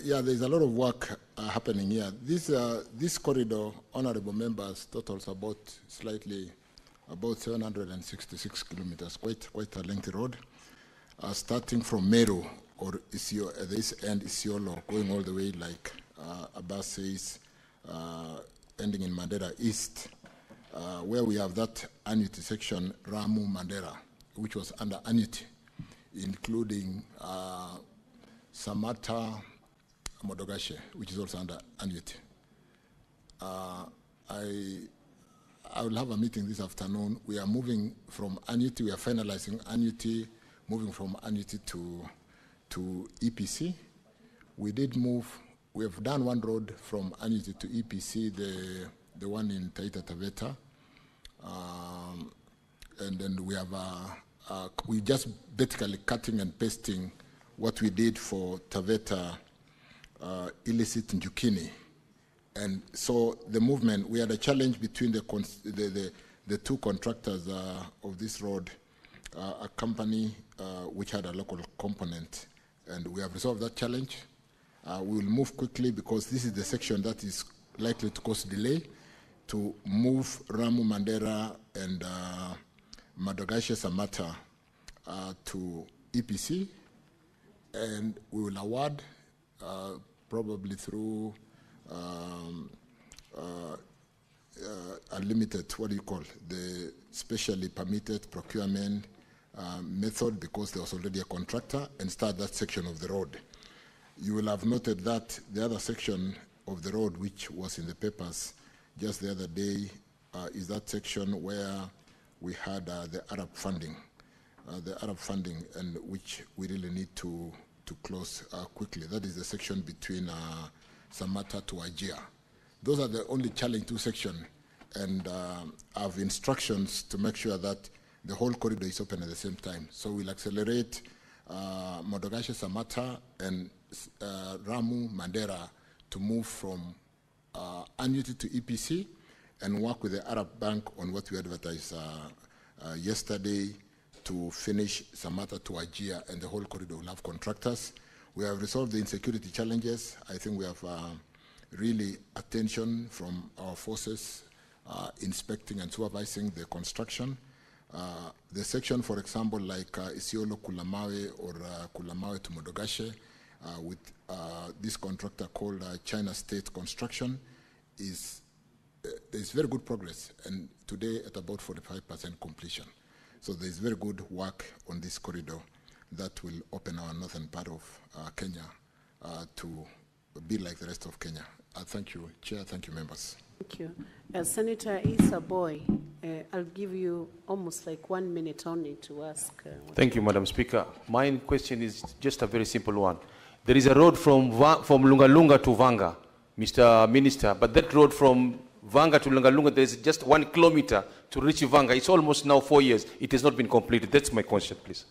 Yeah, there's a lot of work happening here. This corridor, honorable members, totals about 766 kilometers, quite a lengthy road, starting from Meru or Isiolo, at this end Isiolo, going all the way like Abbas says, ending in Mandera East, where we have that annuity section, Ramu Mandera, which was under annuity, including Samata Modogashe, which is also under annuity. I will have a meeting this afternoon. We are moving from annuity, we are finalizing annuity, moving from annuity to EPC. We have done one road from annuity to EPC, the one in Taita Taveta. And then we have, we just basically cutting and pasting what we did for Taveta, illicit Njukini. And so the movement, we had a challenge between the two contractors of this road, a company which had a local component, and we have resolved that challenge. We will move quickly because this is the section that is likely to cause delay to move Ramu Mandera and Modogashe Samata to EPC, and we will award probably through unlimited, the specially permitted procurement method, because there was already a contractor, and start that section of the road. You will have noted that the other section of the road, which was in the papers just the other day, is that section where we had the Arab funding, and which we really need to close quickly. That is the section between Samata to Ajia. Those are the only challenge two sections, and I have instructions to make sure that the whole corridor is open at the same time. So we'll accelerate Modogashe Samata and Ramu Mandera to move from annuity to EPC and work with the Arab Bank on what we advertised yesterday to finish Samata to Ajia, and the whole corridor will have contractors. We have resolved the insecurity challenges. I think we have really attention from our forces inspecting and supervising the construction. The section, for example, like Isiolo Kulamawe or Kulamawe to Modogashe, with this contractor called China State Construction, there's very good progress, and today at about 45% completion. So there's very good work on this corridor that will open our northern part of Kenya to be like the rest of Kenya. Thank you, Chair. Thank you, members.
Thank you. Senator Issa Boy, I'll give you almost like 1 minute only to ask.
Thank you, Madam Speaker. My question is just a very simple one. There is a road from Lunga to Vanga, Mr. Minister, but that road from Vanga to Lunga, there is just 1 kilometer to reach Vanga. It's almost now 4 years. It has not been completed. That's my question, please.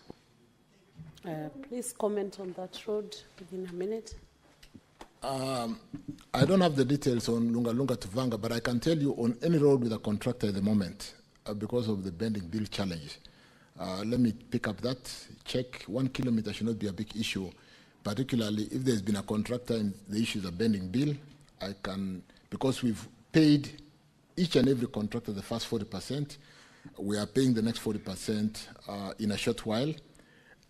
Please comment on that road within a minute.
I don't have the details on Lunga to Vanga, but I can tell you on any road with a contractor at the moment, because of the bending bill challenge. Let me pick up that. Check 1 kilometer should not be a big issue, particularly if there's been a contractor and the issue is a bending bill. I can, because we've paid each and every contractor the first 40%, we are paying the next 40% in a short while.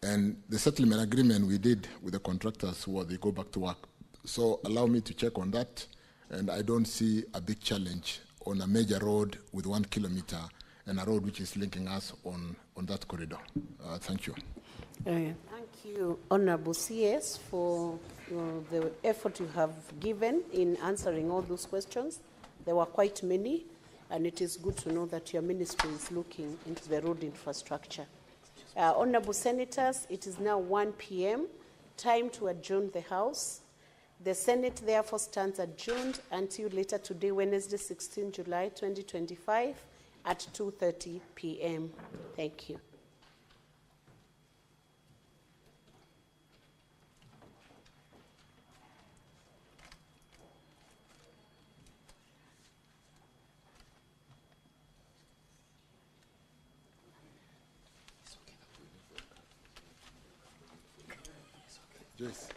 And the settlement agreement we did with the contractors was they go back to work. So allow me to check on that, and I don't see a big challenge on a major road with 1 kilometer and a road which is linking us on that corridor. Thank you.
Thank you, Honorable CS, for the effort you have given in answering all those questions. There were quite many, and it is good to know that your ministry is looking into the road infrastructure. Honorable Senators, it is now 1 p.m., time to adjourn the House. The Senate therefore stands adjourned until later today, Wednesday, 16 July 2025 at 2:30 p.m. Thank you.
Joyce.